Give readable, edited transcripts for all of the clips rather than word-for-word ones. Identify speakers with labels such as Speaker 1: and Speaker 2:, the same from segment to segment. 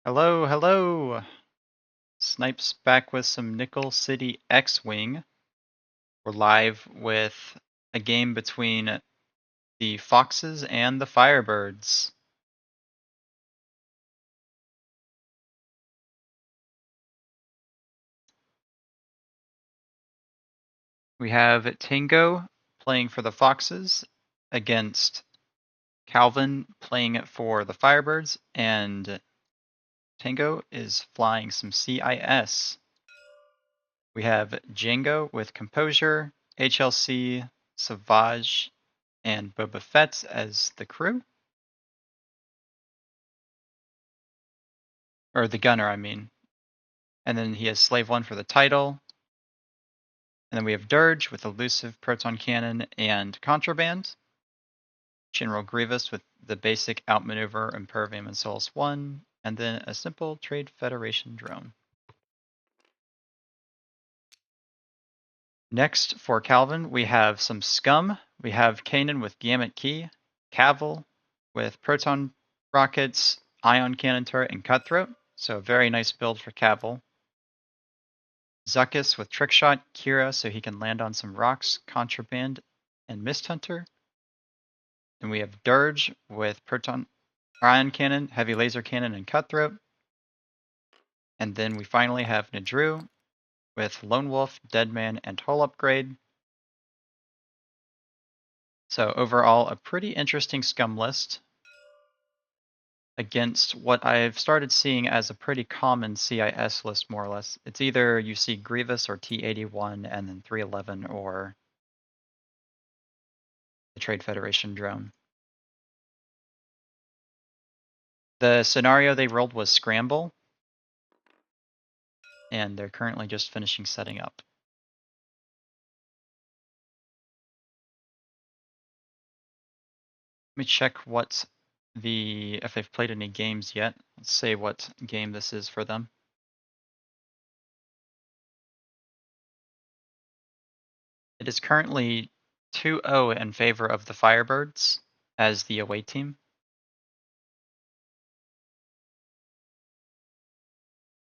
Speaker 1: Hello, hello! Snipes back with some Nickel City Xwing. We're live with a game between the Foxes and the FireBirds. We have Tango playing for the Foxes against Calvin playing for the FireBirds, and Tango is flying some CIS. We have Django with Composure, HLC, Savage, and Boba Fett as the crew. Or the gunner, I mean. And then he has Slave 1 for the title. And then we have Dirge with Elusive, Proton Cannon, and Contraband. General Grievous with the basic Outmaneuver, Impervium, and Solus 1. And then a simple Trade Federation drone. Next, for Calvin, we have some Scum. We have Kanan with Gamut Key, Cavill with Proton Rockets, Ion Cannon Turret, and Cutthroat. So a very nice build for Cavill. Zuckuss with Trickshot, Kira so he can land on some rocks, Contraband, and Mist Hunter. And we have Dirge with Ion Cannon, Heavy Laser Cannon, and Cutthroat. And then we finally have Nadru with Lone Wolf, Deadman, and Hull Upgrade. So overall, a pretty interesting Scum list against what I've started seeing as a pretty common CIS list, more or less. It's either you see Grievous or T81 and then 311 or the Trade Federation drone. The scenario they rolled was Scramble, and they're currently just finishing setting up. Let me check if they've played any games yet. Let's say what game this is for them. It is currently 2-0 in favor of the FireBirds as the away team.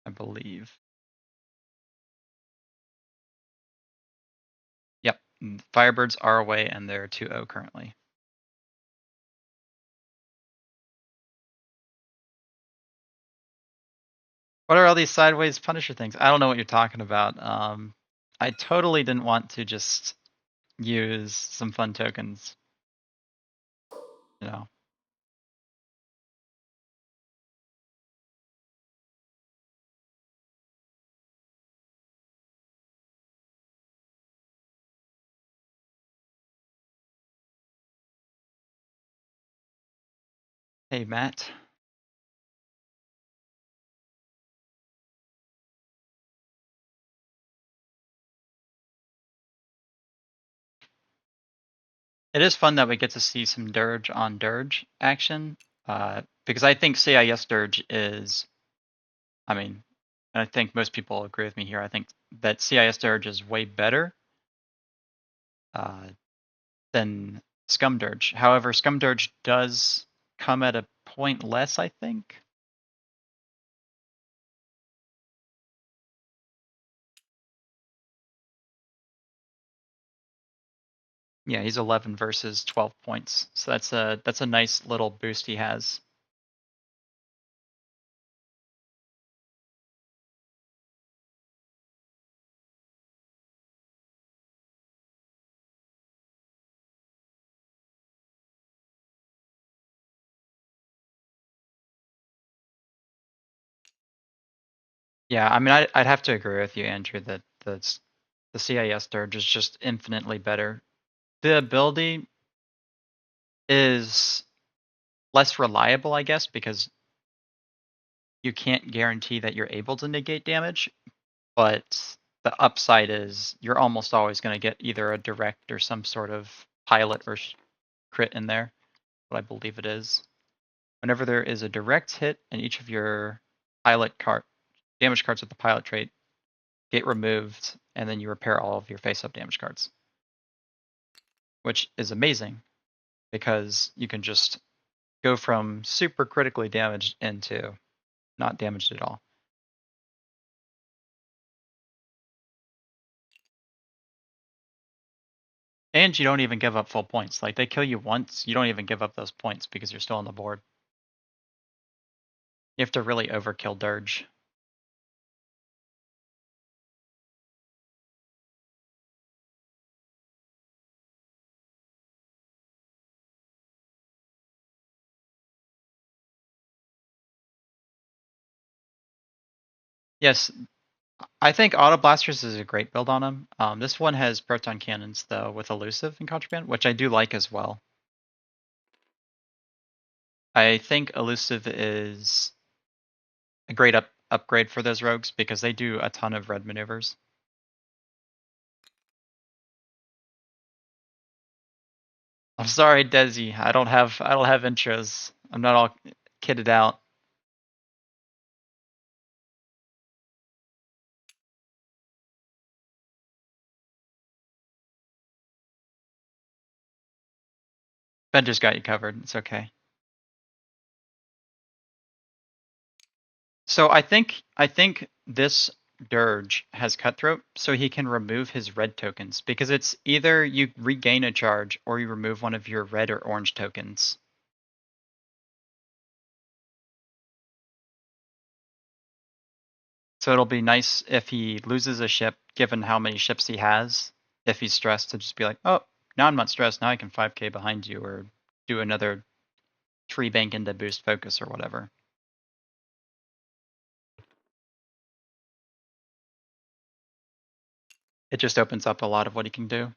Speaker 1: I believe. Yep, FireBirds are away and they're 2-0 currently. What are all these sideways Punisher things? I don't know what you're talking about. I totally didn't want to just use some fun tokens. You know. Hey, Matt. It is fun that we get to see some Dirge on Dirge action, because I think CIS Dirge is, I think most people agree with me here. I think that CIS Dirge is way better than Scum Dirge. However, Scum Dirge does come at a point less, I think. Yeah, he's 11 versus 12 points, so that's a nice little boost he has. Yeah, I mean, I'd have to agree with you, Andrew, that the CIS Dirge is just infinitely better. The ability is less reliable, I guess, because you can't guarantee that you're able to negate damage, but the upside is you're almost always going to get either a direct or some sort of pilot or crit in there, what I believe it is. Whenever there is a direct hit in each of your pilot damage cards with the pilot trait, get removed, and then you repair all of your face-up damage cards. Which is amazing, because you can just go from super critically damaged into not damaged at all. And you don't even give up full points. Like, they kill you once, you don't even give up those points because you're still on the board. You have to really overkill Dirge. Yes, I think Auto Blasters is a great build on him. This one has Proton Cannons, though, with Elusive and Contraband, which I do like as well. I think Elusive is a great upgrade for those rogues because they do a ton of red maneuvers. I'm sorry, Desi. I don't have intros. I'm not all kitted out. Ben just got you covered. It's okay. So I think this Dirge has Cutthroat, so he can remove his red tokens because it's either you regain a charge or you remove one of your red or orange tokens. So it'll be nice if he loses a ship, given how many ships he has, if he's stressed, to just be like, oh, now I'm not stressed, now I can 5k behind you, or do another tree bank into boost focus or whatever. It just opens up a lot of what he can do.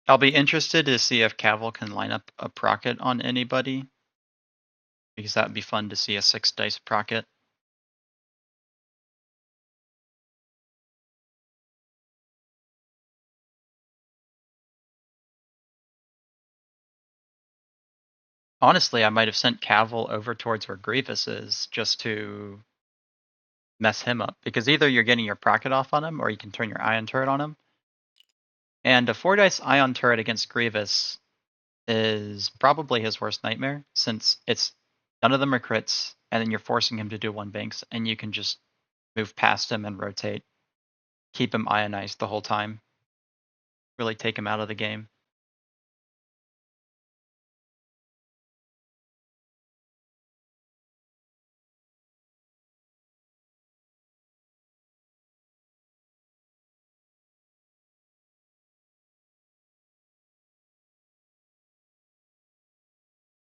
Speaker 1: I'll be interested to see if Cavill can line up a Procket on anybody, because that would be fun to see a 6 dice Procket. Honestly, I might have sent Cavill over towards where Grievous is just to mess him up, because either you're getting your Procket off on him or you can turn your Ion Turret on him. And a 4 dice Ion Turret against Grievous is probably his worst nightmare, since it's none of them are crits, and then you're forcing him to do 1 banks, and you can just move past him and rotate, keep him ionized the whole time, really take him out of the game.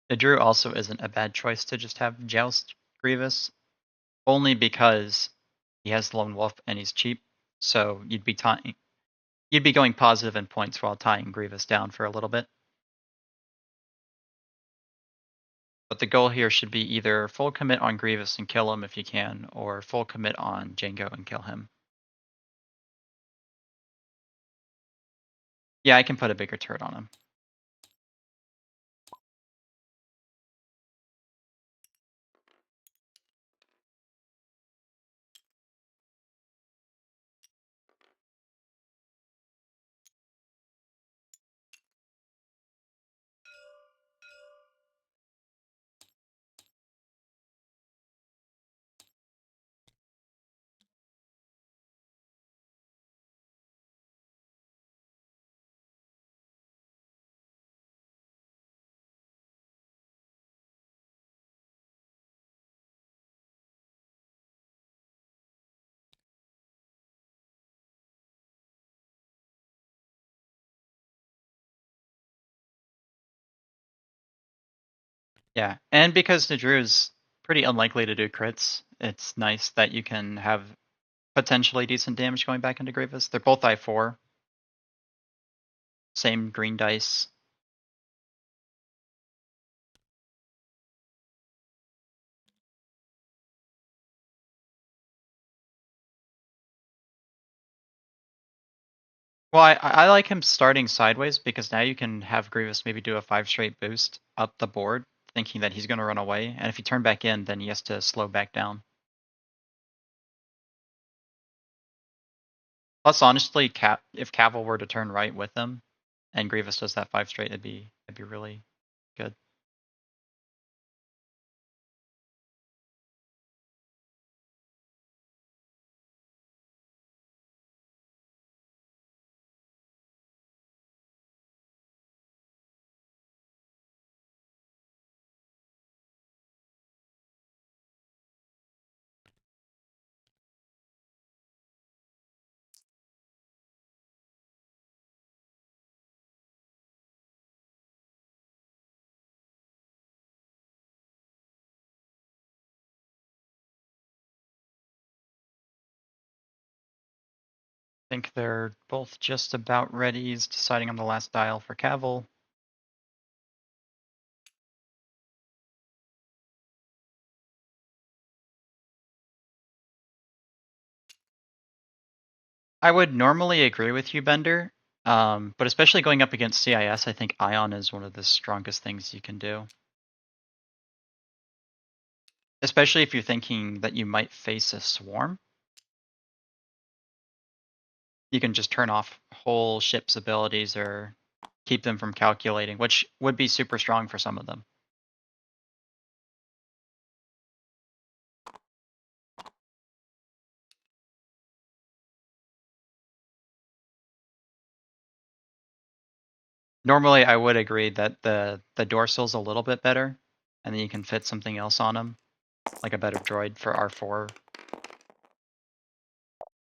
Speaker 1: The Drew also isn't a bad choice to just have Joust Grievous, only because he has Lone Wolf and he's cheap, so you'd be going positive in points while tying Grievous down for a little bit. But the goal here should be either full commit on Grievous and kill him if you can, or full commit on Django and kill him. Yeah, I can put a bigger turret on him. Yeah, and because Nadru is pretty unlikely to do crits, it's nice that you can have potentially decent damage going back into Grievous. They're both I4. Same green dice. Well, I like him starting sideways because now you can have Grievous maybe do a 5 straight boost up the board, thinking that he's going to run away. And if you turn back in, then he has to slow back down. Plus, honestly, if Cavill were to turn right with them, and Grievous does that 5 straight, it'd be really good. I think they're both just about ready. He's deciding on the last dial for Cavill. I would normally agree with you, Bender, but especially going up against CIS, I think Ion is one of the strongest things you can do. Especially if you're thinking that you might face a swarm. You can just turn off whole ship's abilities or keep them from calculating, which would be super strong for some of them. Normally, I would agree that the dorsal's a little bit better, and then you can fit something else on them, like a better droid for R4.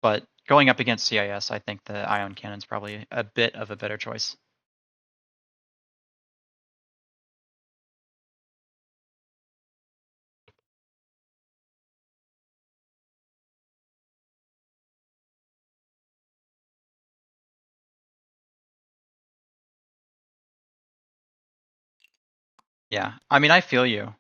Speaker 1: But going up against CIS, I think the ion cannon's probably a bit of a better choice. Yeah, I mean, I feel you.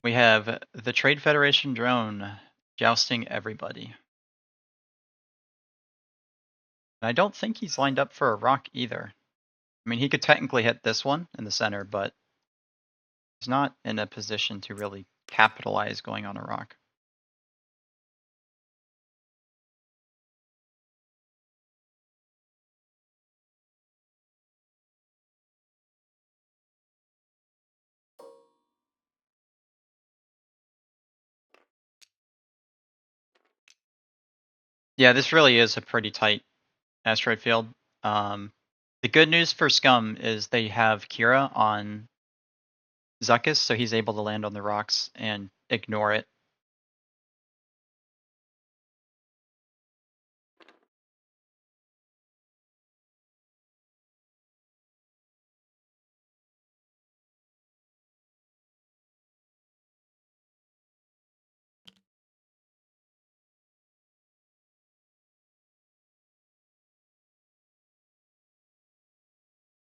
Speaker 1: We have the Trade Federation drone jousting everybody. And I don't think he's lined up for a rock either. I mean, he could technically hit this one in the center, but he's not in a position to really capitalize going on a rock. Yeah, this really is a pretty tight asteroid field. The good news for Scum is they have Kira on Zuckuss, so he's able to land on the rocks and ignore it.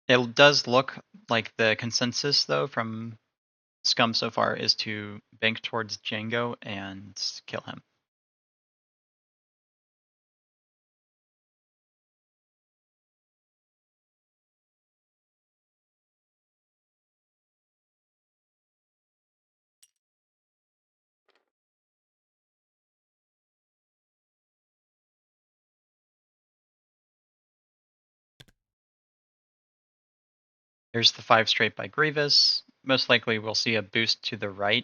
Speaker 1: It does look like the consensus, though, from Scum so far is to bank towards Django and kill him. Here's the 5 straight by Grievous. Most likely we'll see a boost to the right.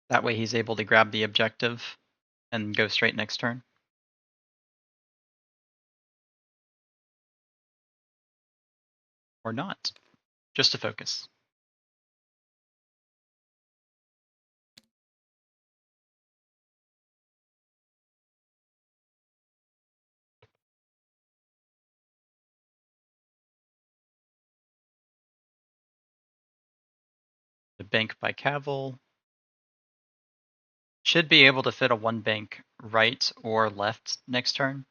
Speaker 1: That way he's able to grab the objective and go straight next turn. Or not. Just to focus. The bank by Cavill. Should be able to fit a 1 bank right or left next turn.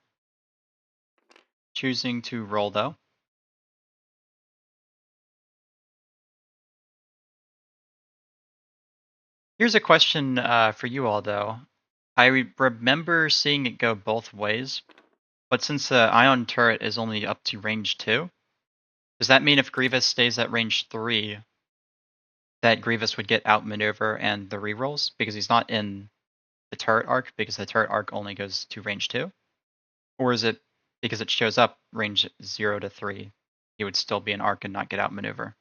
Speaker 1: Choosing to roll, though. Here's a question for you all, though. I remember seeing it go both ways, but since the ion turret is only up to range 2, does that mean if Grievous stays at range 3, that Grievous would get outmaneuver and the rerolls because he's not in the turret arc because the turret arc only goes to range 2? Or is it because it shows up range 0 to 3, he would still be an arc and not get outmaneuver?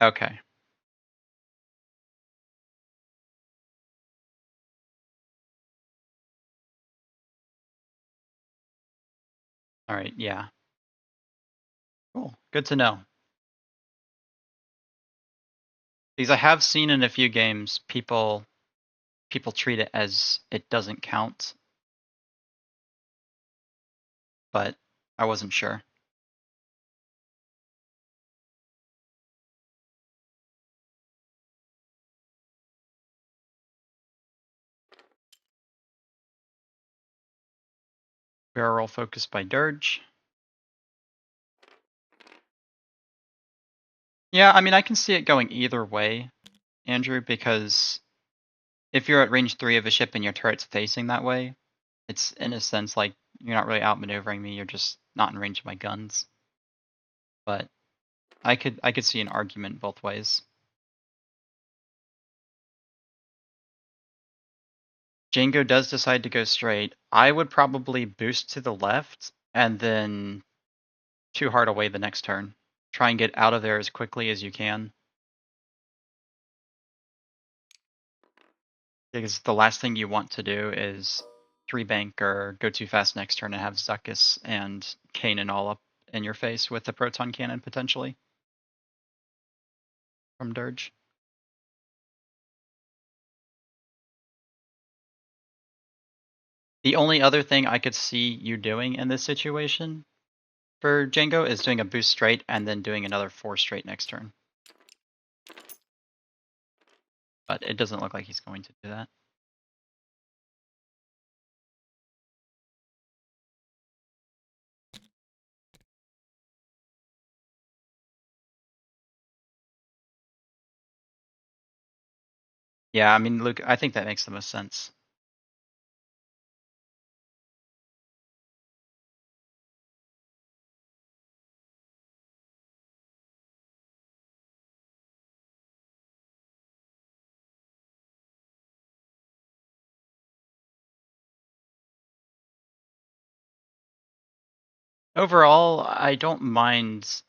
Speaker 1: Okay. Alright, yeah. Cool. Good to know. Because I have seen in a few games people treat it as it doesn't count, but I wasn't sure. Barrel roll focused by Dirge. Yeah, I mean, I can see it going either way, Andrew, because if you're at range 3 of a ship and your turret's facing that way, it's in a sense like you're not really outmaneuvering me, you're just not in range of my guns. But I could see an argument both ways. Django does decide to go straight. I would probably boost to the left and then too hard away the next turn. Try and get out of there as quickly as you can. Because the last thing you want to do is 3-bank or go too fast next turn and have Zuckuss and Kanan all up in your face with the proton cannon potentially from Dirge. The only other thing I could see you doing in this situation for Django is doing a boost straight and then doing another 4 straight next turn. But it doesn't look like he's going to do that. Yeah, I mean, Luke, I think that makes the most sense. Overall, I don't mind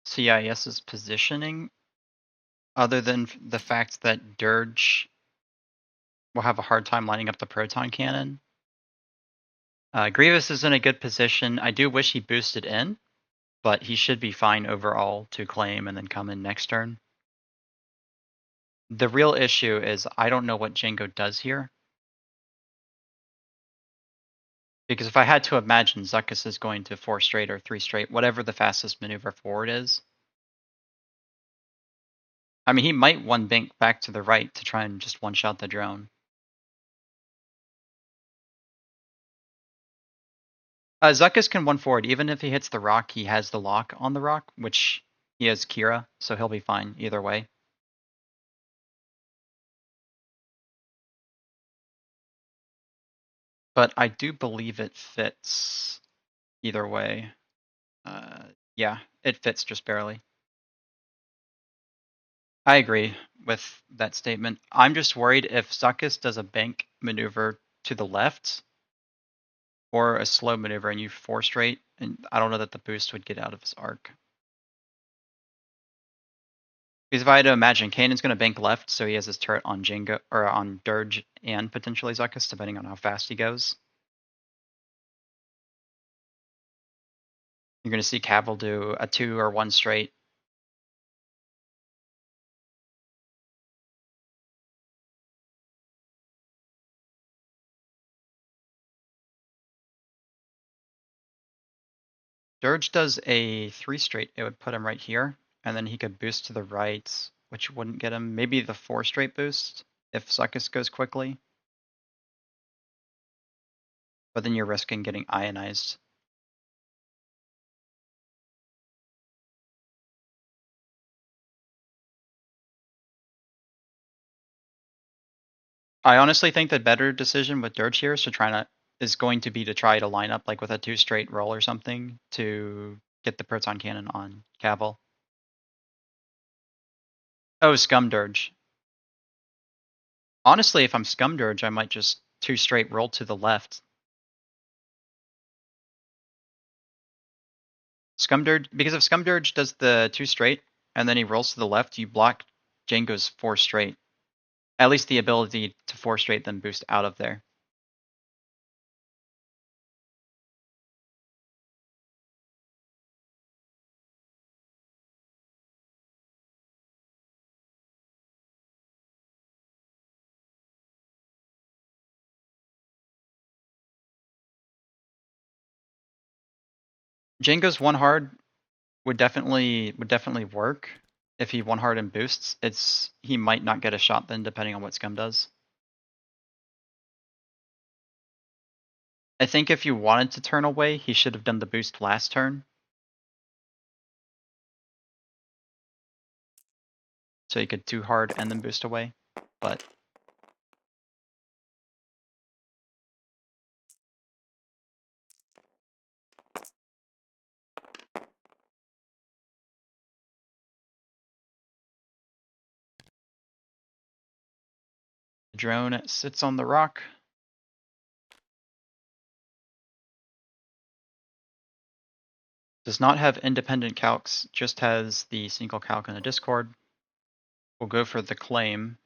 Speaker 1: CIS's positioning, other than the fact that Dirge will have a hard time lining up the proton cannon. Grievous is in a good position. I do wish he boosted in, but he should be fine overall to claim and then come in next turn. The real issue is I don't know what Django does here. Because if I had to imagine, Zuckuss is going to 4 straight or 3 straight, whatever the fastest maneuver forward is. I mean, he might 1-bank back to the right to try and just one-shot the drone. Zuckuss can 1 forward. Even if he hits the rock, he has the lock on the rock, which he has Kira, so he'll be fine either way. But I do believe it fits either way. Yeah, it fits just barely. I agree with that statement. I'm just worried if Zuckuss does a bank maneuver to the left or a slow maneuver and you 4 straight, and I don't know that the boost would get out of his arc. Because if I had to imagine, Kanan's going to bank left, so he has his turret on Django or on Dirge and potentially Zuckuss, depending on how fast he goes. You're going to see Cavill do a 2 or 1 straight. Dirge does a 3 straight, it would put him right here, and then he could boost to the right, which wouldn't get him. Maybe the 4 straight boost if Zuckuss goes quickly. But then you're risking getting ionized. I honestly think the better decision with Dirge here is to try is going to be to try to line up like with a 2 straight roll or something to get the proton cannon on Cavill. Oh, Scum Dirge. Honestly, if I'm Scum Dirge, I might just 2 straight roll to the left. Scum Dirge, because if Scum Dirge does the 2 straight and then he rolls to the left, you block Django's 4 straight. At least the ability to 4 straight then boost out of there. Django's 1 hard would definitely work. If he 1 hard and boosts, he might not get a shot then depending on what Scum does. I think if you wanted to turn away, he should have done the boost last turn. So he could 2 hard and then boost away. But the drone sits on the rock. Does not have independent calcs, just has the single calc in the Discord. We'll go for the claim.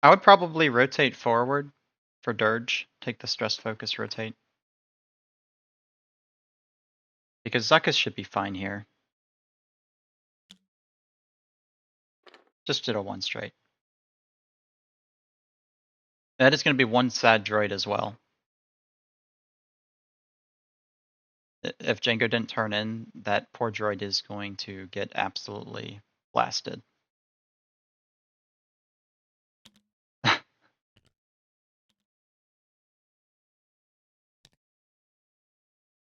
Speaker 1: I would probably rotate forward for Dirge, take the stress focus, rotate. Because Zuckus should be fine here. Just did a 1 straight. That is going to be 1 sad droid as well. If Django didn't turn in, that poor droid is going to get absolutely blasted.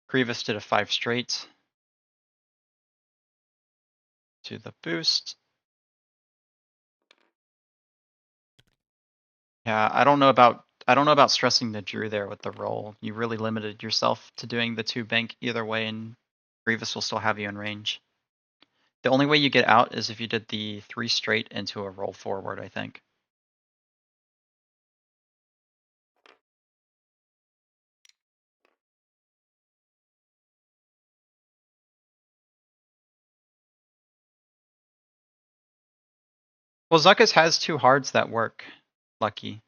Speaker 1: Grievous did a 5 straight to the boost. Yeah, I don't know about stressing the Drew there with the roll. You really limited yourself to doing the 2 bank either way, and Grievous will still have you in range. The only way you get out is if you did the 3 straight into a roll forward, I think. Well, Zuckus has 2 hards that work. Lucky.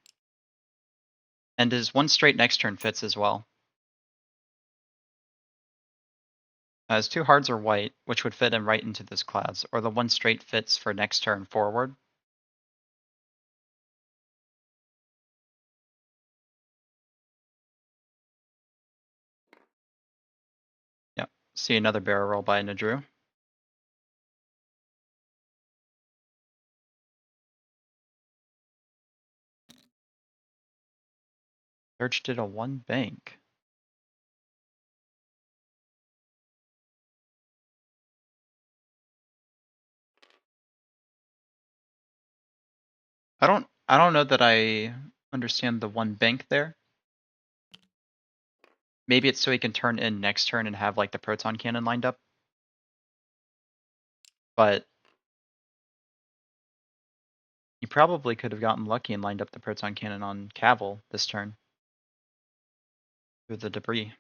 Speaker 1: And his 1 straight next turn fits as well. His 2 hards are white, which would fit him right into this clouds, or the 1 straight fits for next turn forward. Yep. See another barrel roll by Nadru. Search did a 1 bank. I don't know that I understand the 1 bank there. Maybe it's so he can turn in next turn and have like the proton cannon lined up. But you probably could have gotten lucky and lined up the proton cannon on Cavill this turn through the debris.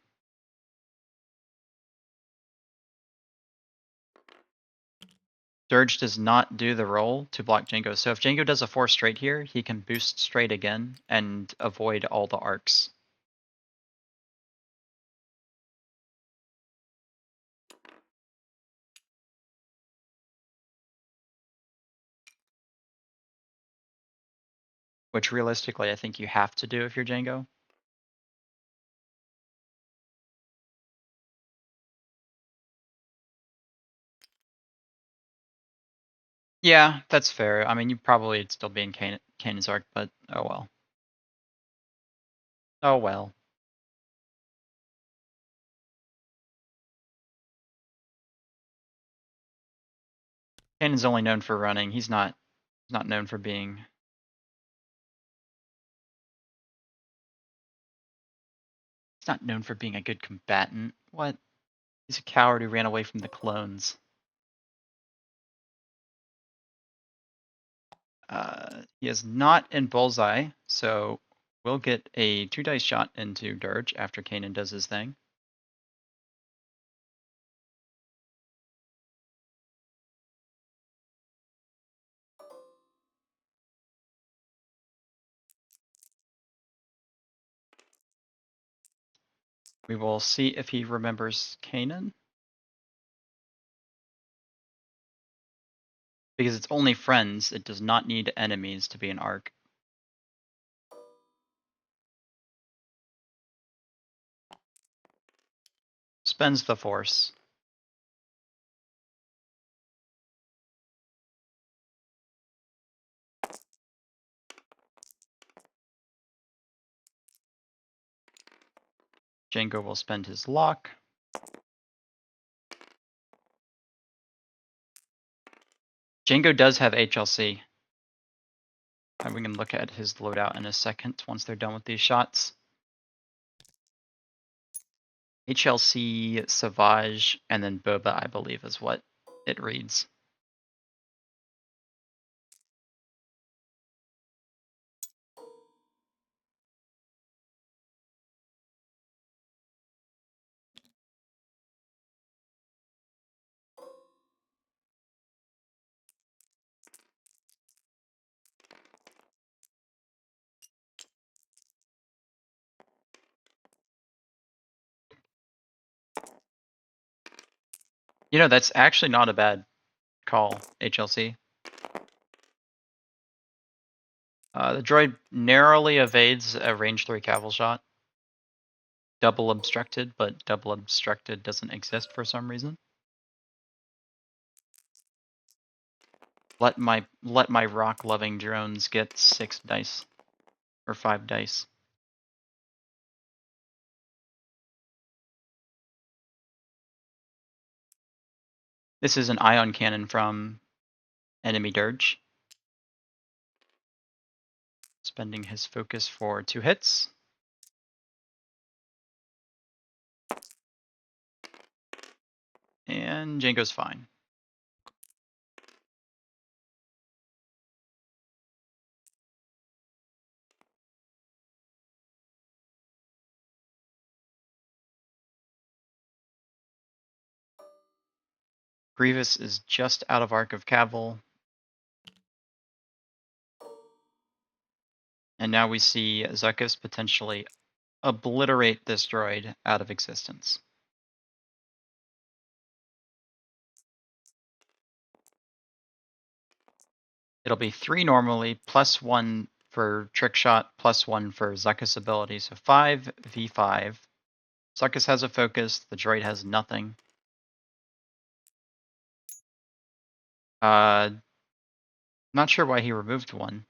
Speaker 1: Dirge does not do the roll to block Django. So if Django does a 4 straight here, he can boost straight again and avoid all the arcs. Which realistically I think you have to do if you're Django. Yeah, that's fair. I mean, you probably still be in Kanan's arc, but oh well. Oh well. Kanan's only known for running. He's not known for being. He's not known for being a good combatant. What? He's a coward who ran away from the clones. He is not in Bullseye, so we'll get a 2 dice shot into Dirge after Kanan does his thing. We will see if he remembers Kanan. Because it's only friends, it does not need enemies to be an arc. Spends the force. Django will spend his lock. Django does have HLC. And we can look at his loadout in a second once they're done with these shots. HLC, Savage, and then Boba, I believe, is what it reads. You know, that's actually not a bad call, HLC. The droid narrowly evades a range 3 caval shot. Double obstructed, but double obstructed doesn't exist for some reason. Let my rock loving drones get 6 dice or 5 dice. This is an ion cannon from enemy Dirge. Spending his focus for 2 hits. And Django's fine. Grievous is just out of arc of Caval. And now we see Zuckuss potentially obliterate this droid out of existence. It'll be 3 normally, +1 for trick shot, +1 for Zuckuss ability, so 5v5. Zuckuss has a focus, the droid has nothing. Not sure why he removed one.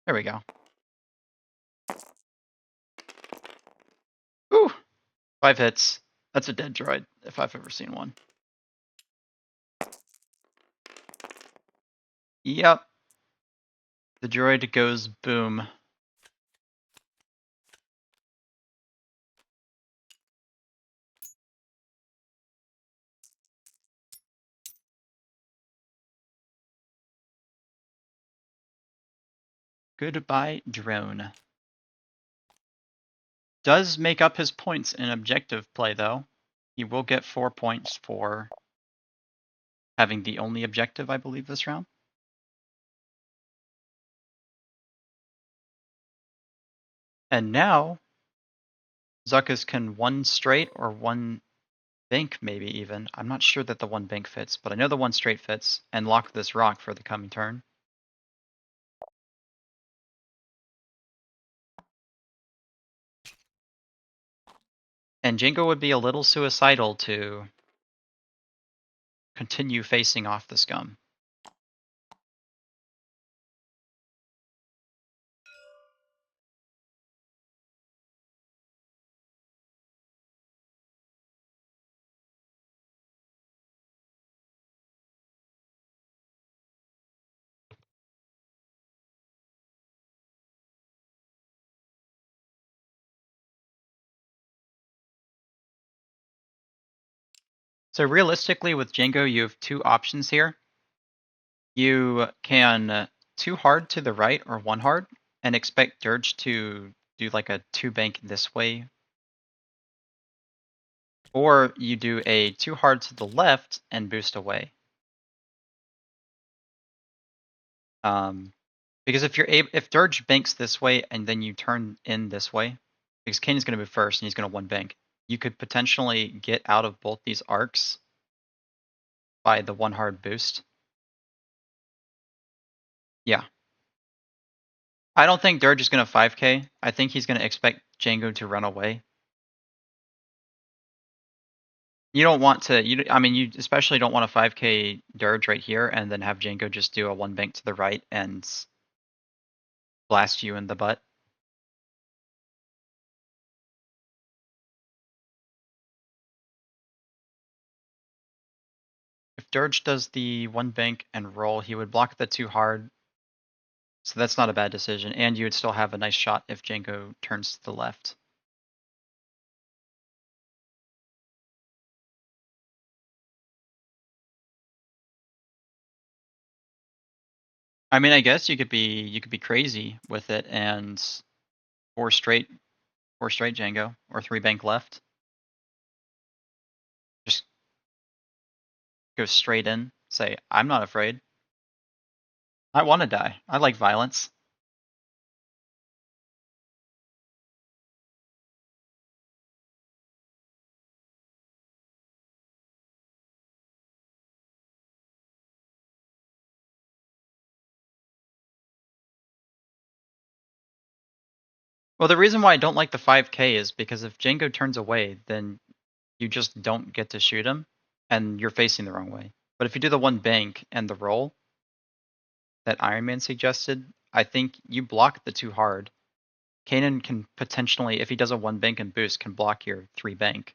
Speaker 1: There we go. Ooh! 5 hits. That's a dead droid, if I've ever seen one. Yep. The droid goes boom. Goodbye, drone. Does make up his points in objective play, though. He will get 4 points for having the only objective, I believe, this round. And now, Zuckuss can 1 straight or 1 bank, maybe even. I'm not sure that the 1 bank fits, but I know the 1 straight fits, and lock this rock for the coming turn. And Django would be a little suicidal to continue facing off the Scum. So realistically with Django, you have two options here. You can 2 hard to the right or 1 hard and expect Dirge to do like a 2 bank this way. Or you do a 2 hard to the left and boost away. Because if Dirge banks this way and then you turn in this way, because Kane's going to move first and he's going to 1 bank, you could potentially get out of both these arcs by the 1 hard boost. Yeah. I don't think Dirge is going to 5k. I think he's going to expect Django to run away. You don't want to, you especially don't want a 5k Dirge right here and then have Django just do a 1 bank to the right and blast you in the butt. If Dirge does the 1 bank and roll, he would block the 2 hard. So that's not a bad decision. And you would still have a nice shot if Django turns to the left. I mean, I guess you could be crazy with it and 4 straight Django or 3 bank left. Just go straight in. Say, I'm not afraid. I want to die. I like violence. Well, the reason why I don't like the 5k is because if Django turns away, then you just don't get to shoot him, and you're facing the wrong way. But if you do the 1 bank and the roll that Iron Man suggested, I think you block the 2 hard. Kanan can potentially, if he does a 1 bank and boost, can block your 3 bank.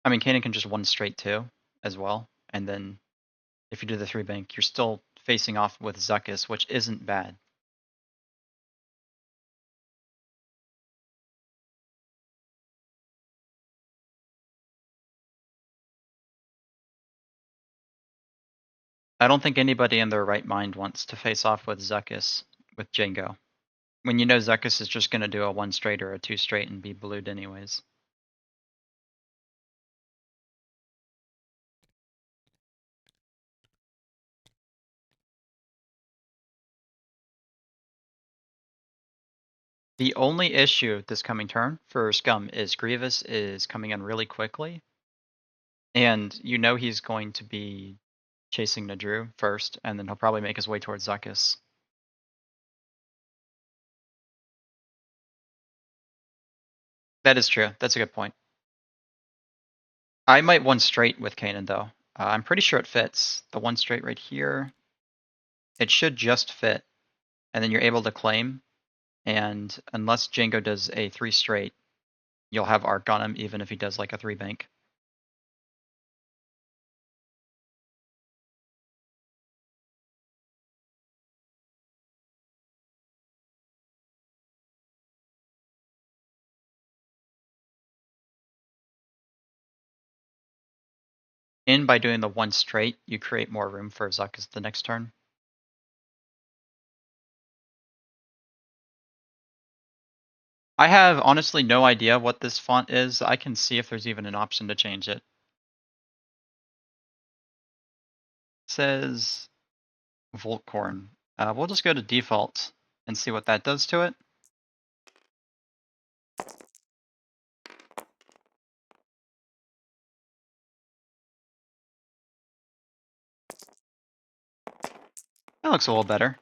Speaker 1: I mean, Kanan can just 1 straight too, as well. And then if you do the 3 bank, you're still facing off with Zuckuss, which isn't bad. I don't think anybody in their right mind wants to face off with Zuckuss with Django, when you know Zuckuss is just going to do a 1 straight or a 2 straight and be blued anyways. The only issue this coming turn for Scum is Grievous is coming in really quickly, and you know he's going to be chasing Nadru first, and then he'll probably make his way towards Zuckuss. That is true. That's a good point. I might 1 straight with Kanan though. I'm pretty sure it fits. The 1 straight right here, it should just fit, and then you're able to claim. And unless Django does a 3 straight, you'll have arc on him even if he does like a 3 bank. And by doing the 1 straight, you create more room for Zuckuss the next turn. I have honestly no idea what this font is. I can see if there's even an option to change it. It says Voltcorn. We'll just go to default and see what that does to it. That looks a little better.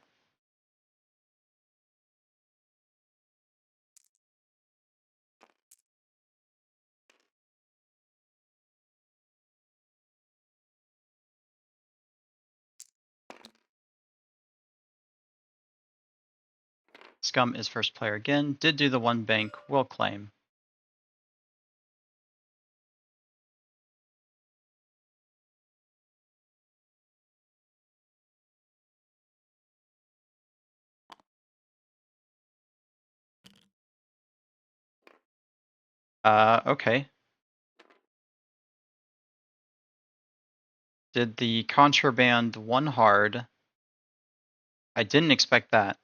Speaker 1: Scum is first player again. Did do the one bank. Will claim. Okay. Did the contraband one hard. I didn't expect that.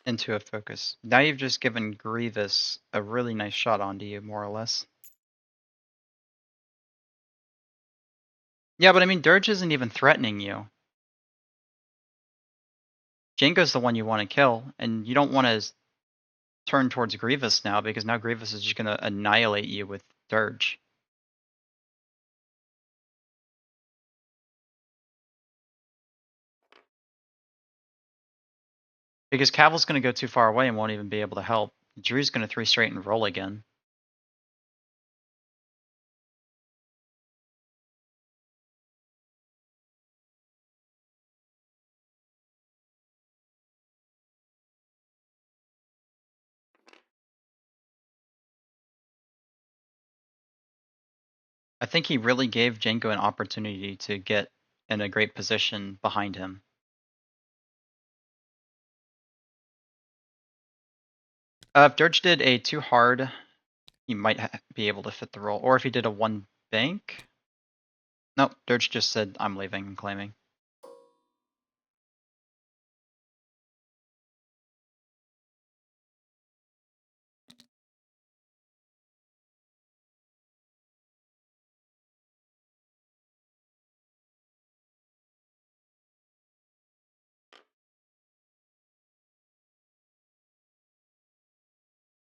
Speaker 1: Into a focus. Now you've just given Grievous a really nice shot onto you, more or less. Yeah, but I mean, Dirge isn't even threatening you. Jango's the one you want to kill, and you don't want to turn towards Grievous now, because now Grievous is just going to annihilate you with Dirge. Because Caval's going to go too far away and won't even be able to help. Drew's going to 3 straight and roll again. I think he really gave Jango an opportunity to get in a great position behind him. If Dirge did a too hard, he might be able to fit the roll. Or if he did a 1 bank. Nope, Dirge just said, I'm leaving and claiming.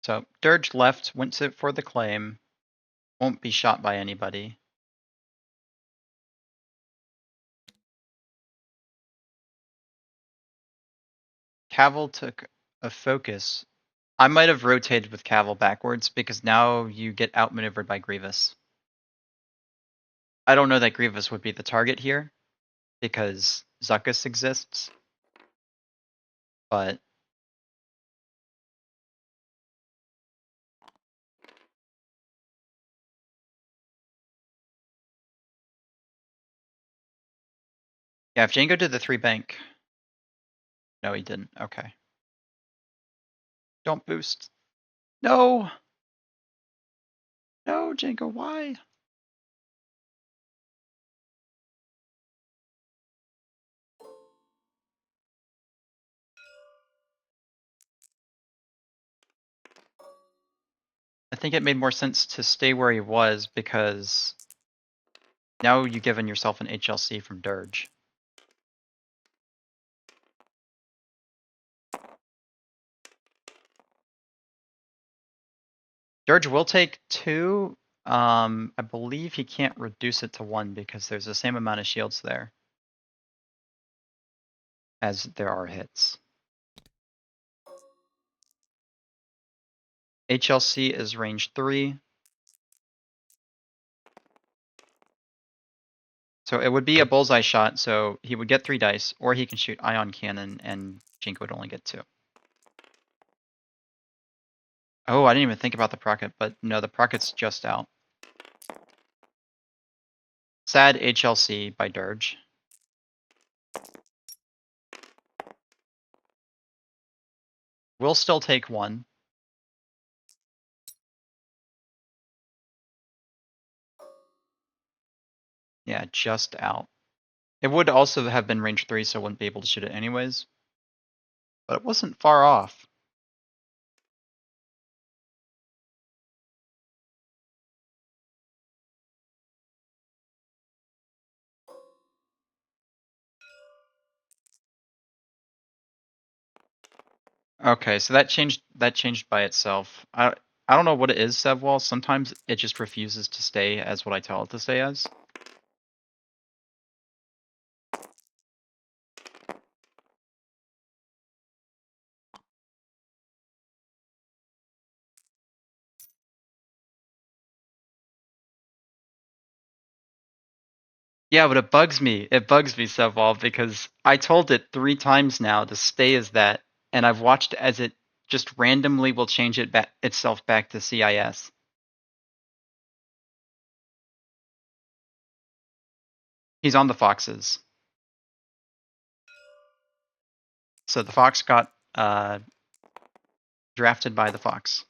Speaker 1: So Dirge left, went for the claim. Won't be shot by anybody. Caval took a focus. I might have rotated with Caval backwards because now you get outmaneuvered by Grievous. I don't know that Grievous would be the target here because Zuckuss exists, but yeah, if Django did the 3 bank. No, he didn't. Okay. Don't boost. No! No, Django, why? I think it made more sense to stay where he was because now you've given yourself an HLC from Dirge. Dirge will take 2. I believe he can't reduce it to 1 because there's the same amount of shields there as there are hits. HLC is range 3. So it would be a bullseye shot, so he would get 3 dice, or he can shoot ion cannon and Jink would only get 2. Oh, I didn't even think about the procket, but no, the procket's just out. Sad HLC by Dirge. We'll still take 1. Yeah, just out. It would also have been range 3, so I wouldn't be able to shoot it anyways. But it wasn't far off. Okay, so that changed by itself. I don't know what it is, Sevwall. Sometimes it just refuses to stay as what I tell it to stay as. Yeah, but it bugs me. It bugs me, Sevwall, because I told it 3 times now to stay as that, and I've watched as it just randomly will change itself back to CIS. He's on the foxes. So the fox got drafted by the fox.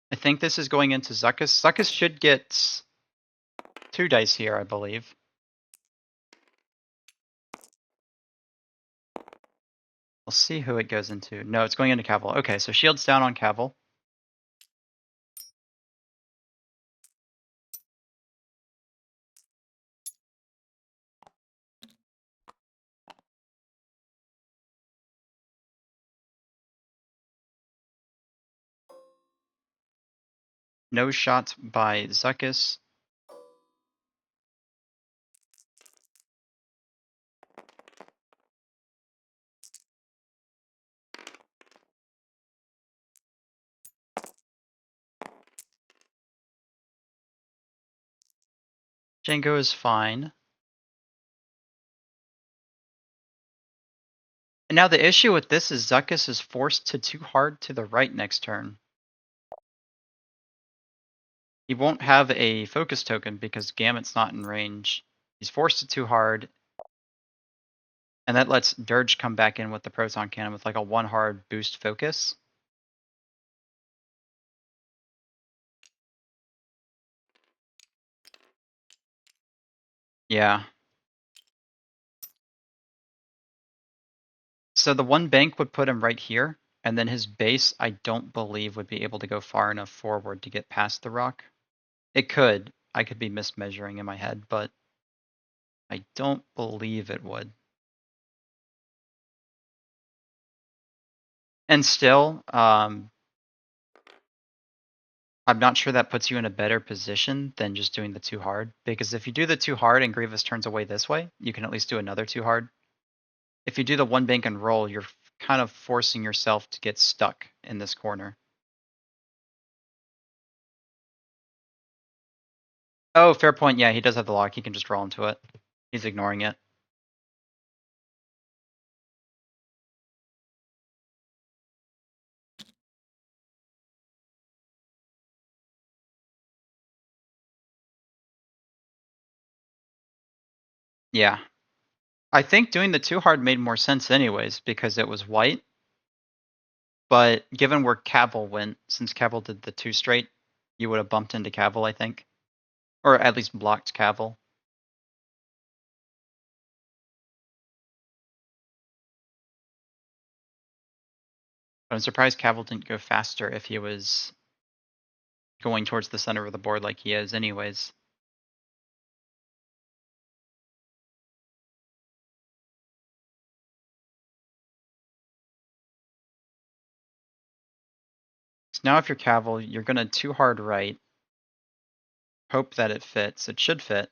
Speaker 1: I think this is going into Zuckus. Zuckus should get 2 dice here, I believe. We'll see who it goes into. No, it's going into Cavill. Okay, so shields down on Cavill. No shot by Zuckus. Django is fine. And now the issue with this is Zuckus is forced to too hard to the right next turn. He won't have a focus token because Gamut's not in range. He's forced to too hard. And that lets Dirge come back in with the Proton Cannon with like a 1 hard boost focus. Yeah. So the 1 bank would put him right here, and then his base I don't believe would be able to go far enough forward to get past the rock. It could. I could be mismeasuring in my head, but I don't believe it would. And still, I'm not sure that puts you in a better position than just doing the too hard, because if you do the too hard and Grievous turns away this way, you can at least do another too hard. If you do the 1 bank and roll, you're kind of forcing yourself to get stuck in this corner. Oh, fair point. Yeah, he does have the lock. He can just roll into it. He's ignoring it. Yeah. I think doing the too hard made more sense anyways, because it was white. But given where Cavill went, since Cavill did the 2 straight, you would have bumped into Cavill, I think. Or at least blocked Cavill. But I'm surprised Cavill didn't go faster if he was going towards the center of the board like he is anyways. So now if you're Cavill, you're going to too hard right. Hope that it fits. It should fit.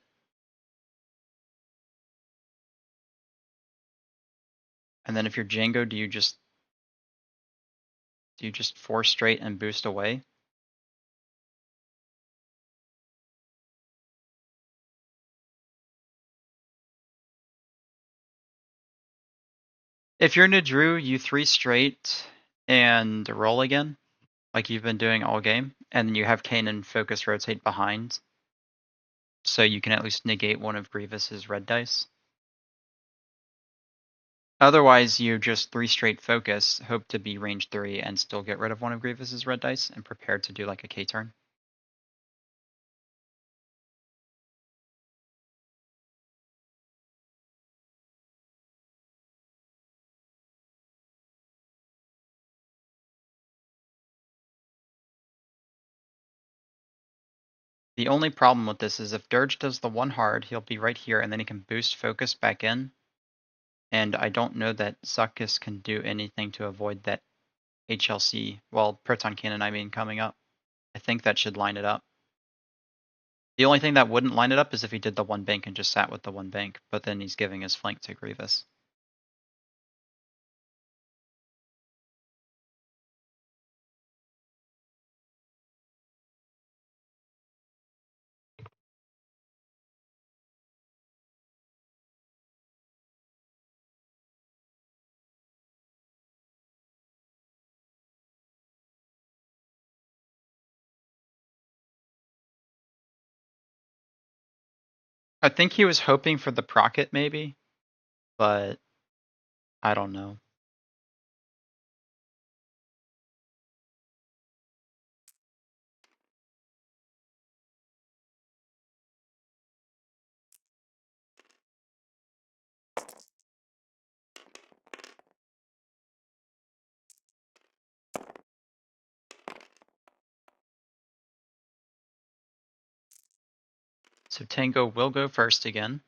Speaker 1: And then if you're Django, do you just 4 straight and boost away? If you're Nadru, you 3 straight and roll again, like you've been doing all game, and then you have Kanan focus rotate behind, so you can at least negate one of Grievous's red dice. Otherwise, you just 3 straight focus, hope to be range 3 and still get rid of one of Grievous's red dice, and prepare to do like a K turn. The only problem with this is if Dirge does the 1 hard, he'll be right here, and then he can boost focus back in. And I don't know that Zuckus can do anything to avoid that HLC, well, Proton Cannon, I mean, coming up. I think that should line it up. The only thing that wouldn't line it up is if he did the 1 bank and just sat with the 1 bank, but then he's giving his flank to Grievous. I think he was hoping for the procket maybe, but I don't know. So Tango will go first again.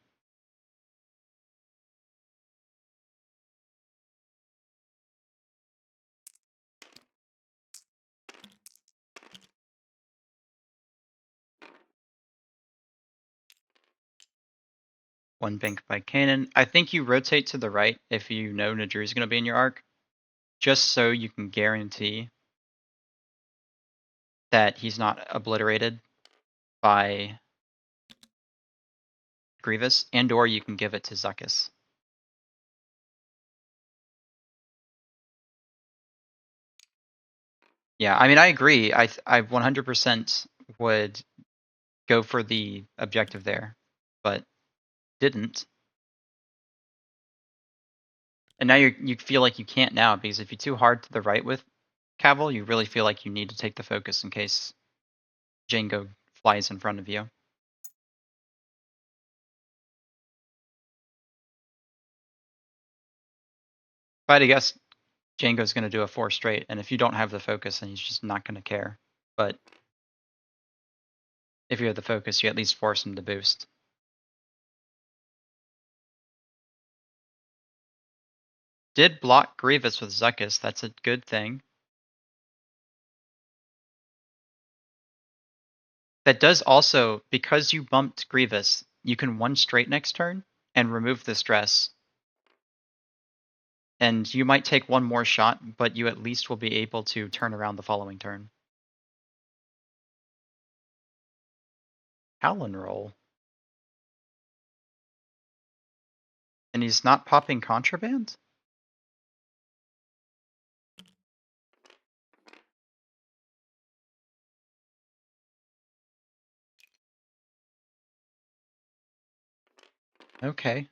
Speaker 1: One bank by Cannon. I think you rotate to the right if you know Nadru's going to be in your arc, just so you can guarantee that he's not obliterated by Grievous, and or you can give it to Zuckuss. Yeah, I mean, I agree. I 100% would go for the objective there, but didn't. And now you feel like you can't now, because if you're too hard to the right with Cavill, you really feel like you need to take the focus in case Django flies in front of you. If I had to guess, Django's going to do a 4 straight, and if you don't have the focus, then he's just not going to care. But if you have the focus, you at least force him to boost. Did block Grievous with Zuckuss, that's a good thing. That does also, because you bumped Grievous, you can 1 straight next turn and remove the stress. And you might take 1 more shot, but you at least will be able to turn around the following turn. Howlin' Roll. And he's not popping Contraband? Okay.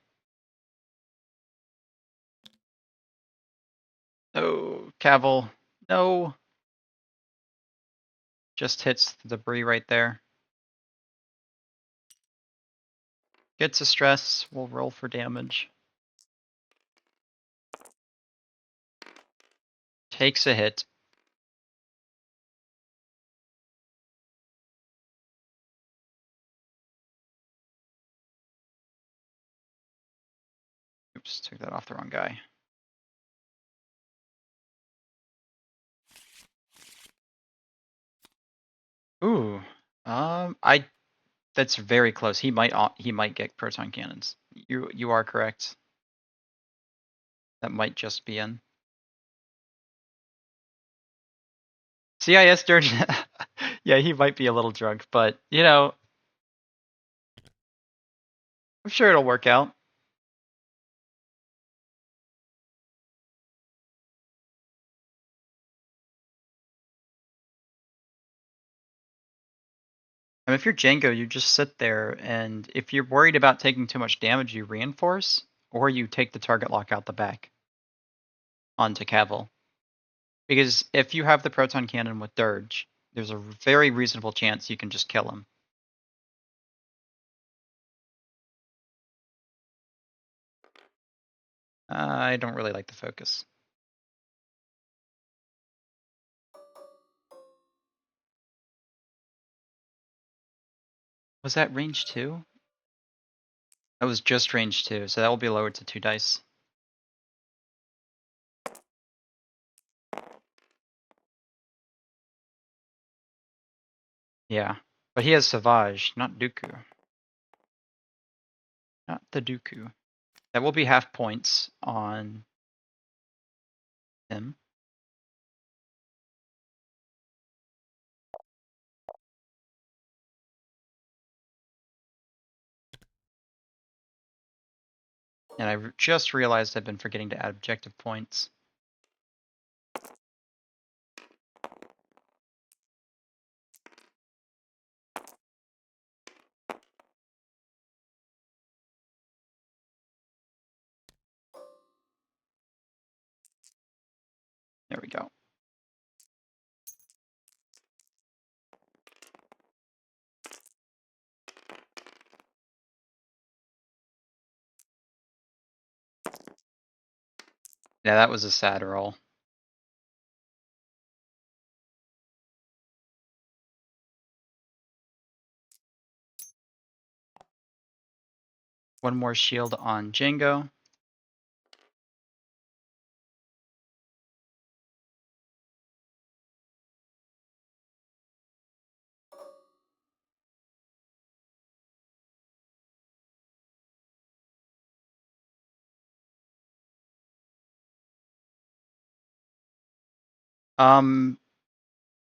Speaker 1: Oh, Cavill. No. Just hits the debris right there. Gets a stress. We'll roll for damage. Takes a hit. Oops, took that off the wrong guy. Ooh. That's very close. He might get proton cannons. You are correct. That might just be in. CIS Dirge. Yeah, he might be a little drunk, but you know, I'm sure it'll work out. I mean, if you're Django, you just sit there, and if you're worried about taking too much damage, you reinforce, or you take the target lock out the back onto Cavill. Because if you have the proton cannon with Dirge, there's a very reasonable chance you can just kill him. I don't really like the focus. Was that range 2? That was just range 2, so that will be lowered to 2 dice. Yeah, but he has Savage, not Dooku. Not the Dooku. That will be half points on him. And I just realized I've been forgetting to add objective points. There we go. Yeah, that was a sad roll. One more shield on Django.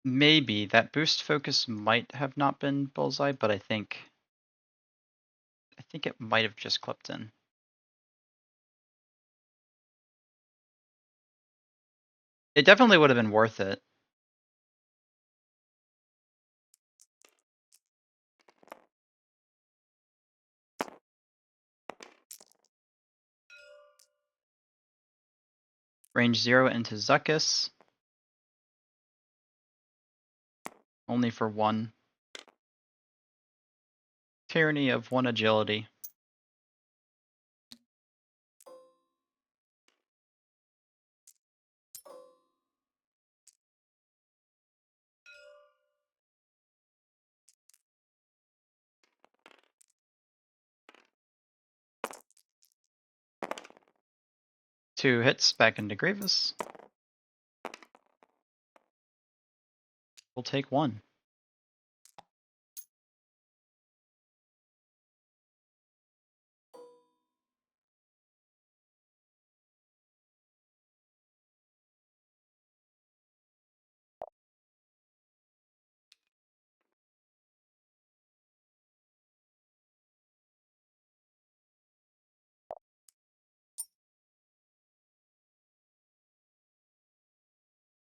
Speaker 1: Maybe that boost focus might have not been bullseye, but I think it might have just clipped in. It definitely would have been worth it. Range 0 into Zuckuss. Only for 1. Tyranny of 1 agility. Two hits back into Grievous. We'll take 1.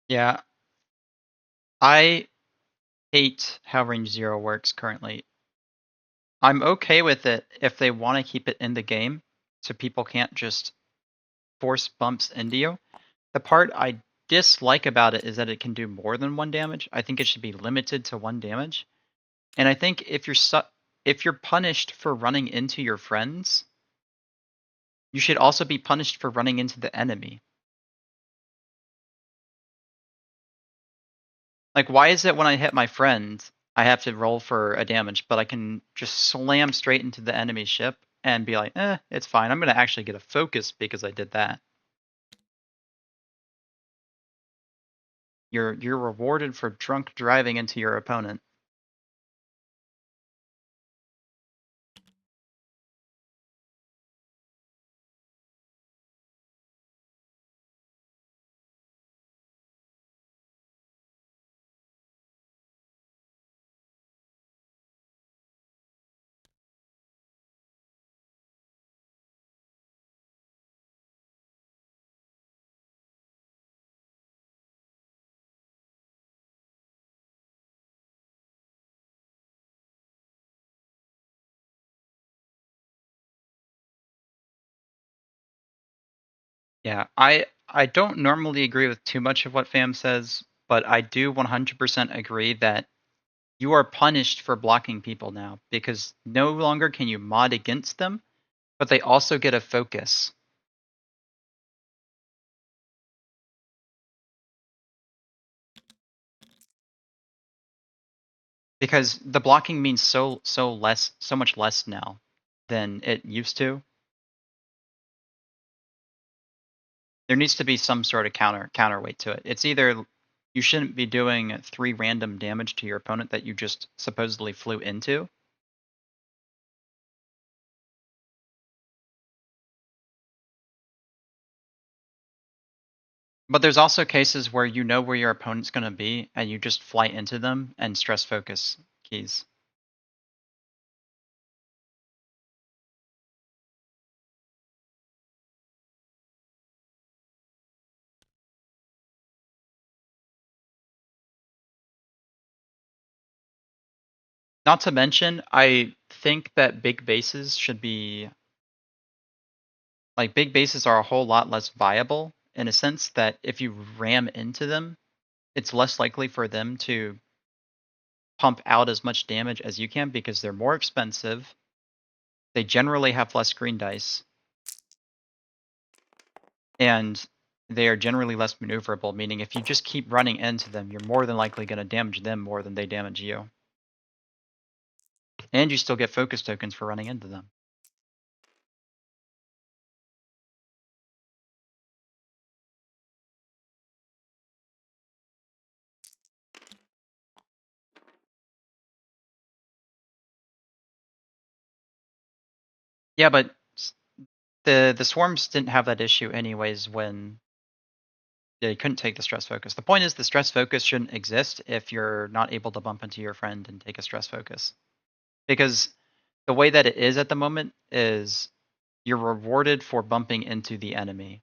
Speaker 1: Yeah, I hate how range 0 works currently. I'm okay with it if they want to keep it in the game, so people can't just force bumps into you. The part I dislike about it is that it can do more than 1 damage. I think it should be limited to 1 damage. And I think if you're punished for running into your friends, you should also be punished for running into the enemy. Like, why is it when I hit my friend, I have to roll for a damage, but I can just slam straight into the enemy ship and be like, it's fine. I'm going to actually get a focus because I did that. You're rewarded for drunk driving into your opponent. Yeah, I don't normally agree with too much of what Fam says, but I do 100% agree that you are punished for blocking people now because no longer can you mod against them, but they also get a focus. Because the blocking means so much less now than it used to. There needs to be some sort of counterweight to it. It's either you shouldn't be doing 3 random damage to your opponent that you just supposedly flew into. But there's also cases where you know where your opponent's going to be and you just fly into them and stress focus keys. Not to mention, I think that big bases should be like big bases are a whole lot less viable in a sense that if you ram into them, it's less likely for them to pump out as much damage as you can because they're more expensive. They generally have less green dice, and they are generally less maneuverable, meaning if you just keep running into them, you're more than likely going to damage them more than they damage you. And you still get focus tokens for running into them. Yeah, but the swarms didn't have that issue anyways when they couldn't take the stress focus. The point is the stress focus shouldn't exist if you're not able to bump into your friend and take a stress focus. Because the way that it is at the moment is you're rewarded for bumping into the enemy.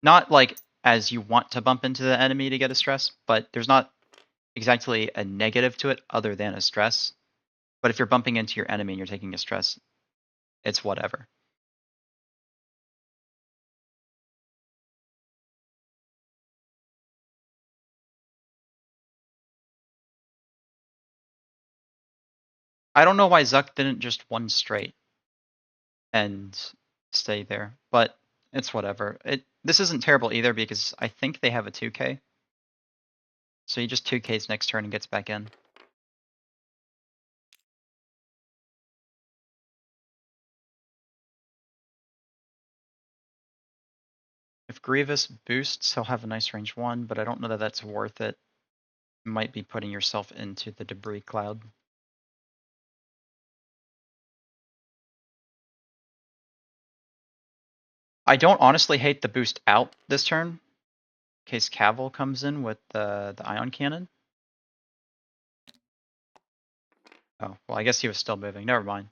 Speaker 1: Not like as you want to bump into the enemy to get a stress, but there's not exactly a negative to it other than a stress. But if you're bumping into your enemy and you're taking a stress, it's whatever. I don't know why Zuck didn't just one straight and stay there, but it's whatever. This isn't terrible either because I think they have a 2k. So he just 2ks next turn and gets back in. If Grievous boosts, he'll have a nice range 1, but I don't know that that's worth it. You might be putting yourself into the debris cloud. I don't honestly hate the boost out this turn, in case Cavill comes in with the ion cannon. Oh, well, I guess he was still moving. Never mind.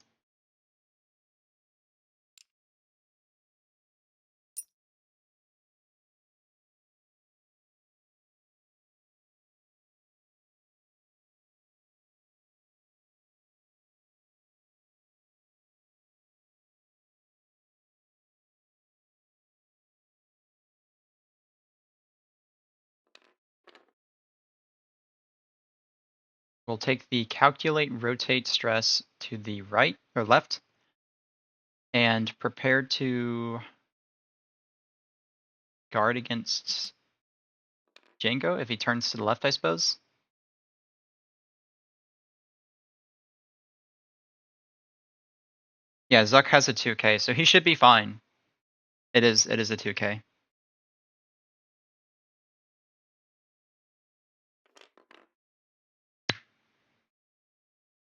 Speaker 1: We'll take the calculate rotate stress to the right or left and prepare to guard against Django if he turns to the left, I suppose. Yeah, Zuck has a 2k, so he should be fine. It is a 2k.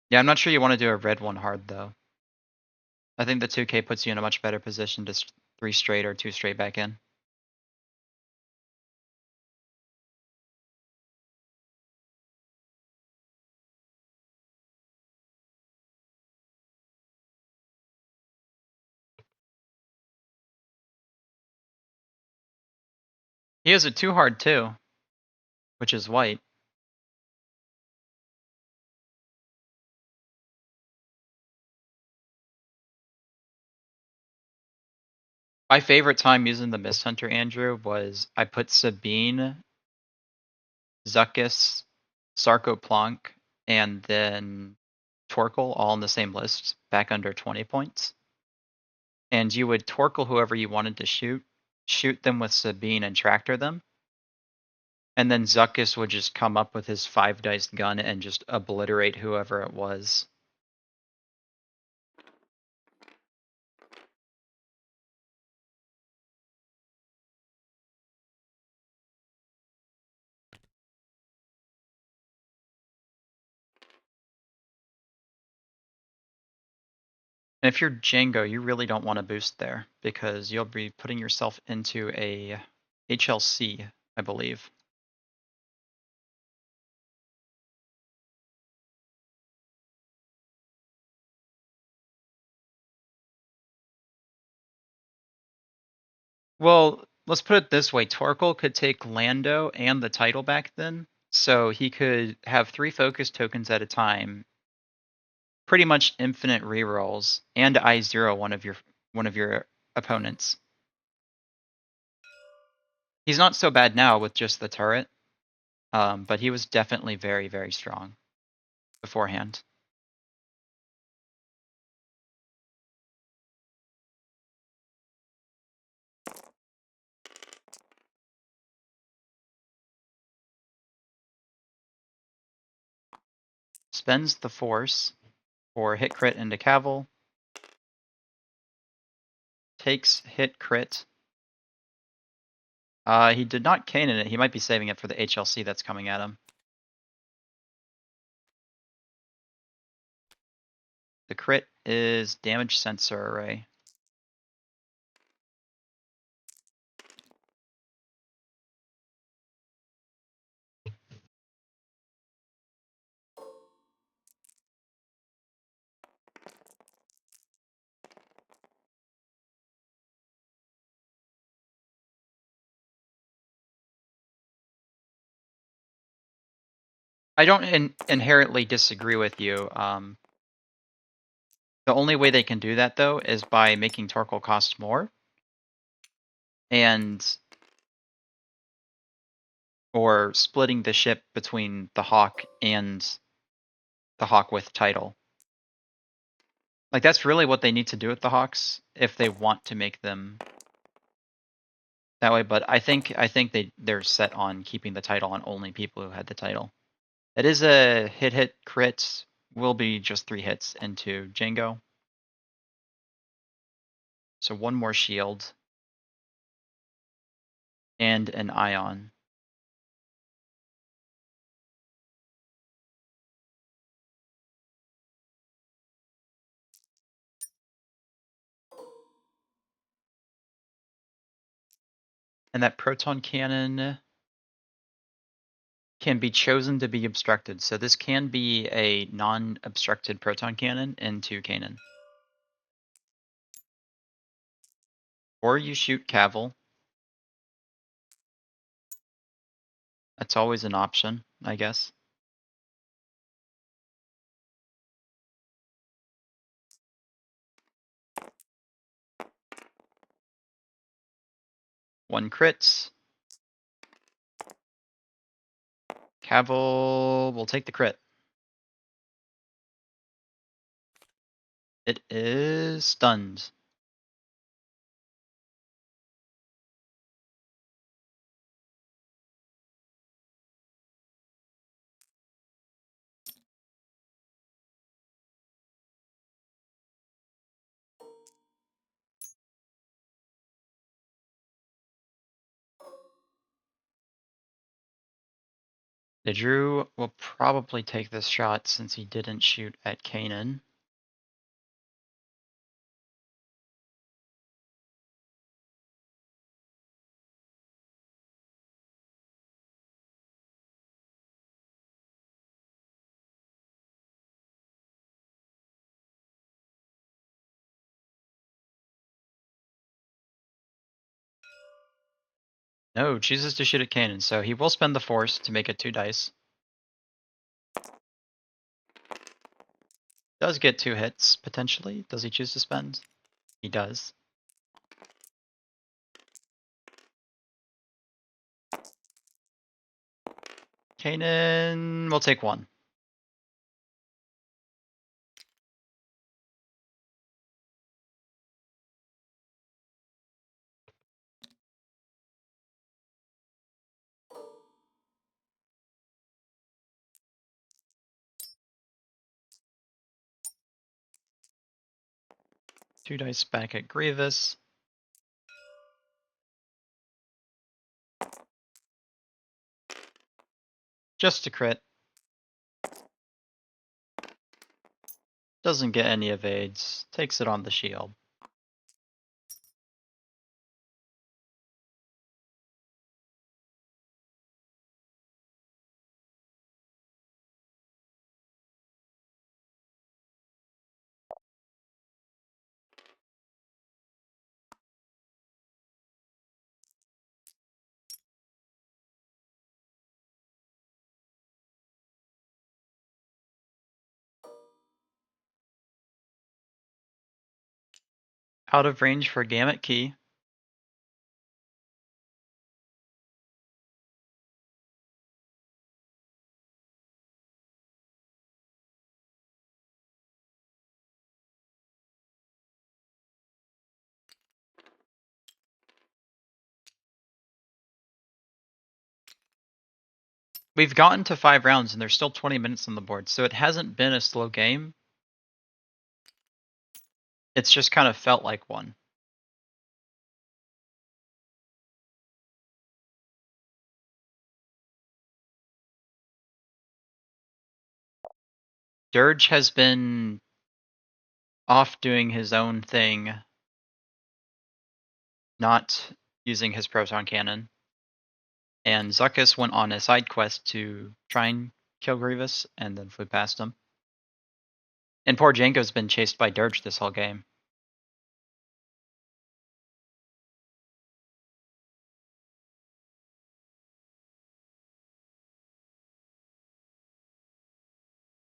Speaker 1: Yeah, I'm not sure you want to do a red one hard though. I think the 2k puts you in a much better position to 3 straight or 2 straight back in. He has a 2 hard too, which is white. My favorite time using the Mist Hunter, Andrew, was I put Sabine, Zuckus, Sarko Planck, and then Torkel all in the same list, back under 20 points. And you would Torkel whoever you wanted to shoot them with Sabine and tractor them. And then Zuckus would just come up with his 5-dice gun and just obliterate whoever it was. And if you're Django, you really don't want to boost there because you'll be putting yourself into a HLC, I believe. Well, let's put it this way. Torkel could take Lando and the title back then. So he could have 3 focus tokens at a time, pretty much infinite rerolls, and I0 one of your opponents. He's not so bad now with just the turret, but he was definitely very, very strong beforehand. Spends the force for hit crit into Cavill. Takes hit crit. He did not Kanan it. He might be saving it for the HLC that's coming at him. The crit is damage sensor array. I don't inherently disagree with you. The only way they can do that, though, is by making Torkoal cost more. Or splitting the ship between the Hawk and the Hawk with title. Like, that's really what they need to do with the Hawks if they want to make them that way. But I think they're set on keeping the title on only people who had the title. It is a hit crit. Will be just 3 hits into Django. So 1 more shield. And an Ion. And that proton cannon can be chosen to be obstructed. So this can be a non-obstructed proton cannon into Kanan. Or you shoot Cavill. That's always an option, I guess. One crits. Cavill will take the crit. It is stunned. The Drew will probably take this shot since he didn't shoot at Kanan. No, chooses to shoot at Kanan, so he will spend the force to make it 2 dice. Does get 2 hits, potentially. Does he choose to spend? He does. Kanan will take 1. Two dice back at Grievous. Just a crit. Doesn't get any evades. Takes it on the shield. Out of range for Gamut Key. We've gotten to 5 rounds and there's still 20 minutes on the board, so it hasn't been a slow game. It's just kind of felt like one. Dirge has been off doing his own thing, not using his proton cannon. And Zuckus went on a side quest to try and kill Grievous and then flew past him. And poor Django's been chased by Dirge this whole game.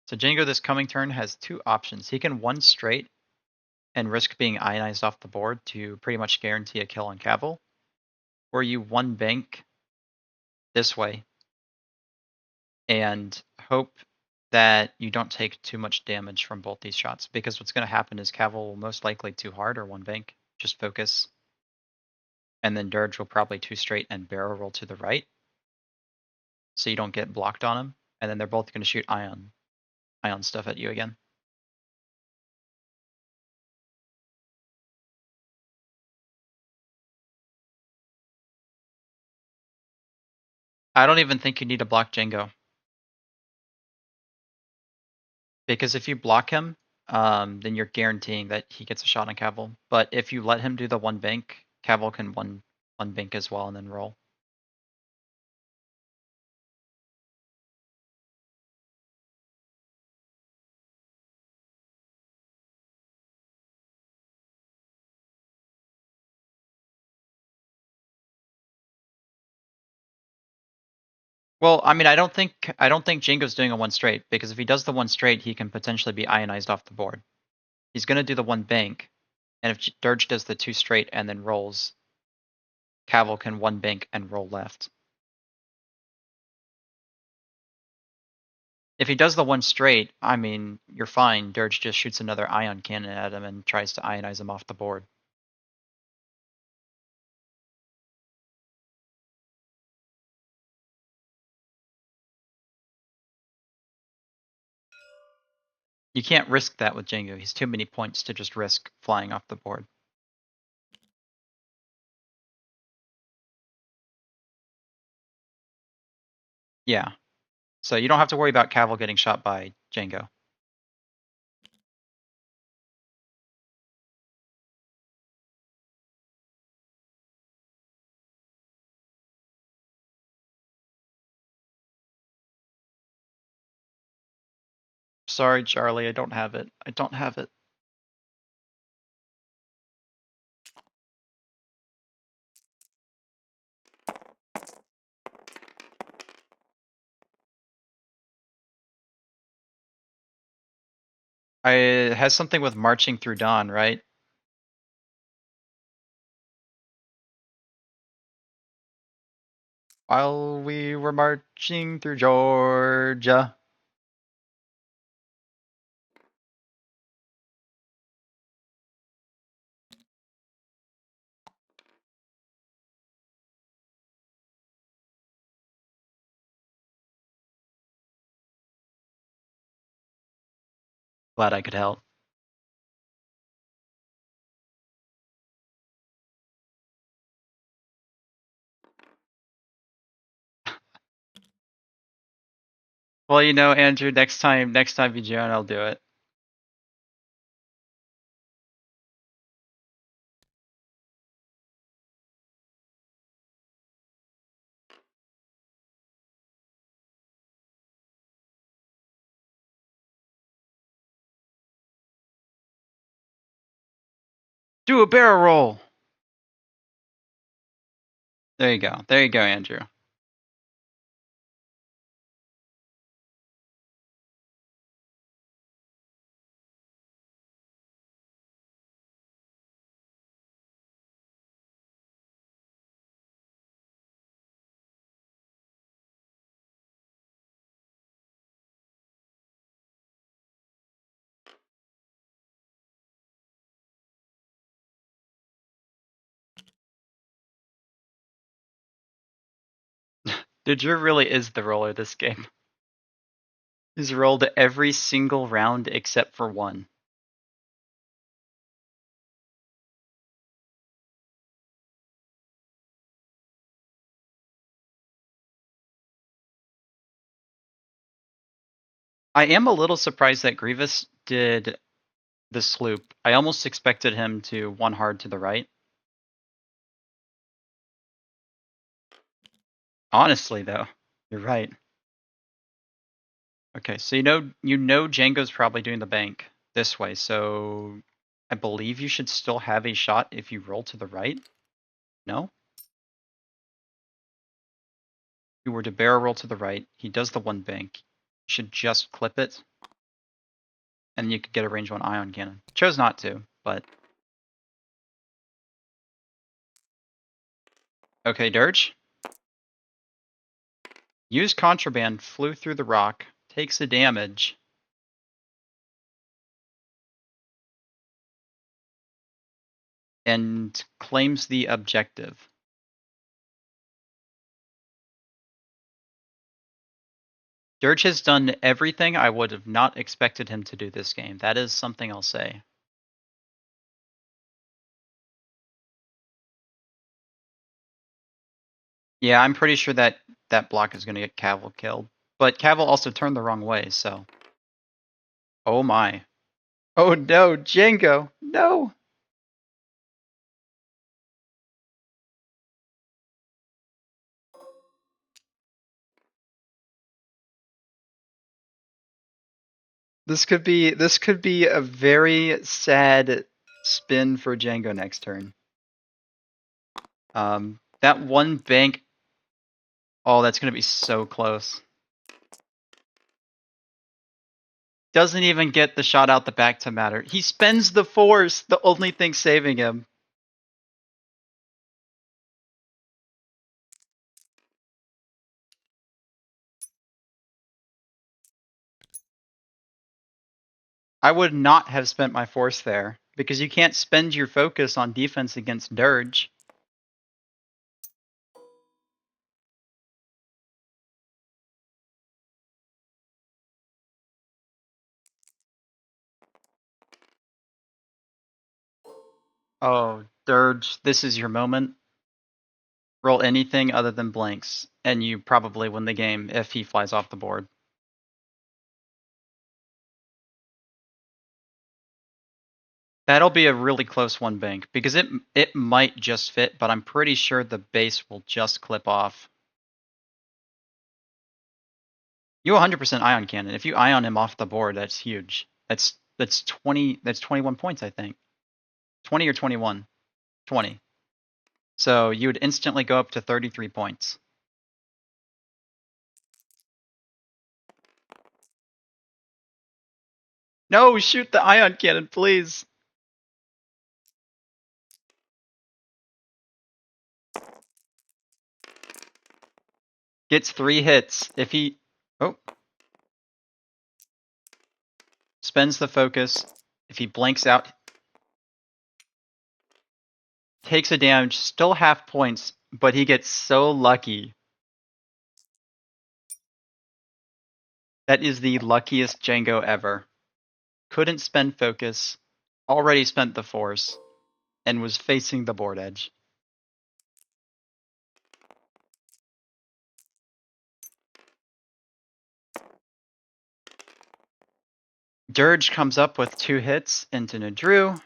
Speaker 1: So Django this coming turn has 2 options. He can 1 straight and risk being ionized off the board to pretty much guarantee a kill on Cavill, or you 1 bank this way and hope that you don't take too much damage from both these shots, because what's going to happen is Cavill will most likely 2 hard or 1 bank, just focus, and then Dirge will probably 2 straight and barrel roll to the right, so you don't get blocked on him, and then they're both going to shoot ion stuff at you again. I don't even think you need to block Django, because if you block him, then you're guaranteeing that he gets a shot on Cavill. But if you let him do the 1 bank, Cavill can one bank as well and then roll. Well, I mean, I don't think Django's doing a 1 straight, because if he does the 1 straight, he can potentially be ionized off the board. He's going to do the 1 bank, and if Dirge does the 2 straight and then rolls, Cavill can 1 bank and roll left. If he does the 1 straight, I mean, you're fine. Dirge just shoots another ion cannon at him and tries to ionize him off the board. You can't risk that with Django. He's too many points to just risk flying off the board. Yeah. So you don't have to worry about Cavill getting shot by Django. Sorry, Charlie, I don't have it. I don't have it. It has something with marching through dawn, right? While we were marching through Georgia. Glad I could help. Well, you know, Andrew, next time you join, I'll do it. Do a barrel roll. There you go. There you go, Andrew. Drew really is the roller this game. He's rolled every single round except for one. I am a little surprised that Grievous did the sloop. I almost expected him to one hard to the right. Honestly, though, you're right. Okay, so you know Django's probably doing the bank this way, so I believe you should still have a shot if you roll to the right. No? If you were to barrel roll to the right, he does the one bank. You should just clip it, and you could get a range 1 ion cannon. Chose not to, but okay, Dirge. Use Contraband, flew through the rock, takes the damage. And claims the objective. Dirge has done everything I would have not expected him to do this game. That is something I'll say. Yeah, I'm pretty sure that that block is going to get Cavill killed. But Cavill also turned the wrong way, so. Oh my. Oh no, Django! No! This could be a very sad spin for Django next turn. That one bank. Oh, that's going to be so close. Doesn't even get the shot out the back to matter. He spends the force, the only thing saving him. I would not have spent my force there, because you can't spend your focus on defense against Dirge. Oh, Dirge, this is your moment. Roll anything other than blanks, and you probably win the game if he flies off the board. That'll be a really close one bank, because it might just fit, but I'm pretty sure the base will just clip off. You 100% ion cannon. If you ion him off the board, that's huge. That's 21 points, I think. 20 or 21? 20. So you would instantly go up to 33 points. No, shoot the ion cannon, please. Gets 3 hits. If he spends the focus, if he blanks out, takes a damage, still half points, but he gets so lucky. That is the luckiest Django ever. Couldn't spend focus, already spent the force, and was facing the board edge. Dirge comes up with 2 hits into Nadru.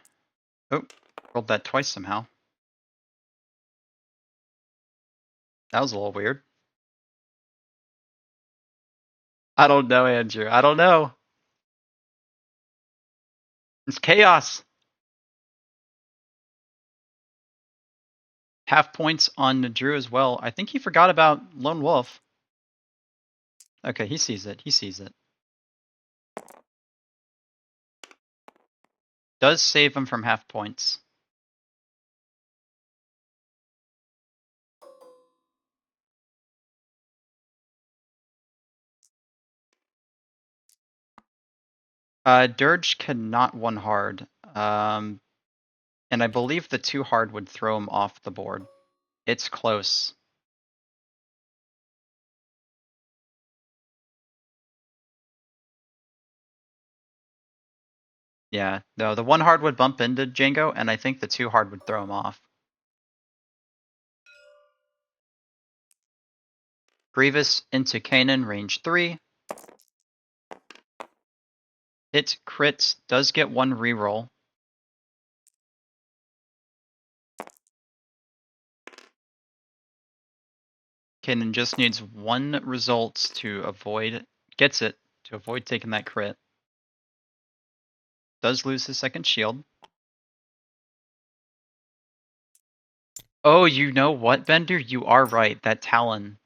Speaker 1: Oh, rolled that twice somehow. That was a little weird. I don't know, Andrew. I don't know. It's chaos. Half points on Nadru as well. I think he forgot about Lone Wolf. Okay, he sees it. He sees it. Does save him from half points. Dirge cannot one hard. And I believe the 2 hard would throw him off the board. It's close. Yeah, no, the 1 hard would bump into Django, and I think the 2 hard would throw him off. Grievous into Kanan, range 3. Hit crits, does get 1 reroll. Kanan just needs 1 result to avoid, gets it, to avoid taking that crit. Does lose his second shield. Oh, you know what, Bender? You are right. That Talon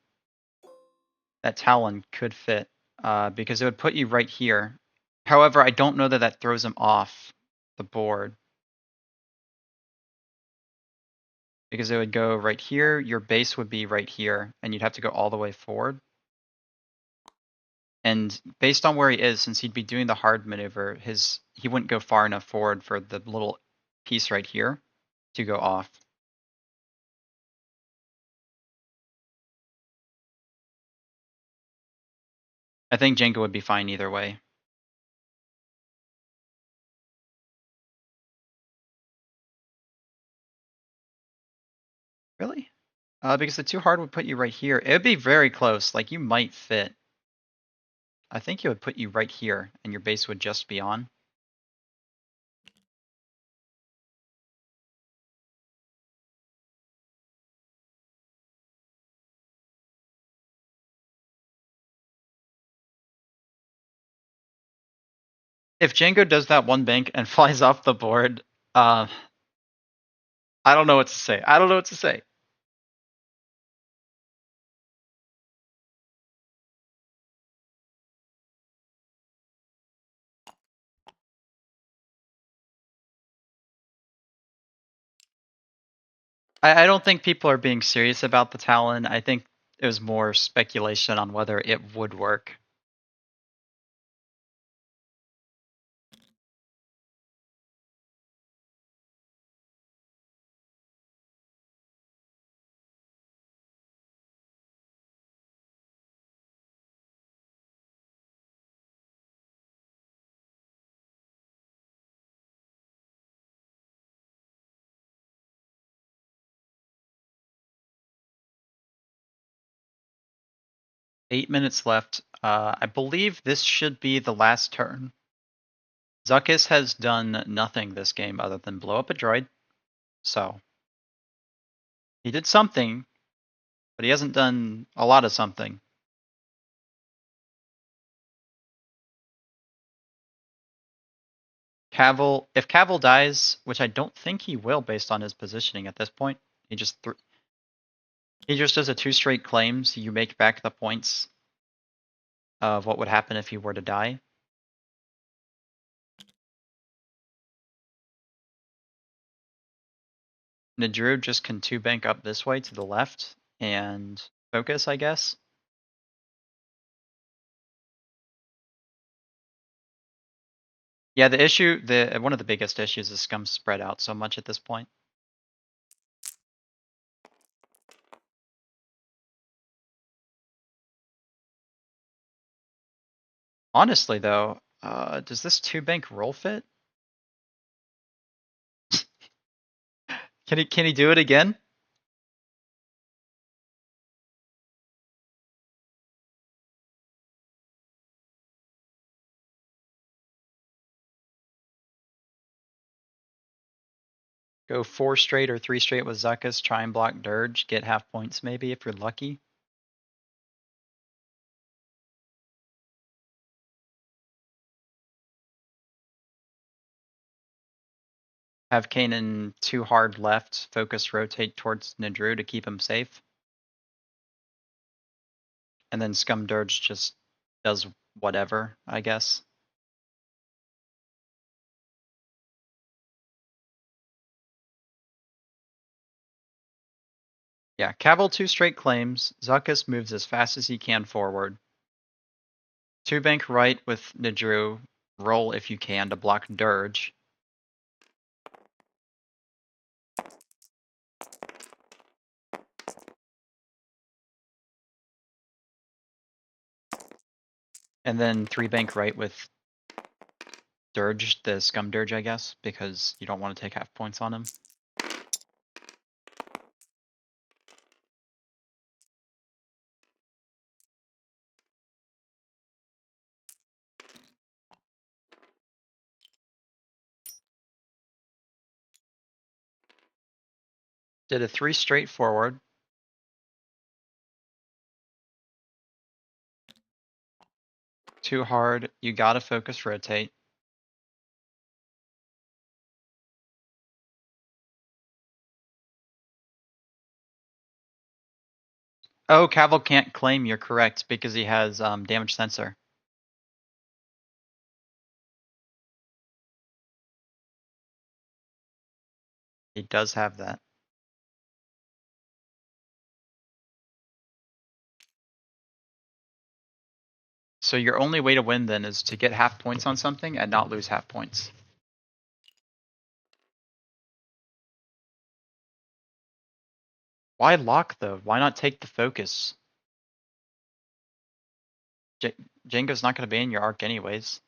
Speaker 1: could fit, because it would put you right here. However, I don't know that that throws him off the board. Because it would go right here, your base would be right here, and you'd have to go all the way forward. And based on where he is, since he'd be doing the hard maneuver, he wouldn't go far enough forward for the little piece right here to go off. I think Django would be fine either way. Really? Because the 2 hard would put you right here. It would be very close. Like, you might fit. I think it would put you right here, and your base would just be on. If Django does that 1 bank and flies off the board, I don't know what to say. I don't know what to say. I don't think people are being serious about the Talon. I think it was more speculation on whether it would work. Eight minutes left. I believe this should be the last turn. Zuckuss has done nothing this game other than blow up a droid. So he did something, but he hasn't done a lot of something. Cavill, if Cavill dies, which I don't think he will based on his positioning at this point, he just does a 2 straight claims. You make back the points of what would happen if he were to die. Nadru just can 2 bank up this way to the left and focus, I guess. Yeah, one of the biggest issues is Scum spread out so much at this point. Honestly, though, does this 2 bank roll fit? Can he do it again? Go 4 straight or 3 straight with Zuckuss, try and block Dirge, get half points maybe if you're lucky. Have Kanan 2 hard left, focus rotate towards Nadru to keep him safe. And then Scum Dirge just does whatever, I guess. Yeah, Cavill 2 straight claims. Zuckuss moves as fast as he can forward. 2 bank right with Nadru. Roll if you can to block Dirge. And then 3 bank right with Dirge, the Scum Dirge, I guess, because you don't want to take half points on him. Did a 3 straight forward. Too hard. You gotta focus rotate. Oh, Cavill can't claim, you're correct, because he has damage sensor. He does have that. So your only way to win then is to get half points on something and not lose half points. Why lock though? Why not take the focus? Django's not going to be in your arc anyways.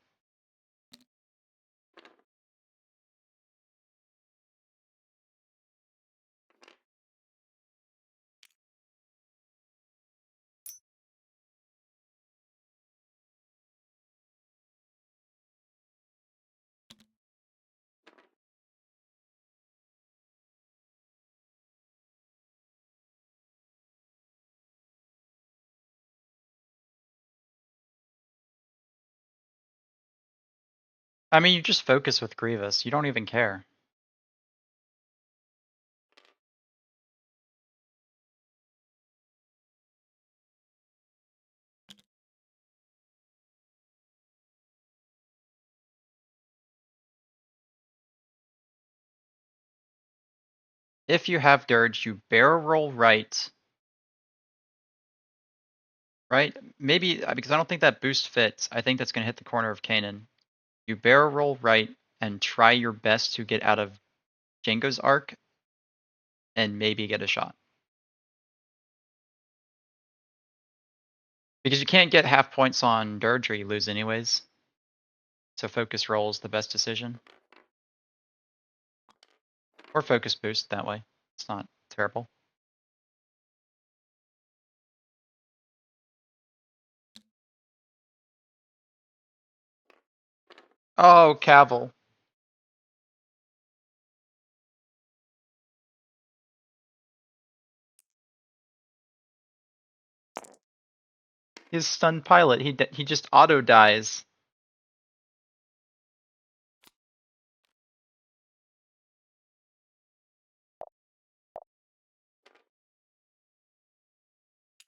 Speaker 1: I mean, you just focus with Grievous. You don't even care. If you have Dirge, you barrel roll right. Right? Maybe, because I don't think that boost fits. I think that's going to hit the corner of Kanan. You barrel roll right and try your best to get out of Django's arc and maybe get a shot. Because you can't get half points on Dirge or you lose anyways. So focus roll is the best decision. Or focus boost that way. It's not terrible. Oh, Cavill. He's stunned pilot. He just auto dies.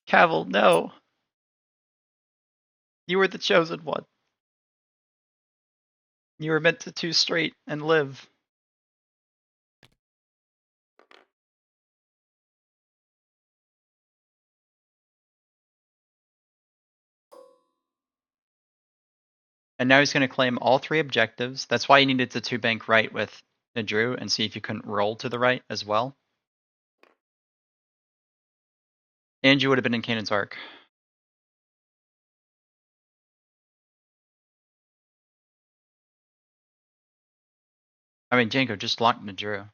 Speaker 1: Cavill, no. You were the chosen one. You were meant to 2 straight and live. And now he's going to claim all 3 objectives. That's why he needed to 2-bank right with Nadru and see if you couldn't roll to the right as well. And you would have been in Kanan's arc. I mean, Django just locked Nadru.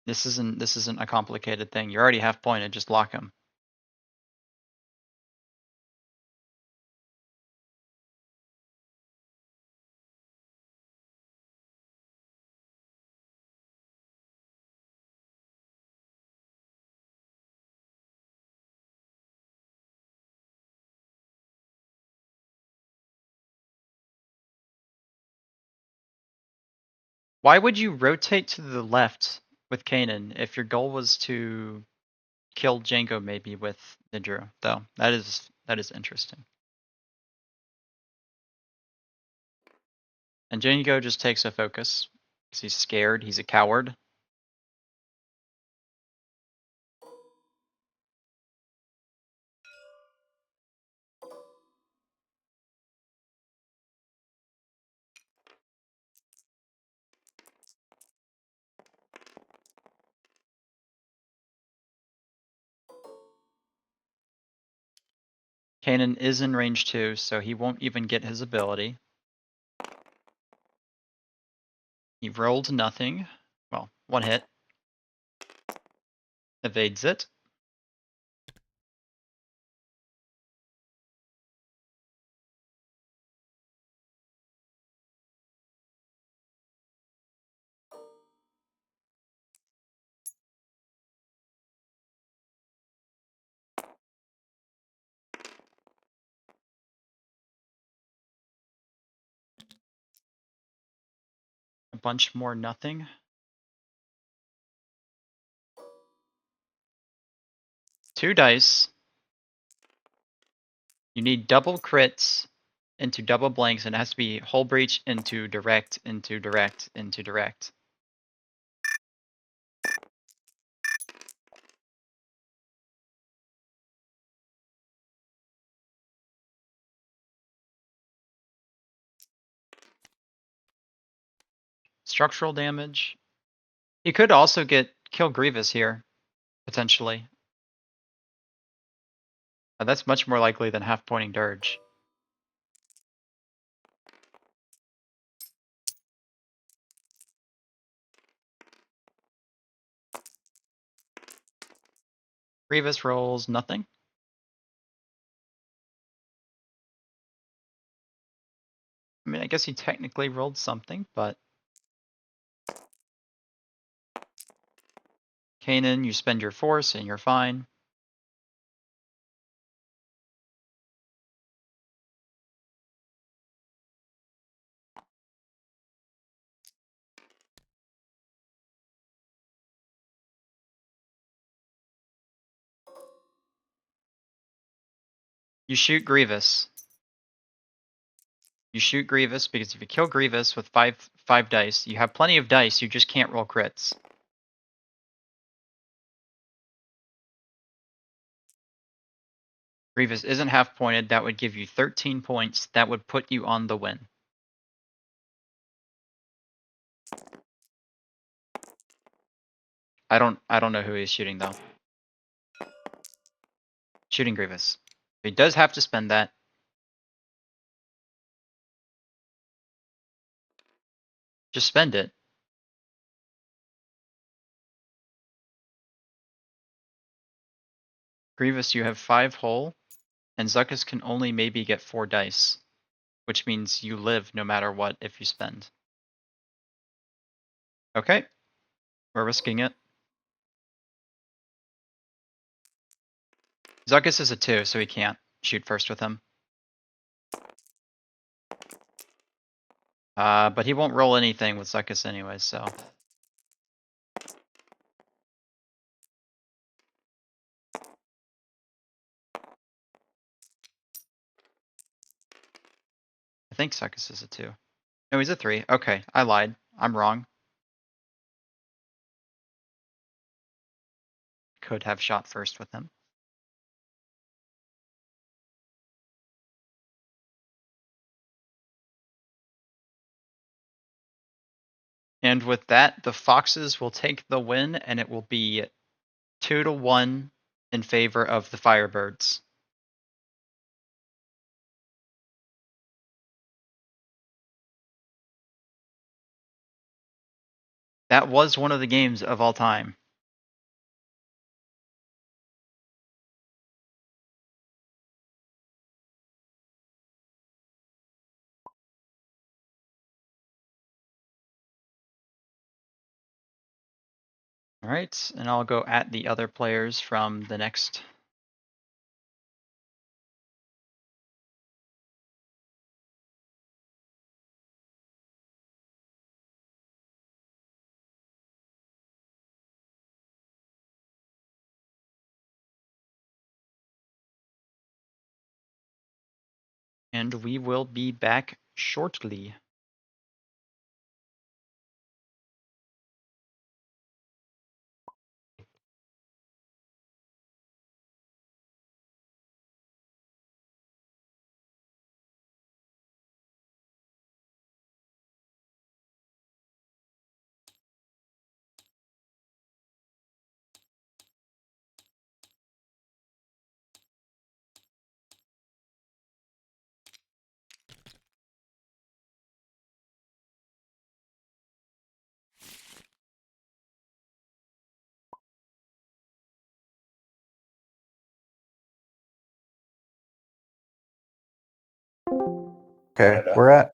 Speaker 1: This isn't a complicated thing. You're already half pointed, just lock him. Why would you rotate to the left with Kanan if your goal was to kill Django maybe with Nadru, though? That is interesting. And Django just takes a focus because he's scared. He's a coward. Kanan is in range 2, so he won't even get his ability. He rolled nothing. Well, 1 hit. Evades it. A bunch more nothing. Two dice. You need double crits into double blanks, and it has to be hull breach into direct, into direct, into direct. Structural damage. You could also kill Grievous here, potentially. That's much more likely than half-pointing Dirge. Grievous rolls nothing. I mean, I guess he technically rolled something, but... Kanan, you spend your force and you're fine. You shoot Grievous. You shoot Grievous because if you kill Grievous with five dice, you have plenty of dice, you just can't roll crits. Grievous isn't half-pointed, that would give you 13 points, that would put you on the win. I don't know who he's shooting though. Shooting Grievous. He does have to spend that. Just spend it. Grievous, you have 5 hull, and Zuckuss can only maybe get 4 dice, which means you live no matter what if you spend. Okay, we're risking it. Zuckuss is a 2, so he can't shoot first with him. But he won't roll anything with Zuckuss anyway, so... I think Zuckuss is a 2. No, he's a 3. Okay, I lied. I'm wrong. Could have shot first with him. And with that, the Foxes will take the win, and it will be 2-1 in favor of the FireBirds. That was one of the games of all time. All right, and I'll go at the other players from the next. And we will be back shortly.
Speaker 2: Okay, we're at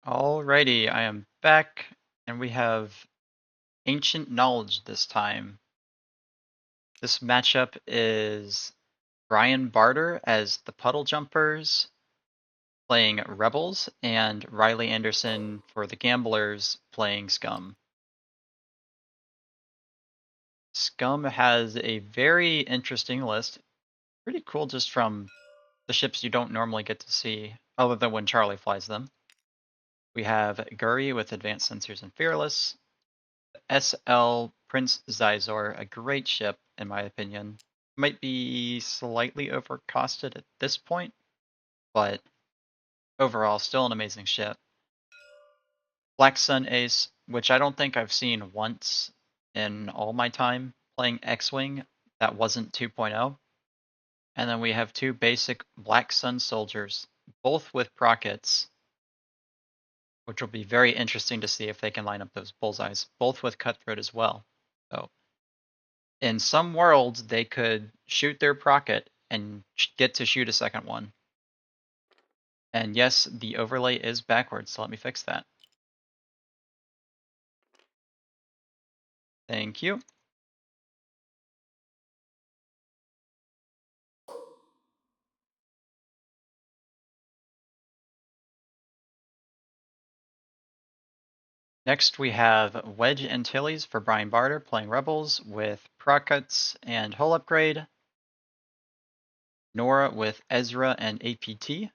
Speaker 1: Alrighty, I am back, and we have Ancient Knowledge this time. This matchup is Brian Barter as the PuddleJumpers playing Rebels, and Riley Anderson for the Gamblers playing Scum. Scum has a very interesting list. Pretty cool just from the ships you don't normally get to see, other than when Charlie flies them. We have Guri with Advanced Sensors and Fearless, SL Prince Zizor, a great ship in my opinion. Might be slightly overcosted at this point, but overall still an amazing ship. Black Sun Ace, which I don't think I've seen once in all my time playing Xwing that wasn't 2.0. And then we have two basic Black Sun Soldiers, both with Prockets, which will be very interesting to see if they can line up those bullseyes, both with Cutthroat as well. So in some worlds, they could shoot their Procket and get to shoot a second one. And yes, the overlay is backwards, so let me fix that. Thank you. Next, we have Wedge Antilles for Brian Barter playing Rebels with Prockets and Hull Upgrade. Nora with Ezra and APT.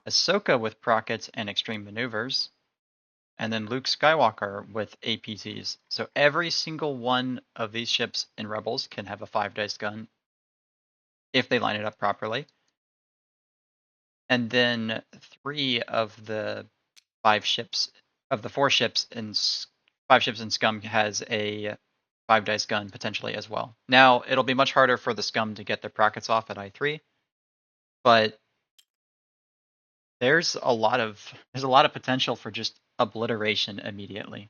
Speaker 1: Ahsoka with Prockets and Extreme Maneuvers. And then Luke Skywalker with APTs. So every single one of these ships in Rebels can have a 5-dice gun if they line it up properly. And then 3 of the 5 ships, of the 4 ships in 5 ships in Scum has a 5-dice gun potentially as well. Now, it'll be much harder for the Scum to get their Prockets off at I3, but there's a lot of potential for just obliteration immediately.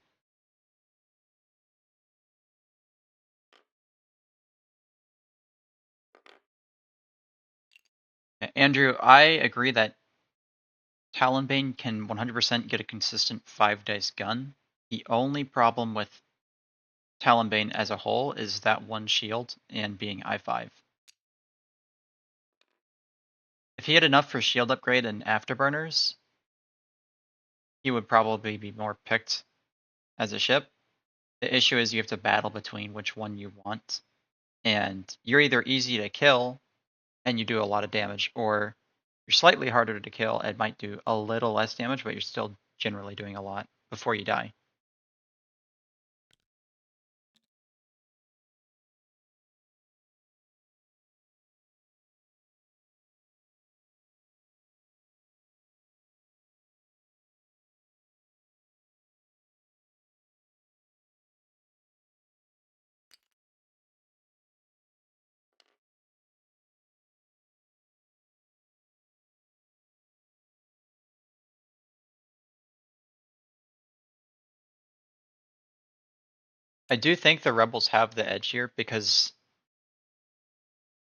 Speaker 1: Andrew, I agree that Talonbane can 100% get a consistent 5-dice gun. The only problem with Talonbane as a whole is that one shield and being I5. If he had enough for shield upgrade and afterburners, he would probably be more picked as a ship. The issue is you have to battle between which one you want. And you're either easy to kill and you do a lot of damage, or you're slightly harder to kill and might do a little less damage, but you're still generally doing a lot before you die. I do think the Rebels have the edge here because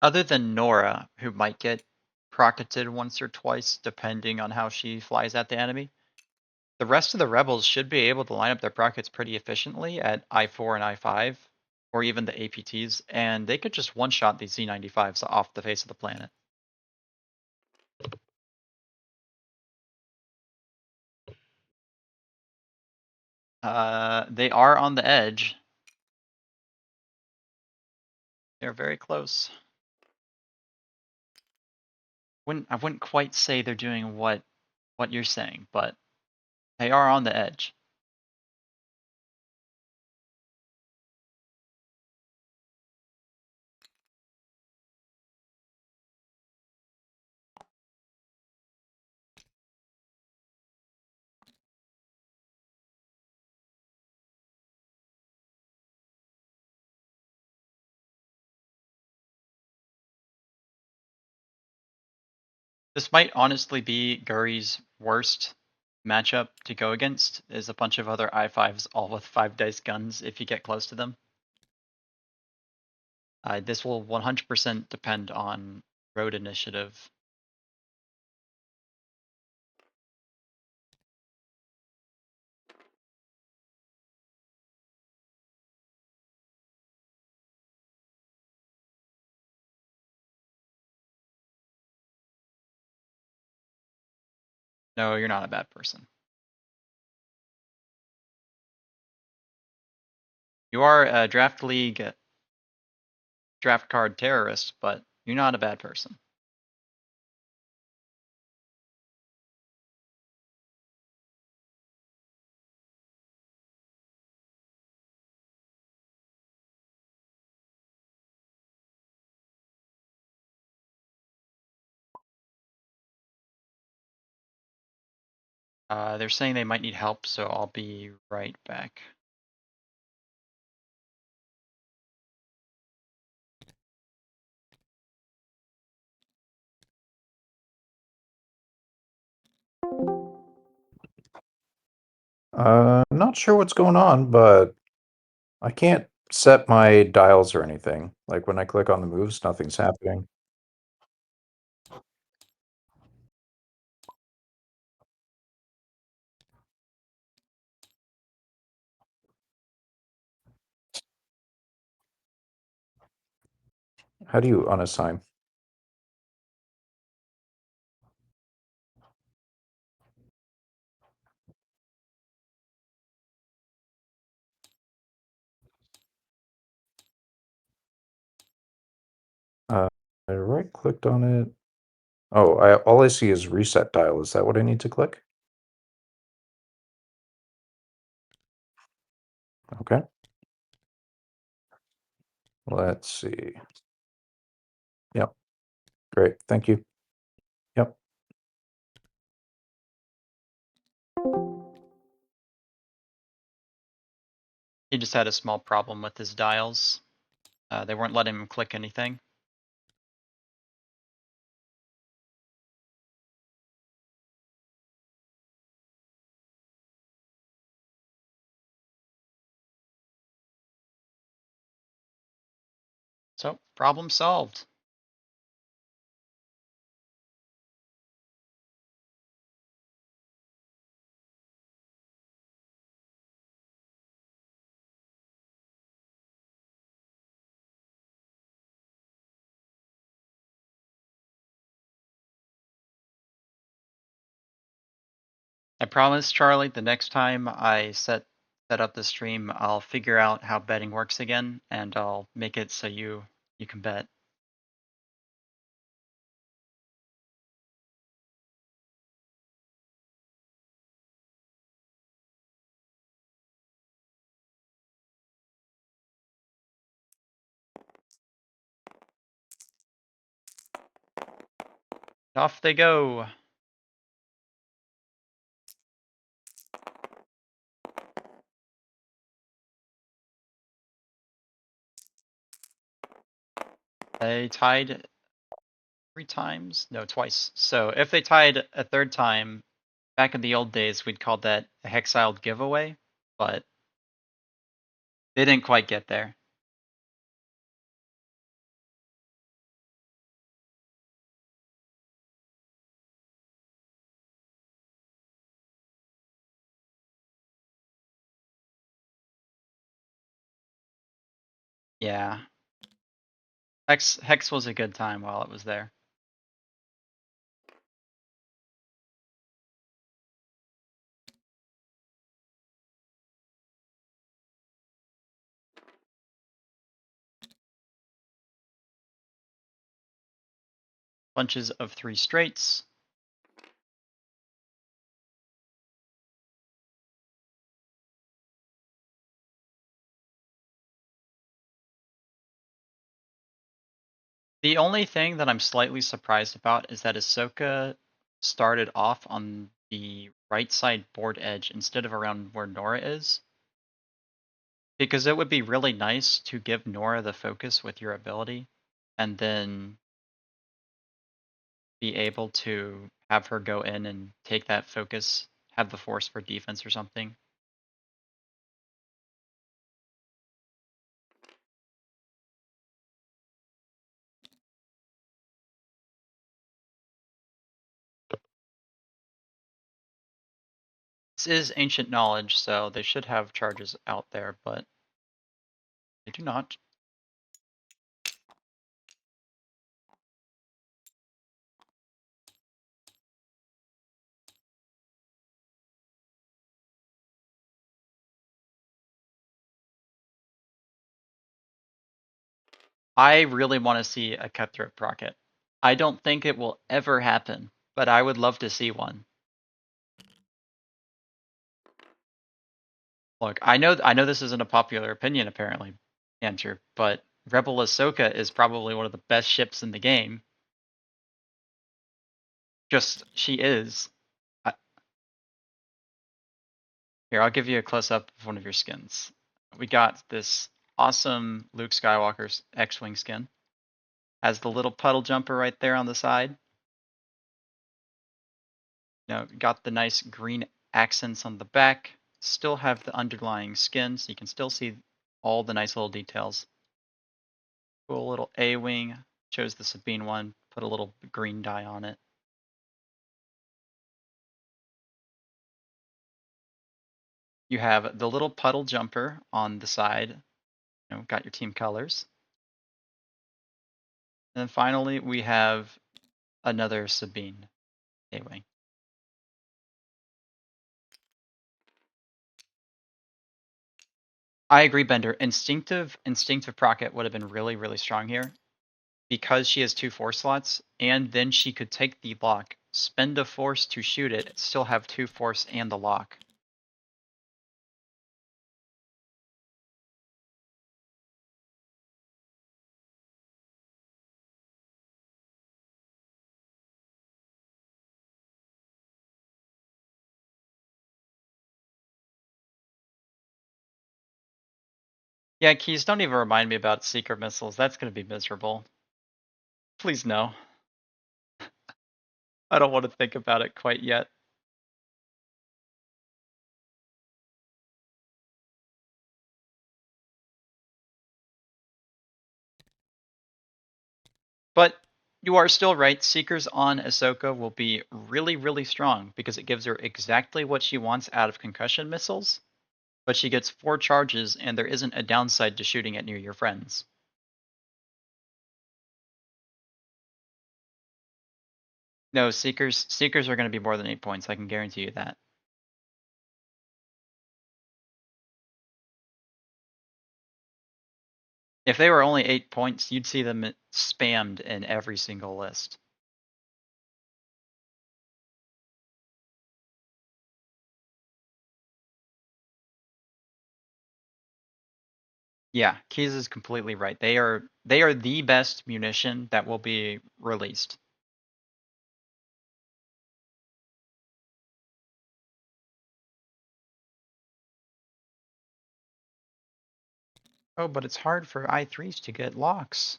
Speaker 1: other than Nora, who might get procketed once or twice depending on how she flies at the enemy, the rest of the Rebels should be able to line up their prockets pretty efficiently at I4 and I5, or even the APTs, and they could just one-shot these Z95s off the face of the planet. They are on the edge. They're very close. I wouldn't quite say they're doing what you're saying, but they are on the edge. This might honestly be Guri's worst matchup to go against, is a bunch of other I5s all with 5-dice guns if you get close to them. This will 100% depend on road initiative. No, you're not a bad person. You are a draft league draft card terrorist, but you're not a bad person. They're saying they might need help, so I'll be right back.
Speaker 2: Not sure what's going on, but I can't set my dials or anything. Like when I click on the moves, nothing's happening. How do you unassign? I right clicked on it. Oh, all I see is reset dial. Is that what I need to click? Okay. Let's see. Yep. Great. Thank you. Yep.
Speaker 1: He just had a small problem with his dials. They weren't letting him click anything. So, problem solved. I promise, Charlie, the next time I set up the stream, I'll figure out how betting works again, and I'll make it so you can bet. Off they go. They tied 3 times? No, twice. So if they tied a third time, back in the old days, we'd call that a hexiled giveaway, but they didn't quite get there. Yeah. Hex was a good time while it was there. Bunches of 3 straights. The only thing that I'm slightly surprised about is that Ahsoka started off on the right side board edge instead of around where Nora is. Because it would be really nice to give Nora the focus with your ability, and then be able to have her go in and take that focus, have the force for defense or something. This is ancient knowledge, so they should have charges out there, but they do not. I really want to see a cutthroat procket. I don't think it will ever happen, but I would love to see one. Look, I know this isn't a popular opinion apparently, Andrew, but Rebel Ahsoka is probably one of the best ships in the game. Just she is. I, Here, I'll give you a close up of one of your skins. We got this awesome Luke Skywalker's Xwing skin. Has the little puddle jumper right there on the side. Got the nice green accents on the back. Still have the underlying skin, so you can still see all the nice little details. Cool little A-wing. Chose the Sabine one. Put a little green dye on it. You have the little puddle jumper on the side. Got your team colors. And then finally, we have another Sabine A-wing. I agree, Bender. Instinctive Procket would have been really, really strong here because she has 2 force slots, and then she could take the lock, spend a force to shoot it, still have 2 force and the lock. Yeah, Keys, don't even remind me about secret missiles. That's going to be miserable. Please no. I don't want to think about it quite yet. But you are still right. Seekers on Ahsoka will be really, really strong because it gives her exactly what she wants out of concussion missiles, but she gets 4 charges and there isn't a downside to shooting it near your friends. No, Seekers are going to be more than 8 points. I can guarantee you that. If they were only 8 points, you'd see them spammed in every single list. Yeah, Keys is completely right. They are the best munition that will be released. Oh, but it's hard for I3s to get locks.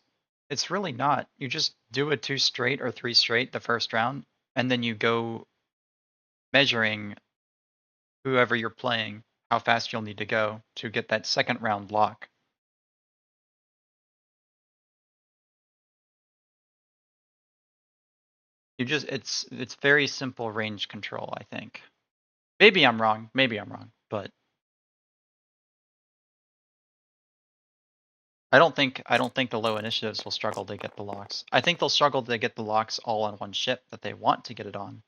Speaker 1: It's really not. You just do a 2 straight or 3 straight the first round, and then you go measuring whoever you're playing, how fast you'll need to go to get that second round lock. It's very simple range control, I think. Maybe I'm wrong, but I don't think the low initiatives will struggle to get the locks. I think they'll struggle to get the locks all on one ship that they want to get it on.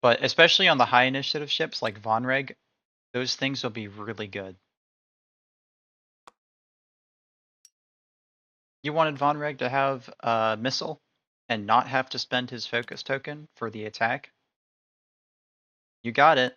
Speaker 1: But especially on the high initiative ships like Vonreg, those things will be really good. You wanted Vonreg to have a missile and not have to spend his focus token for the attack? You got it.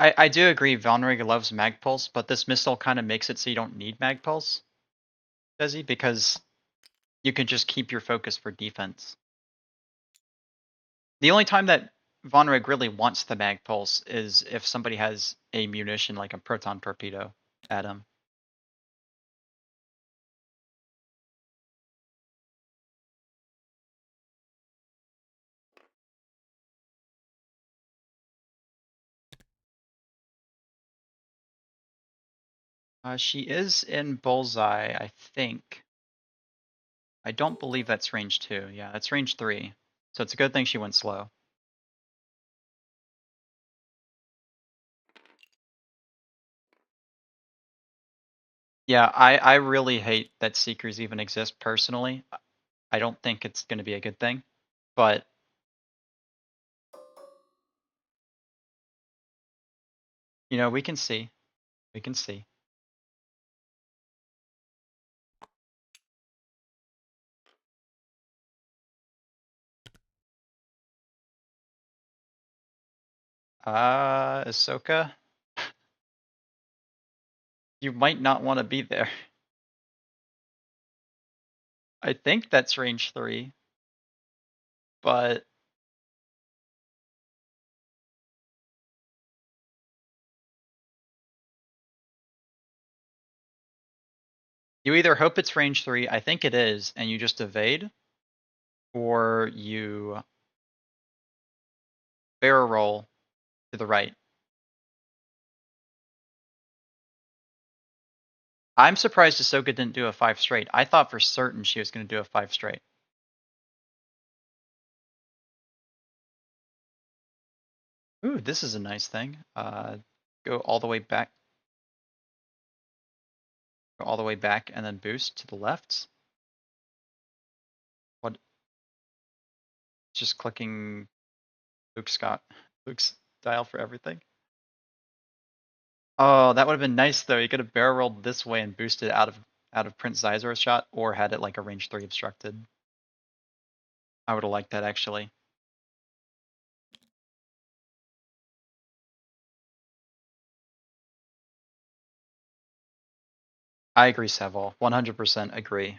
Speaker 1: I do agree Vonreg loves Mag Pulse, but this missile kind of makes it so you don't need Mag Pulse, does he? Because you can just keep your focus for defense. The only time that Vonreg really wants the Mag Pulse is if somebody has a munition like a proton torpedo at him. She is in bullseye, I think. I don't believe that's range 2. Yeah, that's range 3. So it's a good thing she went slow. Yeah, I really hate that Seekers even exist personally. I don't think it's going to be a good thing. But, you know, we can see. We can see. Ahsoka, you might not want to be there. I think that's range 3, but you either hope it's range 3, I think it is, and you just evade, or you barrel roll to the right. I'm surprised Ahsoka didn't do a 5 straight. I thought for certain she was going to do a 5 straight. Ooh, this is a nice thing. Go all the way back. Go all the way back and then boost to the left. What? Just clicking Luke's dial for everything. Oh, that would have been nice though. You could have barrel rolled this way and boosted out of Prince Xizor's shot, or had it like a range 3 obstructed. I would have liked that actually. I agree, Sevwall. 100% agree.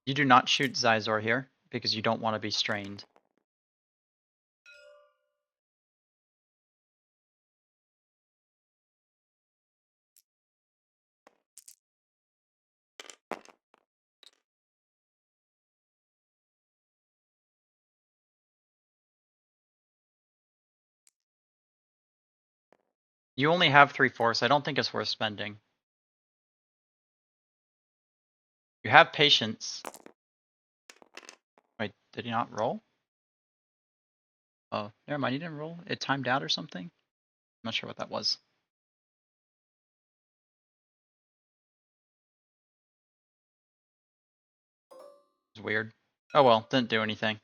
Speaker 1: You do not shoot Xizor here because you don't want to be strained. You only have 3 force. I don't think it's worth spending. You have patience. Wait, did he not roll? Oh, never mind. He didn't roll. It timed out or something. I'm not sure what that was. It's weird. Oh well, didn't do anything.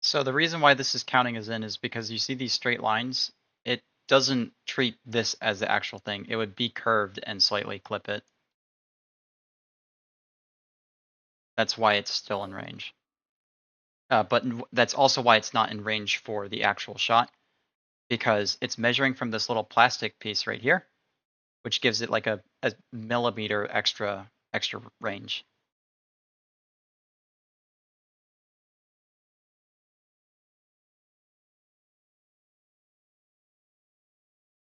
Speaker 1: So the reason why this is counting as in is because you see these straight lines. It doesn't treat this as the actual thing. It would be curved and slightly clip it. That's why it's still in range. But that's also why it's not in range for the actual shot, because it's measuring from this little plastic piece right here, which gives it like a millimeter extra range.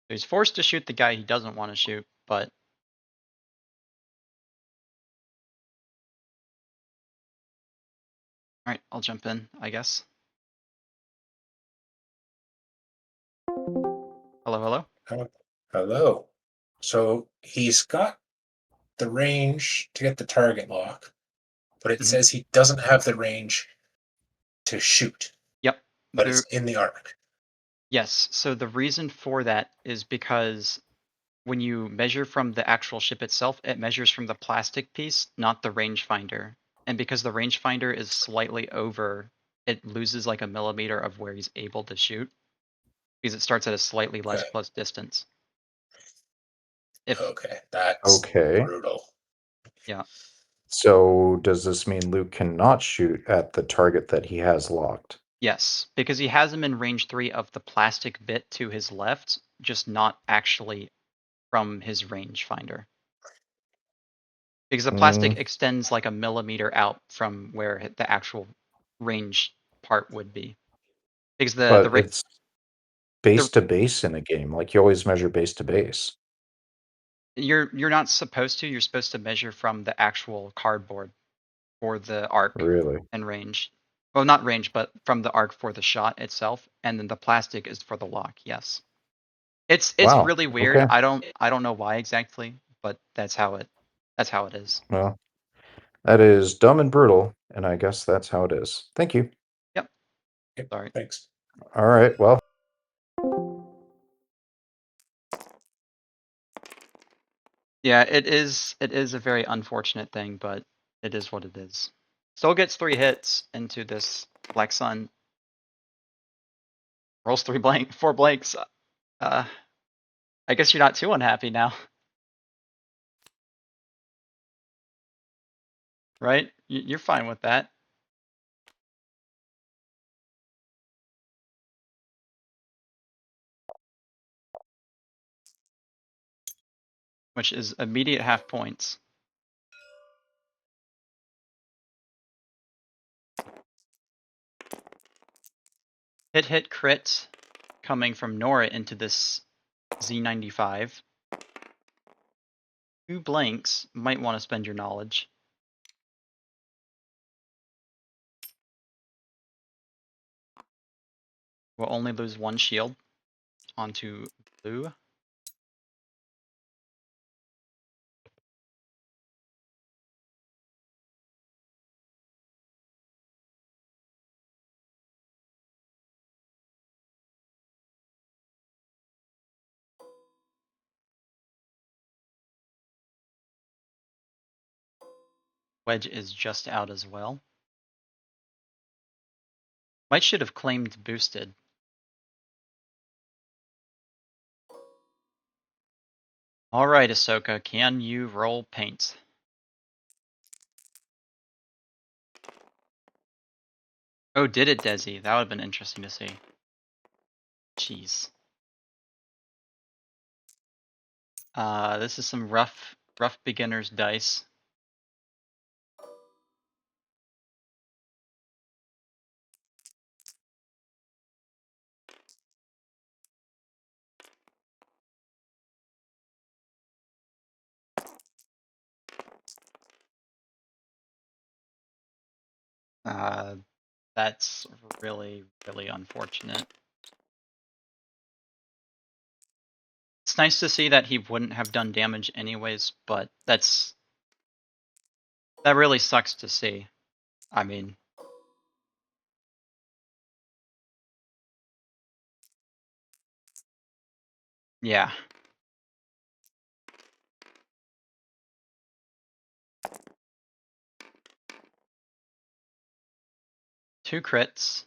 Speaker 1: So he's forced to shoot the guy he doesn't want to shoot, but all right, I'll jump in, I guess. Hello, hello.
Speaker 3: Hello. So he's got the range to get the target lock, but it
Speaker 1: Mhm.
Speaker 3: says he doesn't have the range to shoot,
Speaker 1: Yep.
Speaker 3: but it's in the arc.
Speaker 1: Yes. So the reason for that is because when you measure from the actual ship itself, it measures from the plastic piece, not the rangefinder. And because the rangefinder is slightly over, it loses like a millimeter of where he's able to shoot. because it starts at a slightly less
Speaker 3: Okay.
Speaker 1: plus distance. If
Speaker 3: Okay, that's
Speaker 2: Okay.
Speaker 3: brutal.
Speaker 1: yeah,
Speaker 2: So does this mean Luke cannot shoot at the target that he has locked?
Speaker 1: yes, because he has him in range 3 of the plastic bit to his left, just not actually from his rangefinder. Because the plastic extends like a millimeter out from where the actual range part would be. Because
Speaker 2: But it's base to base in a game. Like you always measure base to base.
Speaker 1: you're not supposed to. You're supposed to measure from the actual cardboard for the arc
Speaker 2: Really?
Speaker 1: and range. Well, not range, but from the arc for the shot itself, and then the plastic is for the lock. Yes, it's
Speaker 2: Wow.
Speaker 1: really weird.
Speaker 2: Okay.
Speaker 1: I don't know why exactly, but that's how it is.
Speaker 2: Well, that is dumb and brutal, and I guess that's how it is. Thank you.
Speaker 1: Yep.
Speaker 3: Yep,
Speaker 1: Sorry.
Speaker 3: thanks.
Speaker 2: All right. Well,
Speaker 1: Yeah, it is. It is a very unfortunate thing, but it is what it is. Still gets 3 hits into this Black Sun. Rolls 4 blanks. I guess you're not too unhappy now, right? You're fine with that. Which is immediate half points. Hit crit coming from Nora into this Z95. 2 blanks, might want to spend your knowledge. Will only lose 1 shield onto blue. Wedge is just out as well. Might should have claimed boosted. Alright, Ahsoka, can you roll paint? Oh, did it, Desi? That would have been interesting to see. Jeez. This is some rough beginner's dice. That's really, really unfortunate. It's nice to see that he wouldn't have done damage anyways, but that really sucks to see. I mean, yeah. Two crits.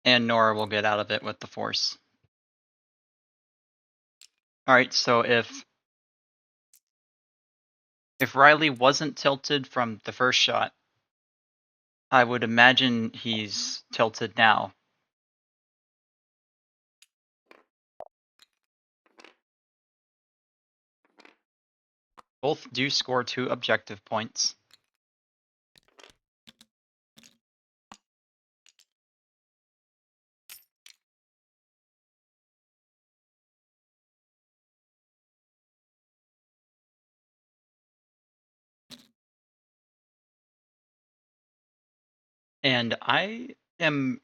Speaker 1: And Nora will get out of it with the Force. Alright, so if Riley wasn't tilted from the first shot, I would imagine he's tilted now. Both do score 2 objective points. And I am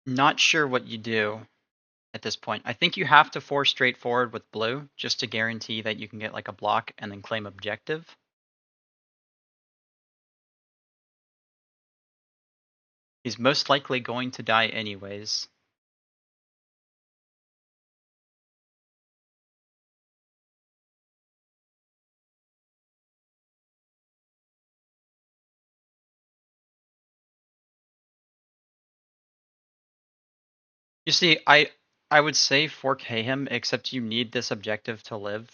Speaker 1: not sure what you do at this point. I think you have to force straight forward with blue just to guarantee that you can get like a block and then claim objective. He's most likely going to die anyways. You see, I would say 4K him, except you need this objective to live.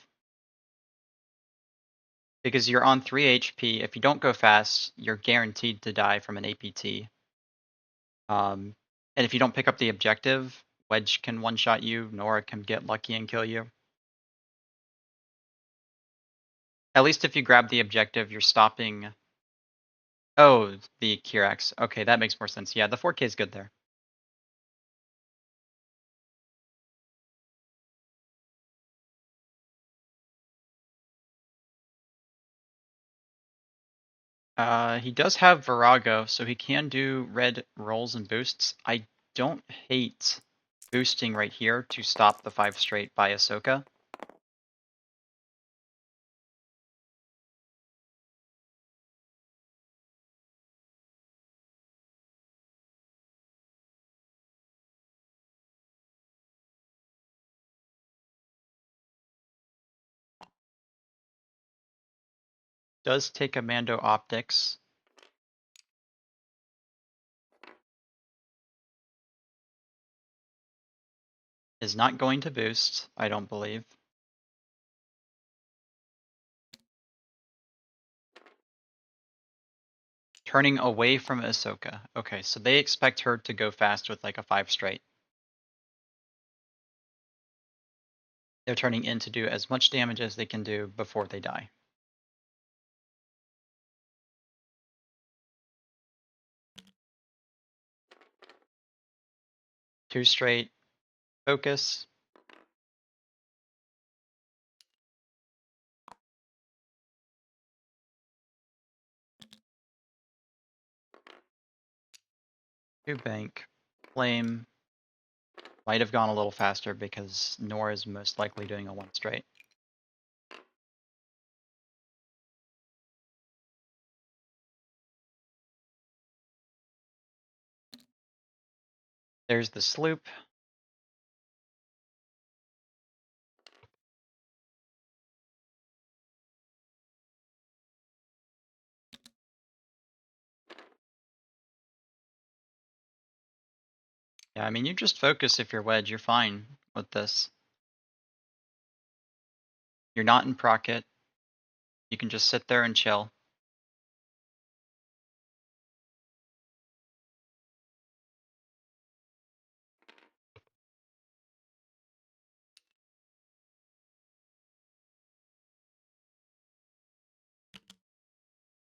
Speaker 1: Because you're on 3 HP. If you don't go fast, you're guaranteed to die from an APT. And if you don't pick up the objective, Wedge can one-shot you, Nora can get lucky and kill you. At least if you grab the objective, you're stopping... Oh, the Kirax. Okay, that makes more sense. Yeah, the 4K is good there. He does have Virago, so he can do red rolls and boosts. I don't hate boosting right here to stop the 5 straight by Ahsoka. Does take a Mando Optics. Is not going to boost, I don't believe. Turning away from Ahsoka. Okay, so they expect her to go fast with like a 5 straight. They're turning in to do as much damage as they can do before they die. Two straight. Focus. Two bank. Flame. Might have gone a little faster because Nora is most likely doing a 1 straight. There's the sloop. Yeah, I mean, you just focus if you're Wedge, you're fine with this. You're not in procket. You can just sit there and chill.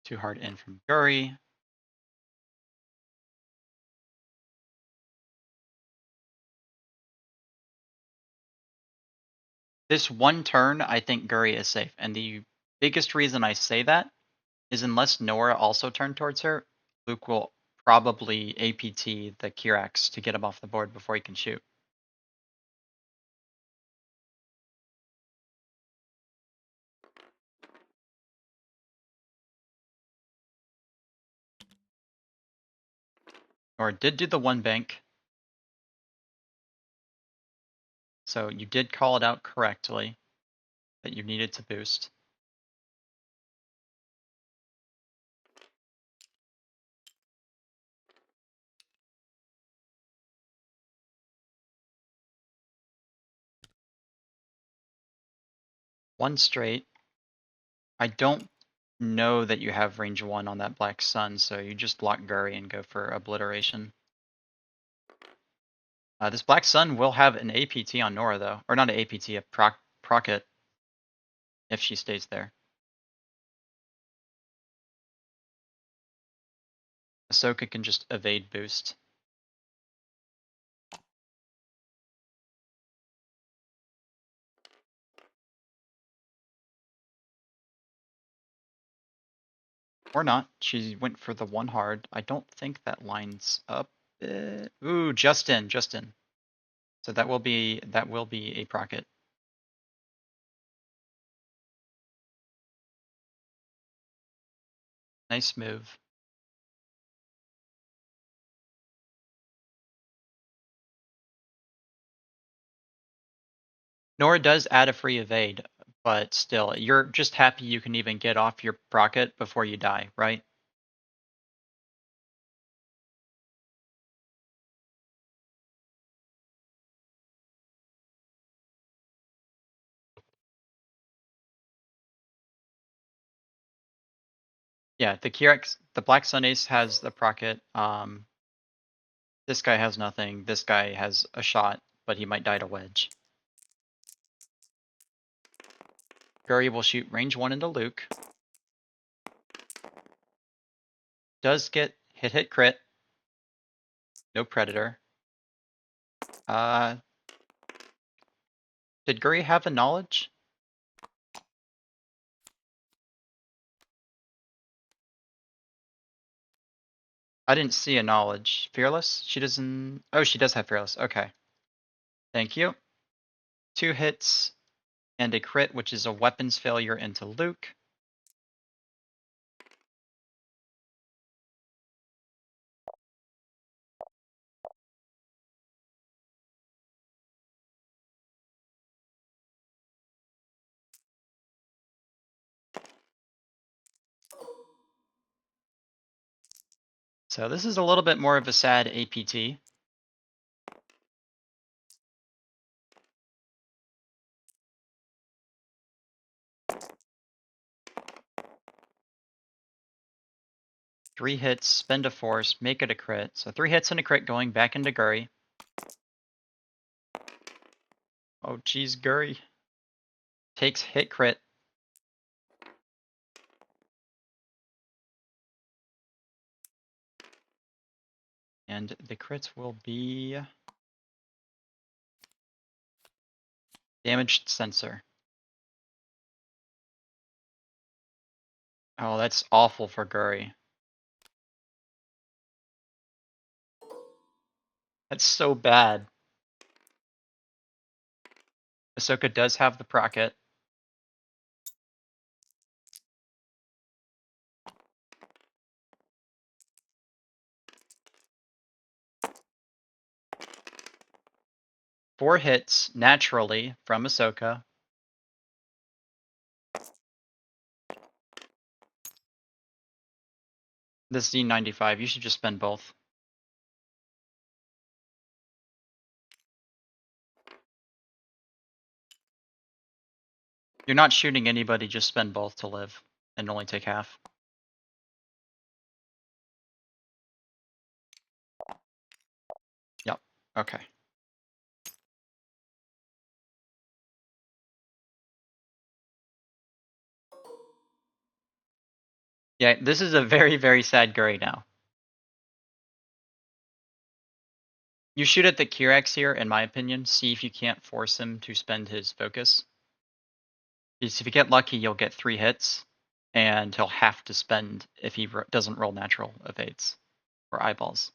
Speaker 1: Too hard in from Guri. This one turn, I think Guri is safe. And the biggest reason I say that is unless Nora also turned towards her, Luke will probably APT the Kirax to get him off the board before he can shoot. Nora did do the 1 bank. So you did call it out correctly that you needed to boost. One straight. I don't know that you have range 1 on that Black Sun, so you just block Guri and go for obliteration. This Black Sun will have an APT on Nora though, or not an APT, a procket if she stays there. Ahsoka can just evade boost. Or not. She went for the 1 hard. I don't think that lines up. Ooh, Justin. So that will be a procket. Nice move. Nora does add a free evade, but still, you're just happy you can even get off your procket before you die, right? Yeah, the Kirax, the Black Sun Ace has the Procket. This guy has nothing. This guy has a shot, but he might die to Wedge. Guri will shoot range 1 into Luke. Does get hit crit. No Predator. Did Guri have a knowledge? I didn't see a knowledge. Fearless? She doesn't. Oh, she does have Fearless. Okay. Thank you. 2 hits and a crit, which is a weapons failure into Luke. So this is a little bit more of a sad APT. Three hits, spend a force, make it a crit. So 3 hits and a crit going back into Guri. Oh geez, Guri. Takes hit crit. And the crits will be damaged sensor. Oh, that's awful for Guri. That's so bad. Ahsoka does have the Procket. Four hits naturally from Ahsoka. This Z95, you should just spend both. You're not shooting anybody, just spend both to live and only take half. Yep, okay. Yeah, this is a very, very sad Guri now. You shoot at the Kirax here, in my opinion. See if you can't force him to spend his focus. Because if you get lucky, you'll get 3 hits, and he'll have to spend if he doesn't roll natural evades or eyeballs.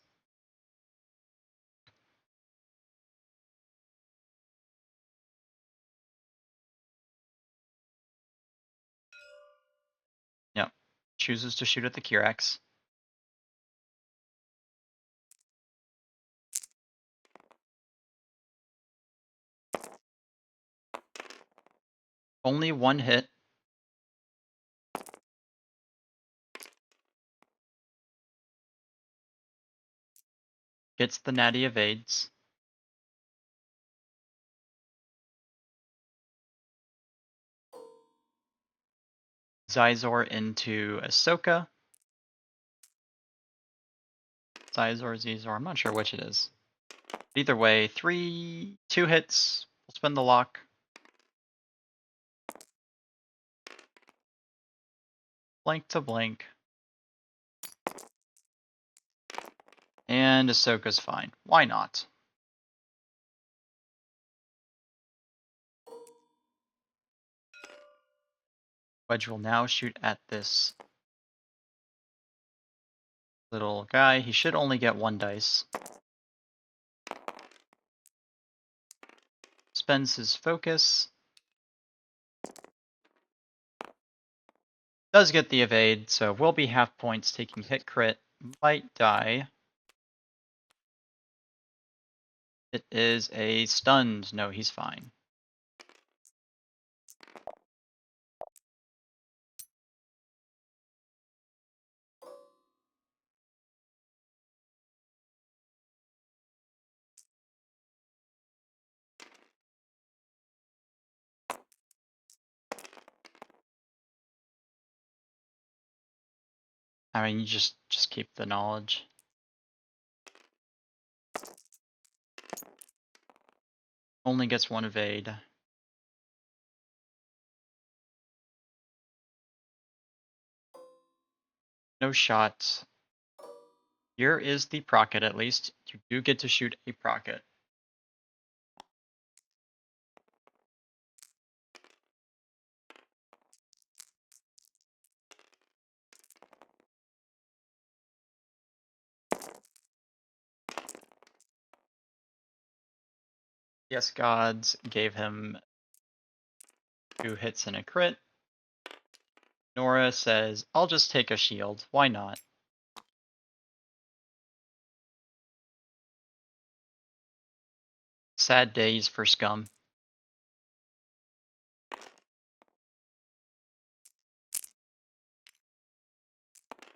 Speaker 1: Yep. Chooses to shoot at the Kirax. Only 1 hit. Gets the natty evades. Zizor into Ahsoka. Zizor, Zizor, I'm not sure which it is. Either way, 2 hits. We'll spend the lock. Blank to blank. And Ahsoka's fine. Why not? Wedge will now shoot at this little guy. He should only get 1 dice. Spends his focus. Does get the evade, so will be half points taking hit crit. Might die. It is a stunned. No, he's fine. I mean, you just keep the knowledge. Only gets one evade. No shots. Here is the procket, at least. You do get to shoot a procket. Yes, gods gave him 2 hits and a crit. Nora says, I'll just take a shield. Why not? Sad days for Scum.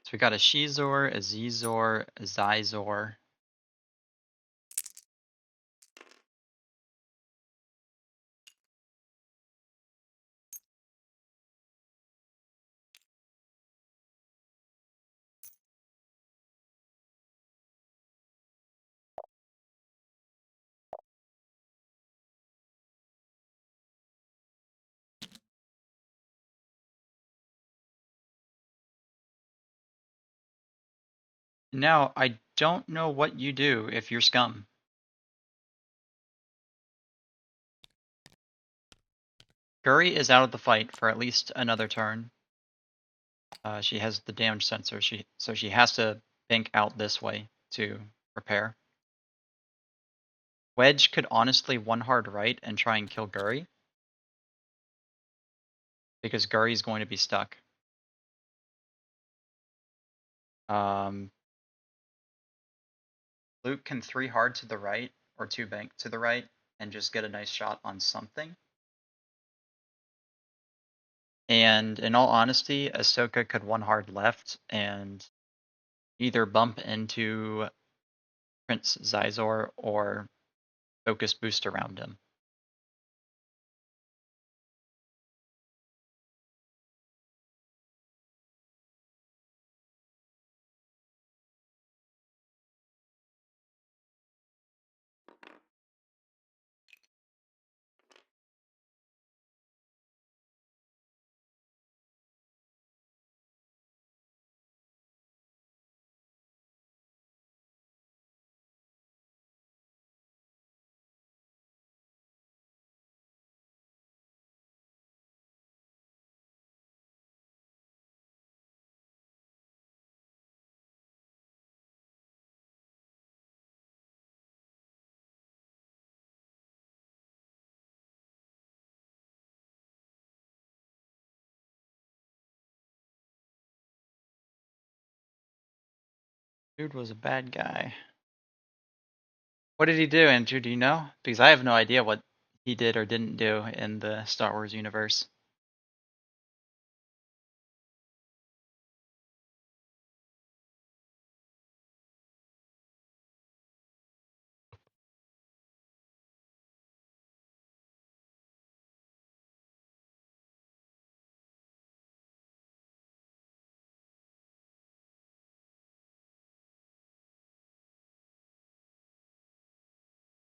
Speaker 1: So we got a Shizor, a Zizor, a Zizor. Now, I don't know what you do if you're Scum. Guri is out of the fight for at least another turn. She has the damage sensor, so she has to bank out this way to repair. Wedge could honestly one hard right and try and kill Guri, because Guri's going to be stuck. Luke can 3 hard to the right or 2 bank to the right and just get a nice shot on something. And in all honesty, Ahsoka could 1 hard left and either bump into Prince Xizor or focus boost around him. Dude was a bad guy. What did he do, Andrew? Do you know? Because I have no idea what he did or didn't do in the Star Wars universe.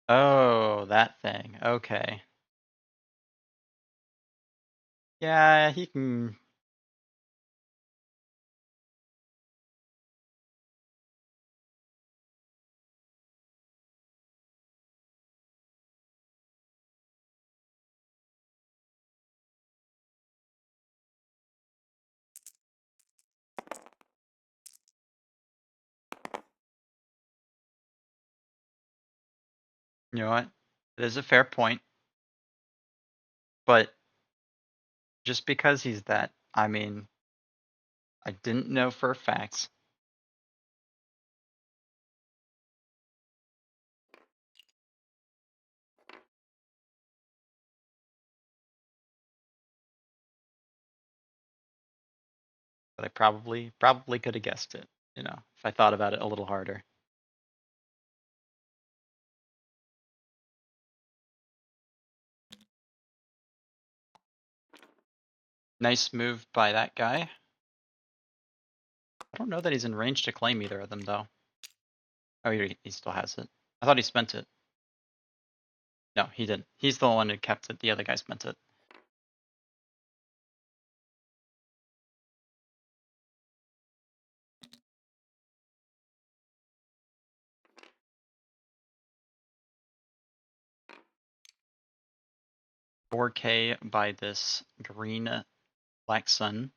Speaker 1: Oh, that thing. Okay. Yeah, he can. You know what? It is a fair point. But just because he's that, I mean, I didn't know for a fact. But I probably could have guessed it, you know, if I thought about it a little harder. Nice move by that guy. I don't know that he's in range to claim either of them, though. Oh, he still has it. I thought he spent it. No, he didn't. He's the one who kept it. The other guy spent it. $4K by this green black sun.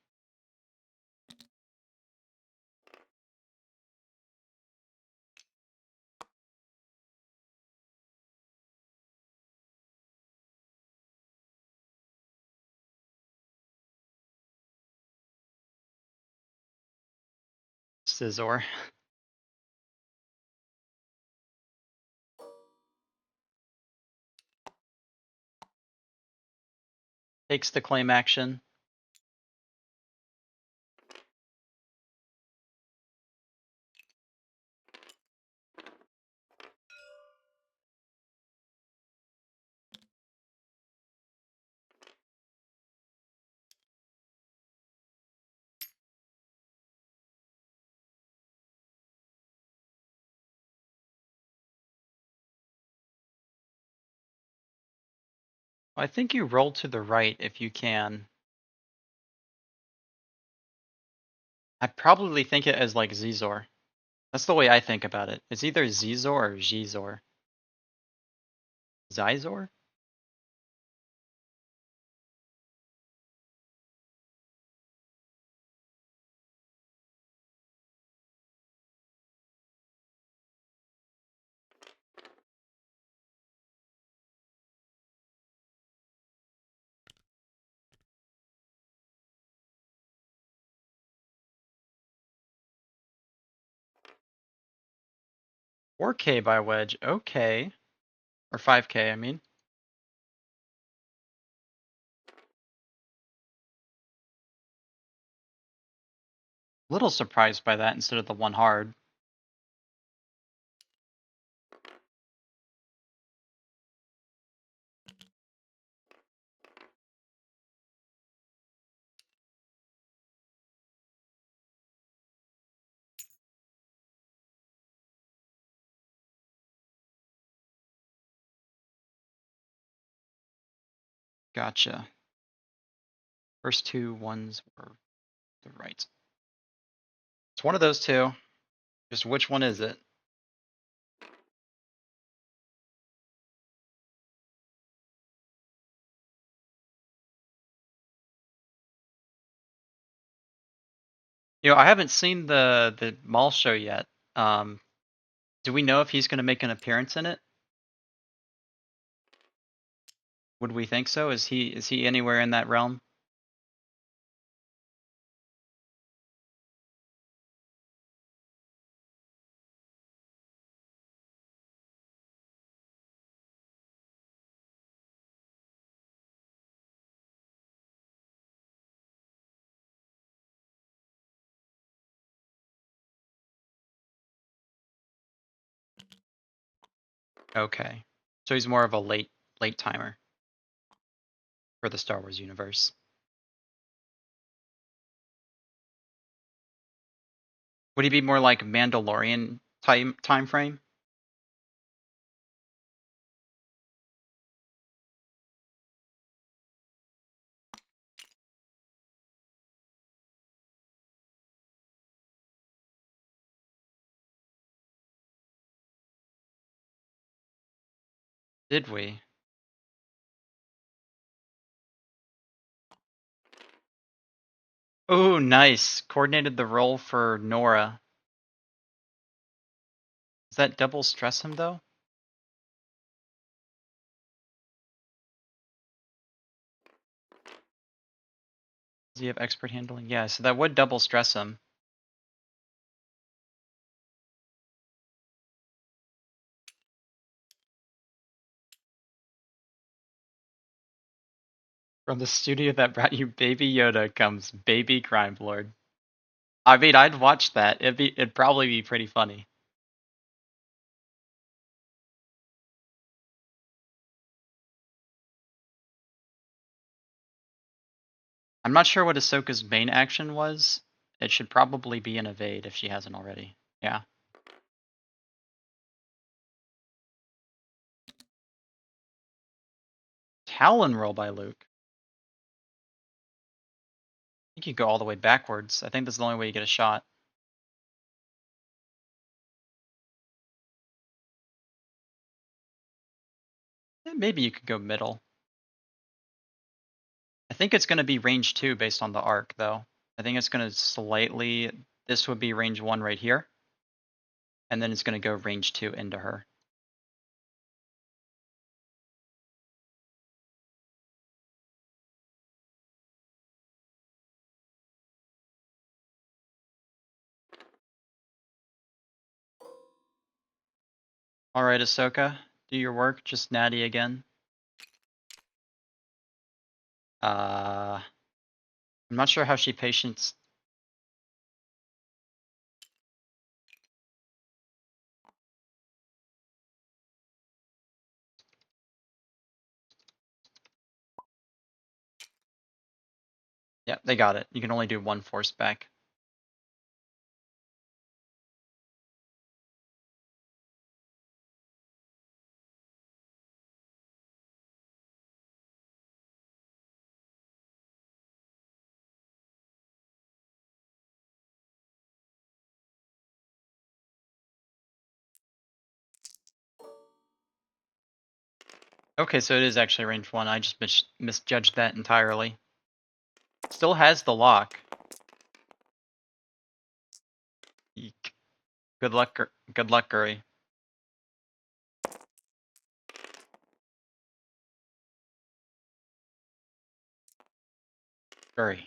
Speaker 1: Scizor. Takes the claim action. I think you roll to the right if you can. I probably think it as like Zizor. That's the way I think about it. It's either Zizor or Zizor. Zizor? 4K by wedge, okay. Or 5K, I mean. Little surprised by that instead of the one hard. Gotcha. First two ones were the right. It's one of those two. Just which one is it? You know, I haven't seen the mall show yet. Do we know if he's going to make an appearance in it? Would we think so? Is he anywhere in that realm? Okay. So he's more of a late timer for the Star Wars universe. Would he be more like Mandalorian time frame? Did we? Oh, nice. Coordinated the roll for Nora. Does that double stress him though? Does he have expert handling? Yeah, so that would double stress him. From the studio that brought you Baby Yoda comes Baby Crime Lord. I mean, I'd watch that. It'd probably be pretty funny. I'm not sure what Ahsoka's main action was, It should probably be an evade if she hasn't already. Yeah. Talon roll by Luke. I think you go all the way backwards. I think that's the only way you get a shot. Maybe you could go middle. I think it's going to be range 2 based on the arc, though. I think it's going to slightly... This would be range 1 right here. And then it's going to go range 2 into her. Alright, Ahsoka. Do your work. Just natty again. I'm not sure how she patience... Yeah, they got it. You can only do 1 force back. Okay, so it is actually range 1. I just misjudged that entirely. Still has the lock. Eek. Good luck, Guri. Guri.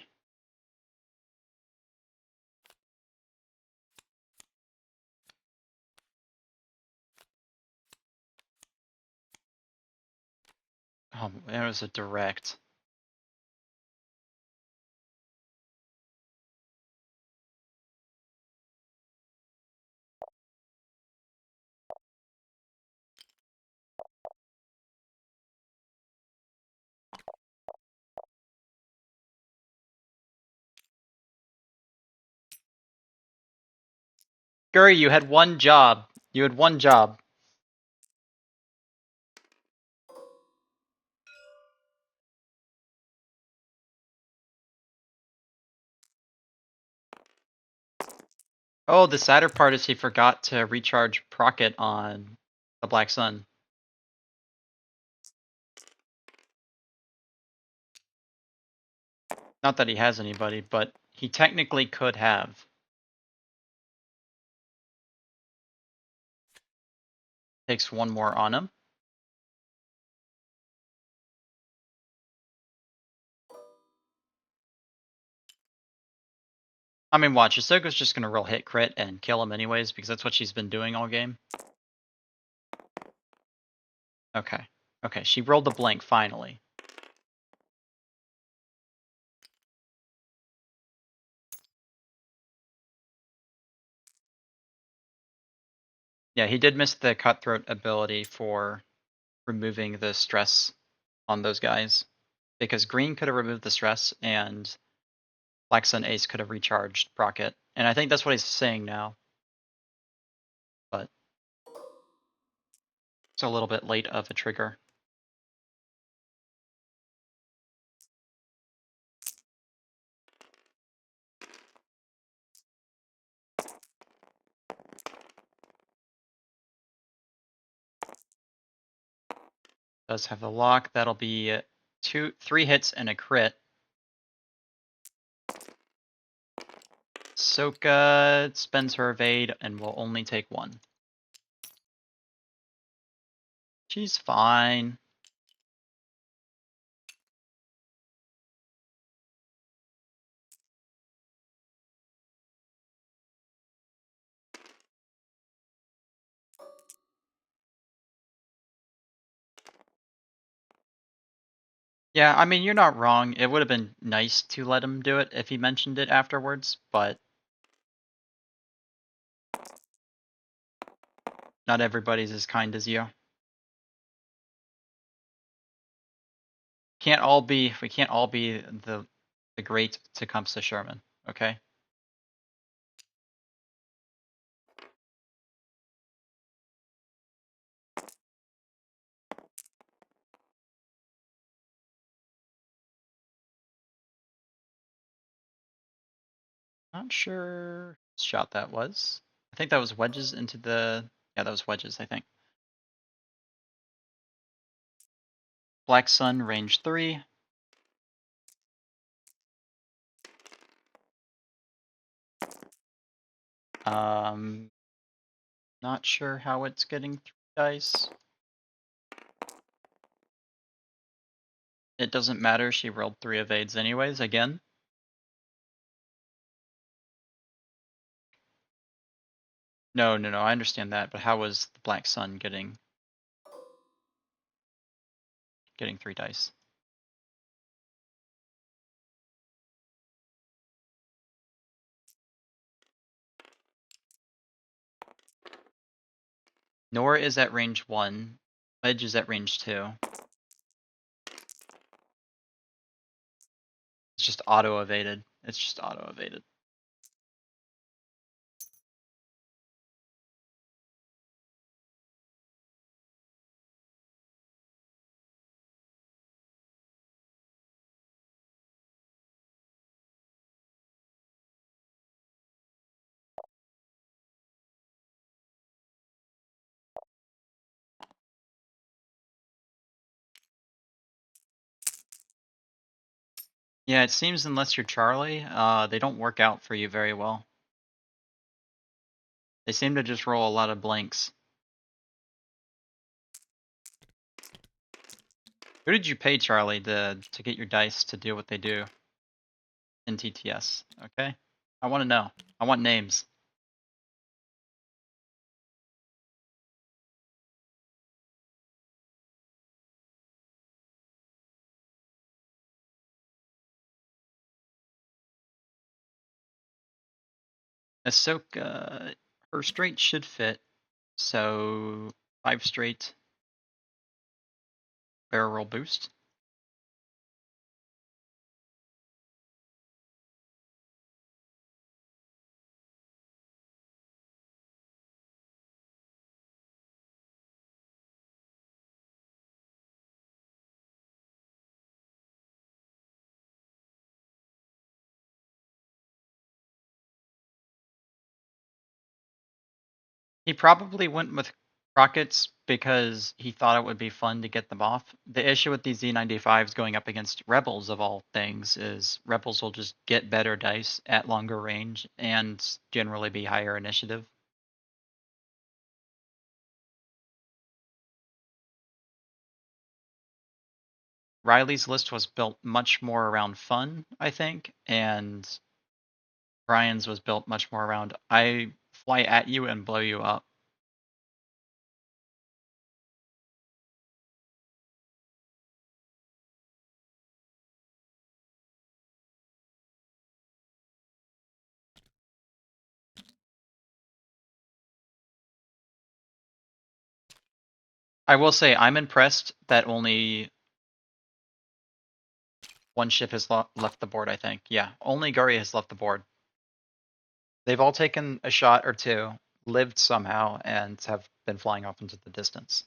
Speaker 1: Oh, it was a direct. Guri, you had one job. You had one job. Oh, the sadder part is he forgot to recharge Procket on the Black Sun. Not that he has anybody, but he technically could have. Takes 1 more on him. I mean, watch. Ahsoka's just gonna roll hit crit and kill him anyways, because that's what she's been doing all game. Okay. Okay, she rolled the blank finally. Yeah, he did miss the cutthroat ability for removing the stress on those guys. Because green could have removed the stress and Black Sun Ace could have recharged Procket. And I think that's what he's saying now. But it's a little bit late of a trigger. Does have the lock. That'll be 3 hits and a crit. Ahsoka spends her evade and will only take 1. She's fine. Yeah, I mean, you're not wrong. It would have been nice to let him do it if he mentioned it afterwards, but not everybody's as kind as you. We can't all be the great Tecumseh Sherman, okay? Not sure whose shot that was. I think that was wedges into the. Yeah, that was wedges, I think. Black Sun, range 3. Not sure how it's getting 3 dice. It doesn't matter, she rolled 3 evades anyways, again. No, I understand that, but how was the Black Sun getting 3 dice? Nora is at range 1. Wedge is at range 2. It's just auto-evaded. Yeah, it seems unless you're Charlie, they don't work out for you very well. They seem to just roll a lot of blanks. Who did you pay, Charlie, to get your dice to do what they do in TTS? Okay, I want to know. I want names. Ahsoka, her straight should fit. So 5 straight barrel roll boost. He probably went with rockets because he thought it would be fun to get them off. The issue with these Z95s going up against rebels of all things is rebels will just get better dice at longer range and generally be higher initiative. Riley's list was built much more around fun, I think, and Brian's was built much more around I fly at you and blow you up. I will say I'm impressed that only one ship has left the board, I think. Yeah, only Guri has left the board. They've all taken a shot or two, lived somehow, and have been flying off into the distance.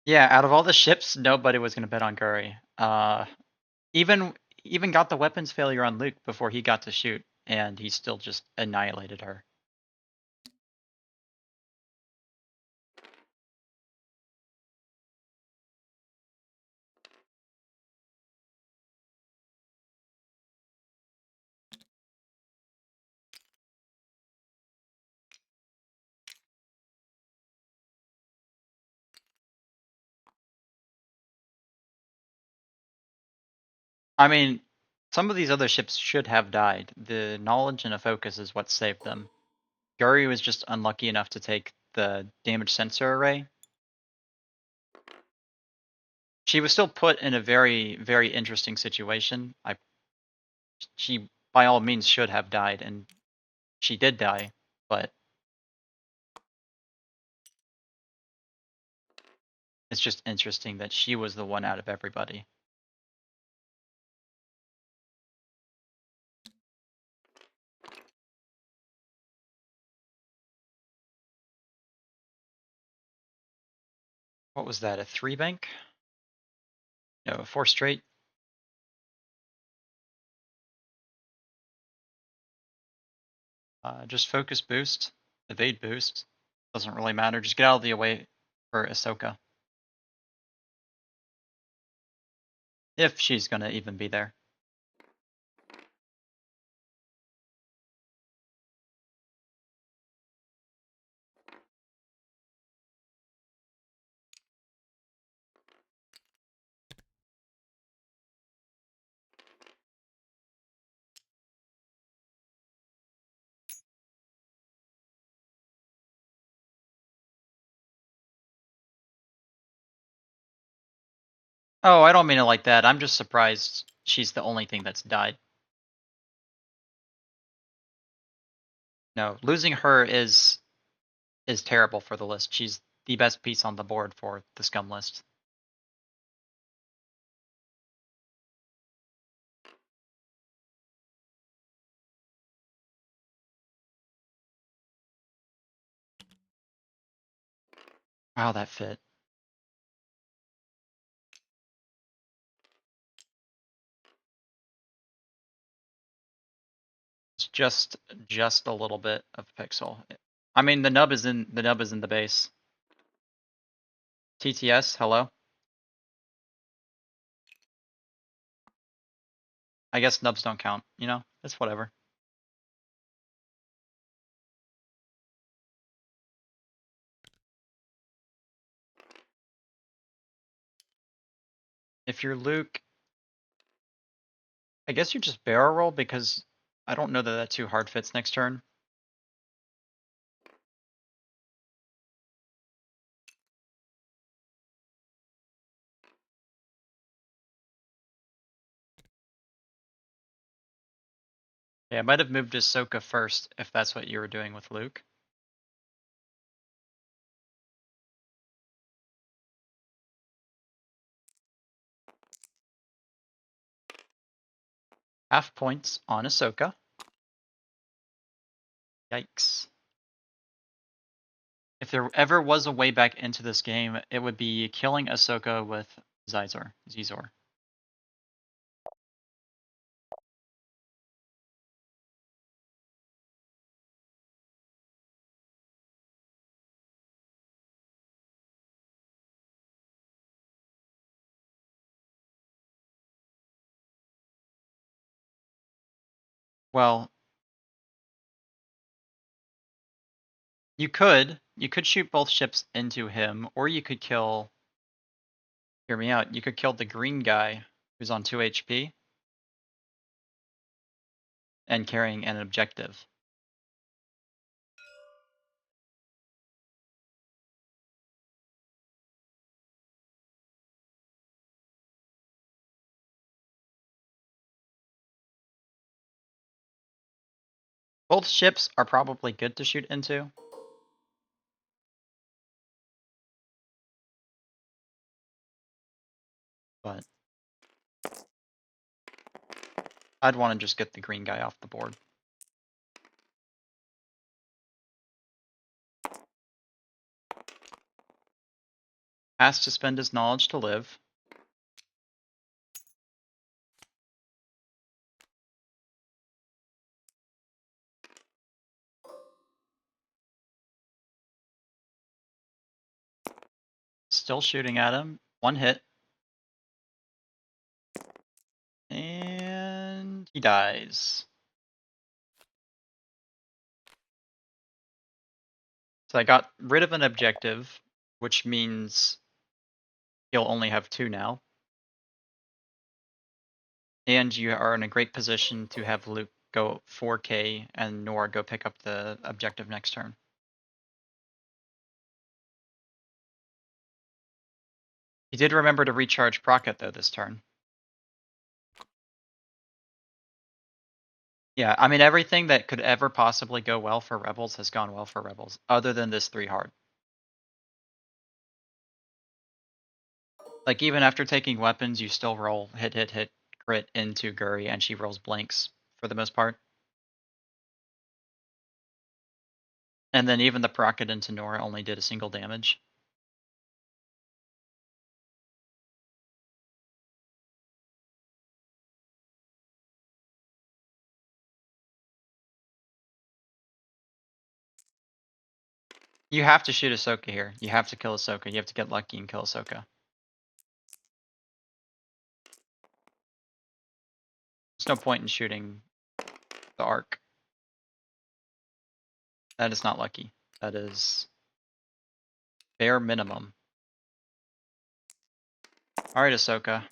Speaker 1: Yeah, out of all the ships, nobody was going to bet on Guri. Even got the weapons failure on Luke before he got to shoot, and he still just annihilated her. I mean, some of these other ships should have died. The knowledge and a focus is what saved them. Guri was just unlucky enough to take the damage sensor array. She was still put in a very, very interesting situation. She by all means should have died, and she did die, but it's just interesting that she was the one out of everybody. What was that, a 3 bank? No, 4 straight. Just focus boost, evade boost. Doesn't really matter. Just get out of the way for Ahsoka. If she's gonna even be there. Oh, I don't mean it like that. I'm just surprised she's the only thing that's died. No, losing her is terrible for the list. She's the best piece on the board for the Scum list. Wow, that fit. It's just a little bit of pixel. I mean, the nub is in the base. TTS, hello. I guess nubs don't count. You know, it's whatever. If you're Luke, I guess you just barrel roll because I don't know that that too hard fits next turn. Yeah, I might have moved Ahsoka first if that's what you were doing with Luke. Half points on Ahsoka. Yikes. If there ever was a way back into this game, it would be killing Ahsoka with Zizor. Well, you could shoot both ships into him, or you could kill, hear me out, you could kill the green guy who's on 2 HP and carrying an objective. Both ships are probably good to shoot into. But I'd want to just get the green guy off the board. Has to spend his knowledge to live. Still shooting at him. 1 hit. And he dies. So I got rid of an objective, which means he'll only have 2 now. And you are in a great position to have Luke go 4K and Nora go pick up the objective next turn. He did remember to recharge Procket though this turn. Yeah, I mean everything that could ever possibly go well for Rebels has gone well for Rebels, other than this 3 hard. Like even after taking weapons, you still roll hit, crit into Guri, and she rolls blanks for the most part. And then even the Procket into Nora only did a single damage. You have to shoot Ahsoka here. You have to kill Ahsoka. You have to get lucky and kill Ahsoka. There's no point in shooting the arc. That is not lucky. That is bare minimum. Alright, Ahsoka.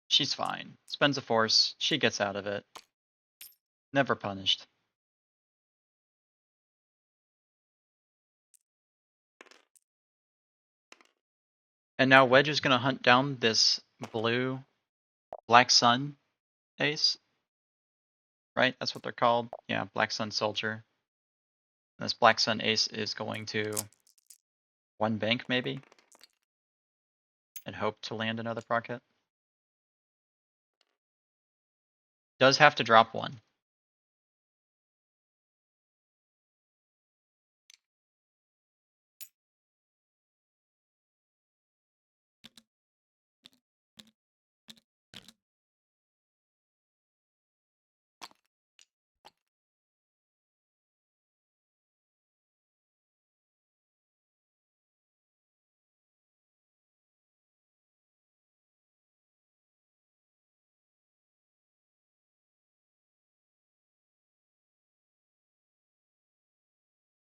Speaker 1: She's fine. Spends a force. She gets out of it. Never punished. And now Wedge is going to hunt down this blue Black Sun ace. Right? That's what they're called. Yeah, Black Sun Soldier. And this Black Sun ace is going to one bank maybe. And hope to land another Procket. Does have to drop one.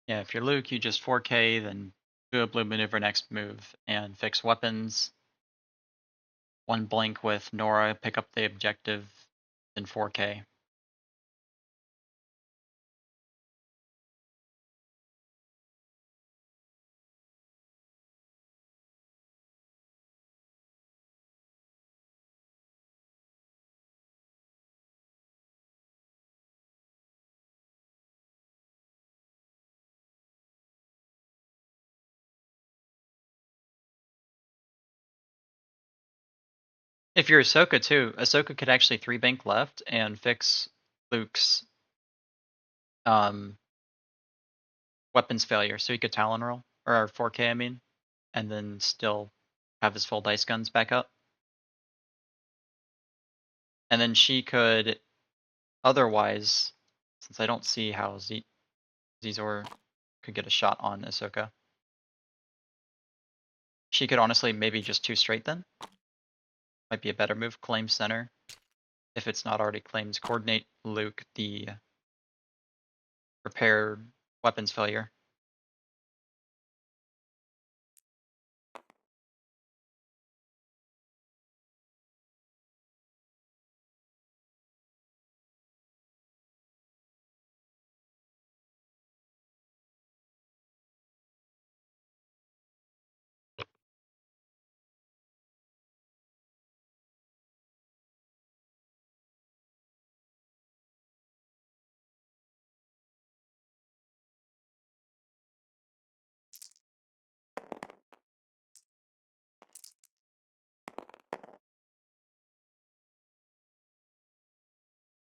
Speaker 1: Yeah, if you're Luke, you just 4K, then do a blue maneuver next move and fix weapons. One blink with Nora, pick up the objective, then 4K. If you're Ahsoka too, Ahsoka could actually 3-bank left and fix Luke's weapons failure. So he could Talon roll, or 4K I mean, and then still have his full dice guns back up. And then she could otherwise, since I don't see how Zizor could get a shot on Ahsoka, she could honestly maybe just 2 straight then. Might be a better move. Claim center. If it's not already claimed, coordinate Luke the repair weapons failure.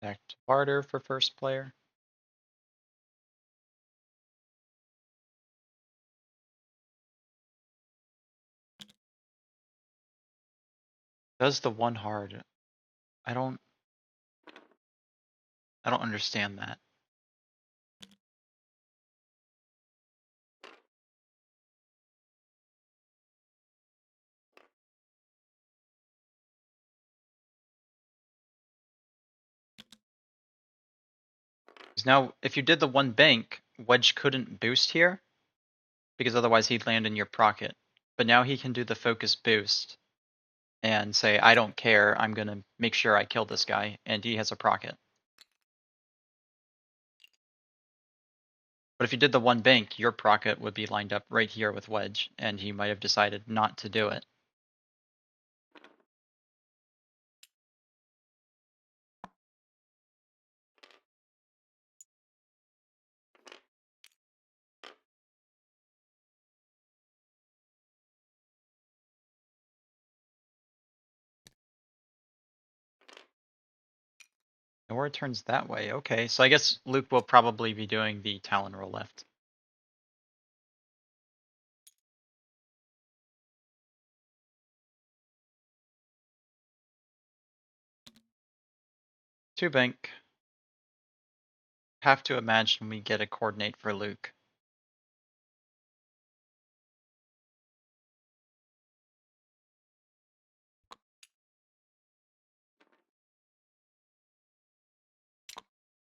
Speaker 1: Back to barter for first player. Does the one hard. I don't understand that. Because now, if you did the one bank, Wedge couldn't boost here, because otherwise he'd land in your Procket. But now he can do the focus boost and say, I don't care, I'm gonna make sure I kill this guy, and he has a Procket. But if you did the one bank, your procket would be lined up right here with wedge, and he might have decided not to do it. Or it turns that way. Okay, so I guess Luke will probably be doing the Talon roll left. Two bank. Have to imagine we get a coordinate for Luke.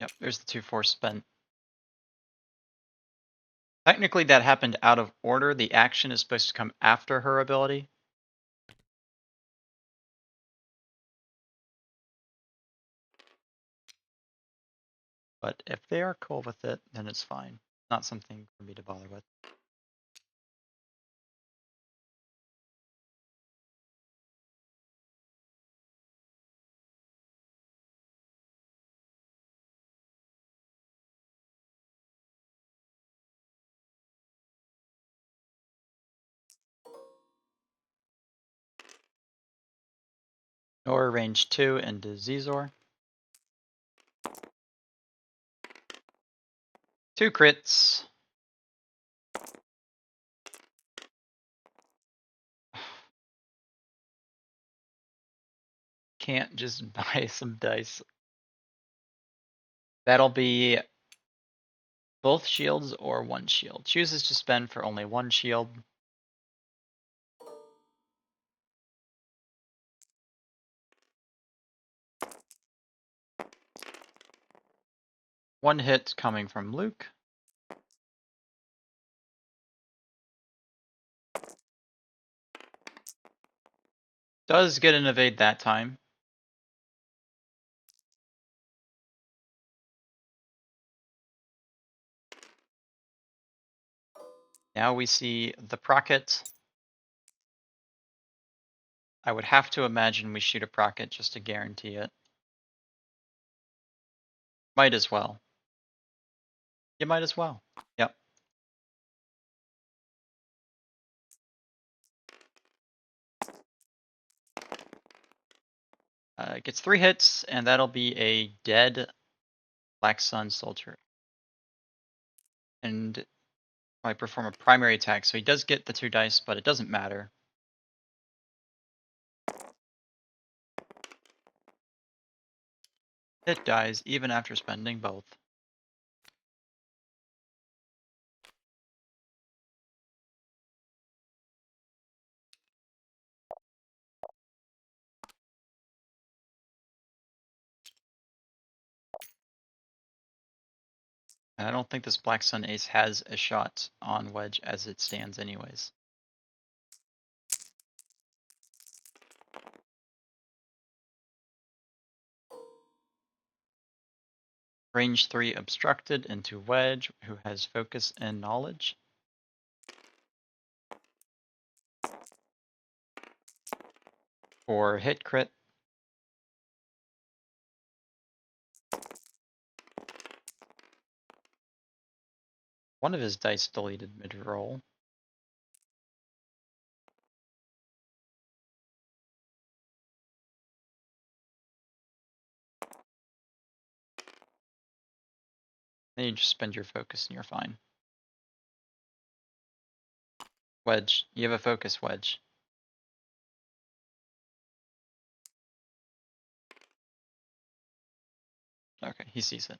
Speaker 1: Yep, there's the 2-4 spent. Technically that happened out of order. The action is supposed to come after her ability. But if they are cool with it, then it's fine. Not something for me to bother with. Or range 2 into Zizor. 2 crits. Can't just buy some dice. That'll be both shields or one shield. Chooses to spend for only one shield. One hit coming from Luke. Does get an evade that time. Now we see the procket. I would have to imagine we shoot a procket just to guarantee it. Might as well. You might as well. Yep. Gets 3 hits, and that'll be a dead Black Sun soldier. And I perform a primary attack, so he does get the 2 dice, but it doesn't matter. It dies even after spending both. And I don't think this Black Sun Ace has a shot on Wedge as it stands anyways. Range 3 obstructed into Wedge, who has focus and knowledge. For hit crit. One of his dice deleted mid-roll. Then you just spend your focus and you're fine. Wedge, you have a focus, Wedge. Okay, he sees it.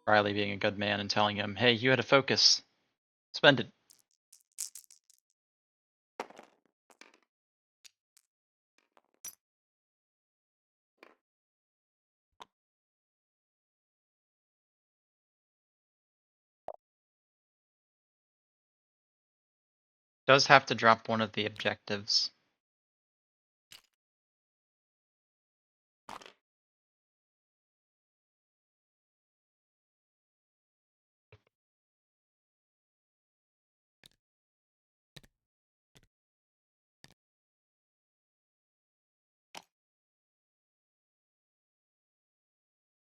Speaker 1: Riley being a good man and telling him, hey, you had a focus. Spend it. Does have to drop one of the objectives.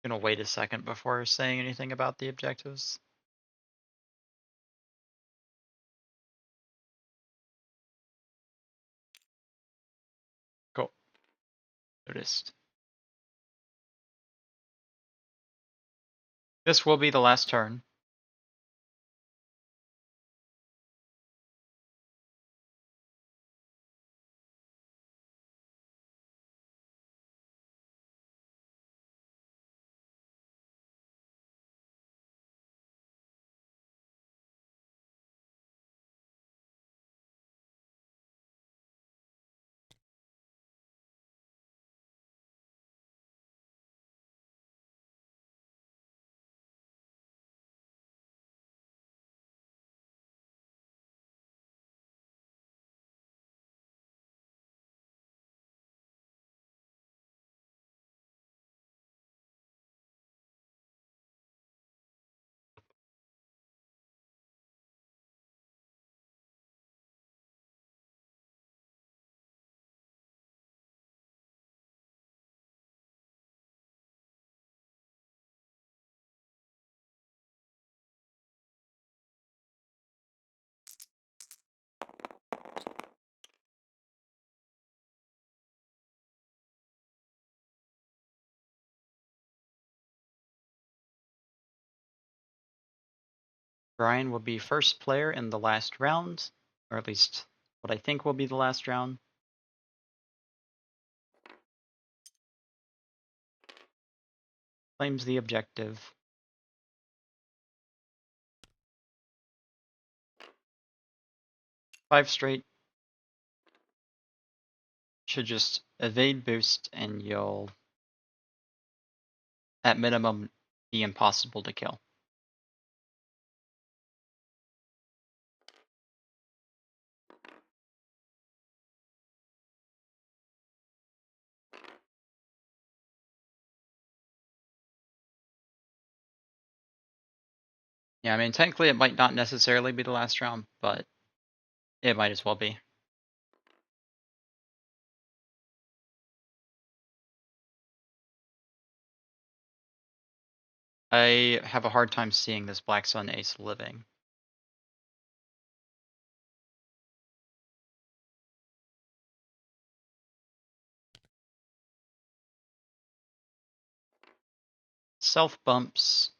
Speaker 1: Gonna wait a second before saying anything about the objectives. Cool. Noticed. This will be the last turn. Brian will be first player in the last round, or at least what I think will be the last round. Claims the objective. Five straight. Should just evade boost and you'll, at minimum, be impossible to kill. Yeah, I mean, technically it might not necessarily be the last round, but it might as well be. I have a hard time seeing this Black Sun ace living. Self bumps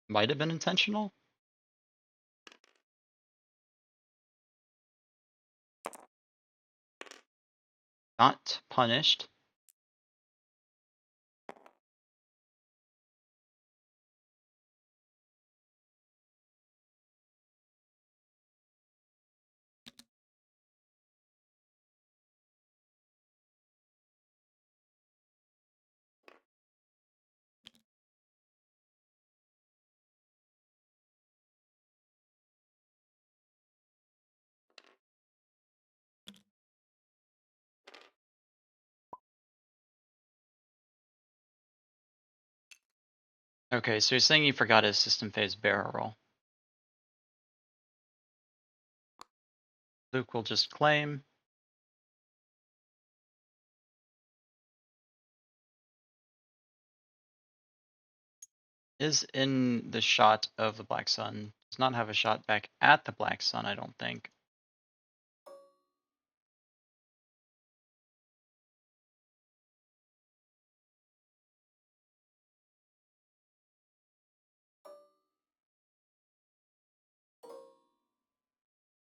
Speaker 1: might have been intentional. Not punished. Okay, so he's saying he forgot his system phase barrel roll. Luke will just claim. Is in the shot of the Black Sun. Does not have a shot back at the Black Sun, I don't think.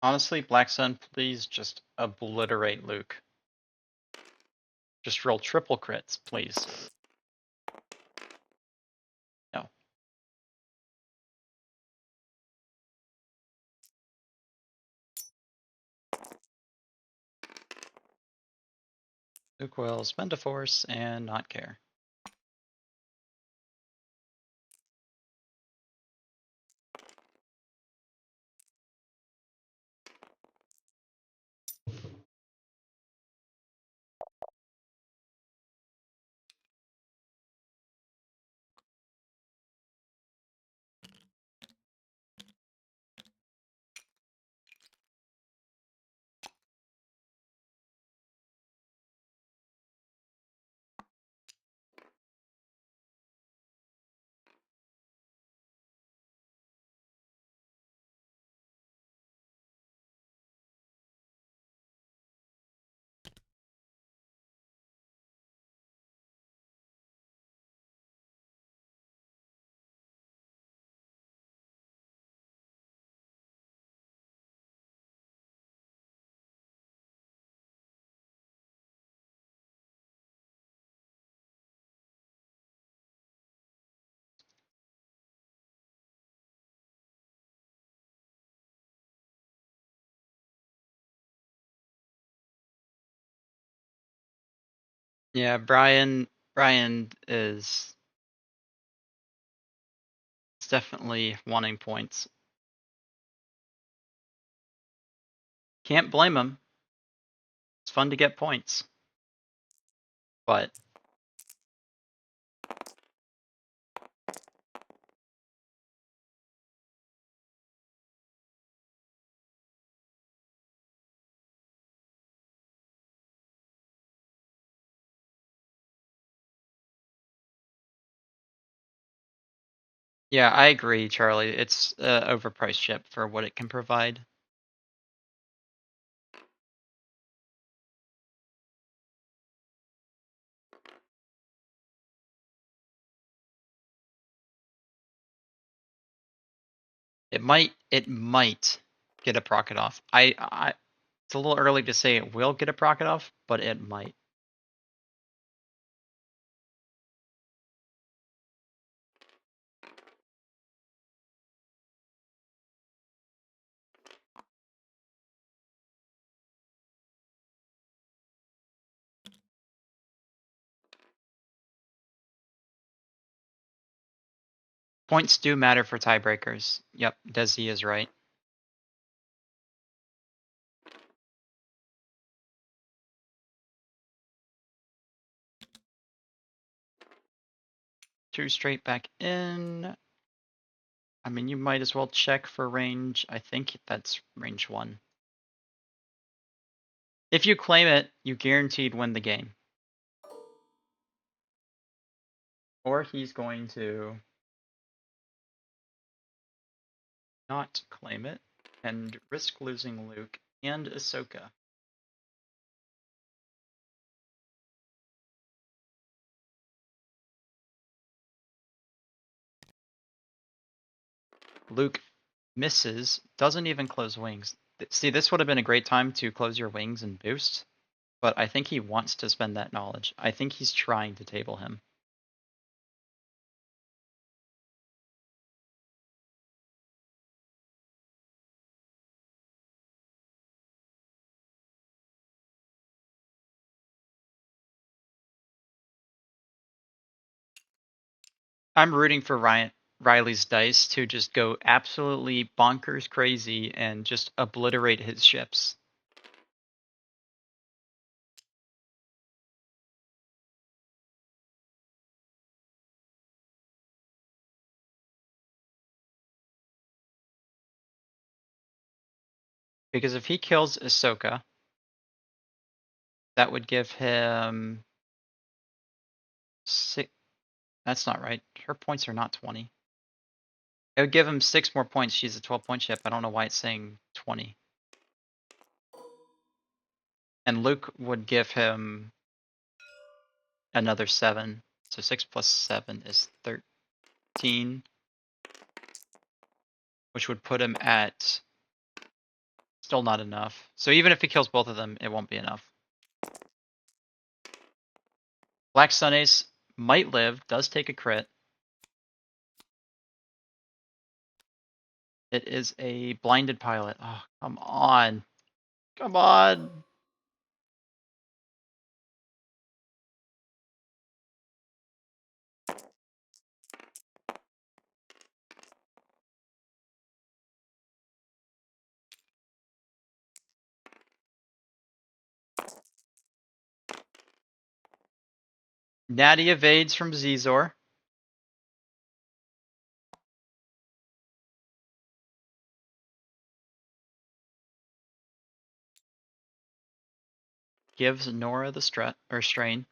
Speaker 1: Honestly, Black Sun, please just obliterate Luke. Just roll triple crits, please. No. Luke will spend a force and not care. Yeah, Brian is definitely wanting points. Can't blame him. It's fun to get points. But yeah, I agree, Charlie. It's an overpriced ship for what it can provide. It might get a procket off. It's a little early to say it will get a procket off, but it might. Points do matter for tiebreakers. Yep, Desi is right. Two straight back in. I mean, you might as well check for range. I think that's range 1. If you claim it, you guaranteed win the game. Or he's going to not claim it and risk losing Luke and Ahsoka. Luke misses, doesn't even close wings. See, this would have been a great time to close your wings and boost, but I think he wants to spend that knowledge. I think he's trying to table him. I'm rooting for Riley's dice to just go absolutely bonkers crazy and just obliterate his ships. Because if he kills Ahsoka, that would give him 6. That's not right. Her points are not 20. It would give him 6 more points. She's a 12-point ship. I don't know why it's saying 20. And Luke would give him another 7. So 6 plus 7 is 13. Which would put him at still not enough. So even if he kills both of them, it won't be enough. Black Sun Ace might live, does take a crit. It is a blinded pilot. Oh, come on. Come on. Natty evades from Zizor. Gives Nora the strain.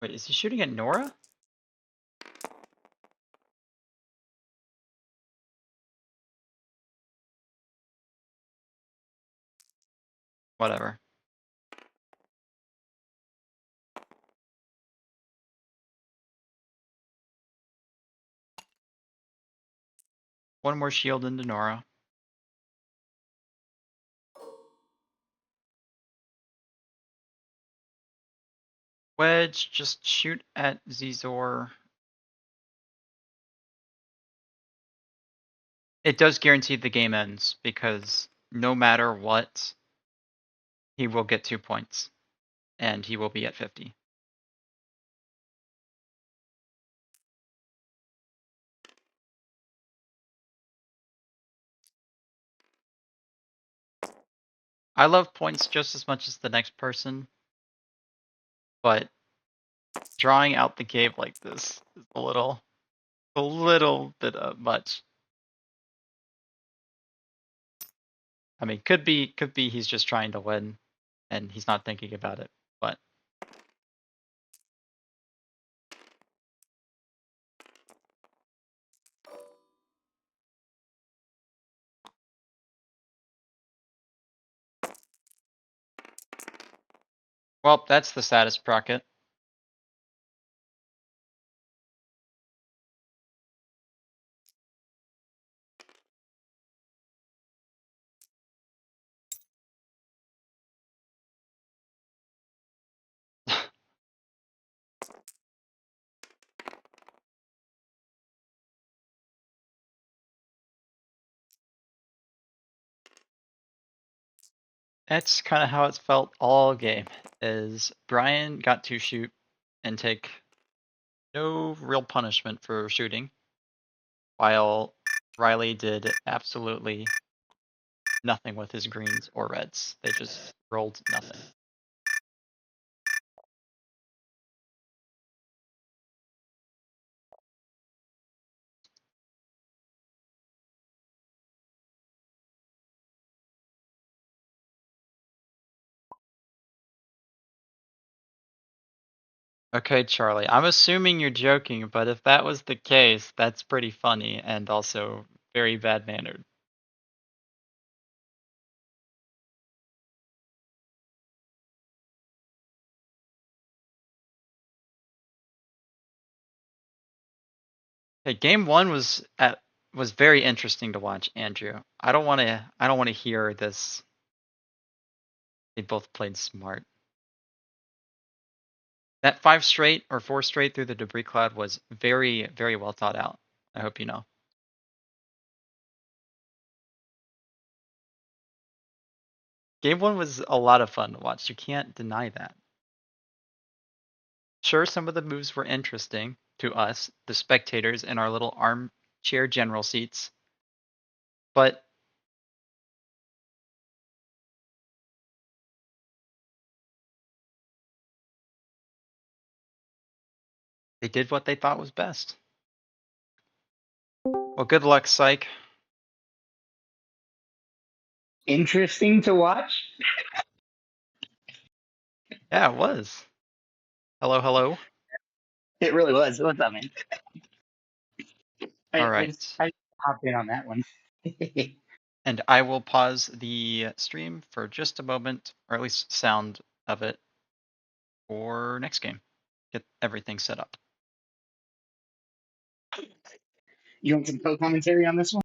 Speaker 1: Wait, is he shooting at Nora? Whatever. one more shield into Nora. Wedge, just shoot at Zizor. It does guarantee the game ends because no matter what, he will get 2 points and he will be at 50. I love points just as much as the next person, but drawing out the cave like this is a little bit much. I mean, could be he's just trying to win and he's not thinking about it, but well, that's the saddest procket. That's kind of how it's felt all game, is Brian got to shoot and take no real punishment for shooting, while Riley did absolutely nothing with his greens or reds. They just rolled nothing. Okay, Charlie, I'm assuming you're joking, but if that was the case, that's pretty funny and also very bad-mannered. Hey, game one was very interesting to watch, Andrew. I don't want to hear this. They both played smart. That 5 straight or 4 straight through the debris cloud was very, very well thought out. I hope you know. Game one was a lot of fun to watch. You can't deny that. Sure, some of the moves were interesting to us, the spectators in our little armchair general seats, but they did what they thought was best. Well, good luck, Psych.
Speaker 4: Interesting to watch.
Speaker 1: Yeah, it was. Hello, hello.
Speaker 4: It really was. What's up, man?
Speaker 1: All
Speaker 4: I
Speaker 1: right.
Speaker 4: just hopped in on that one.
Speaker 1: And I will pause the stream for just a moment, or at least sound of it, for next game. Get everything set up.
Speaker 4: You want some co-commentary on this one?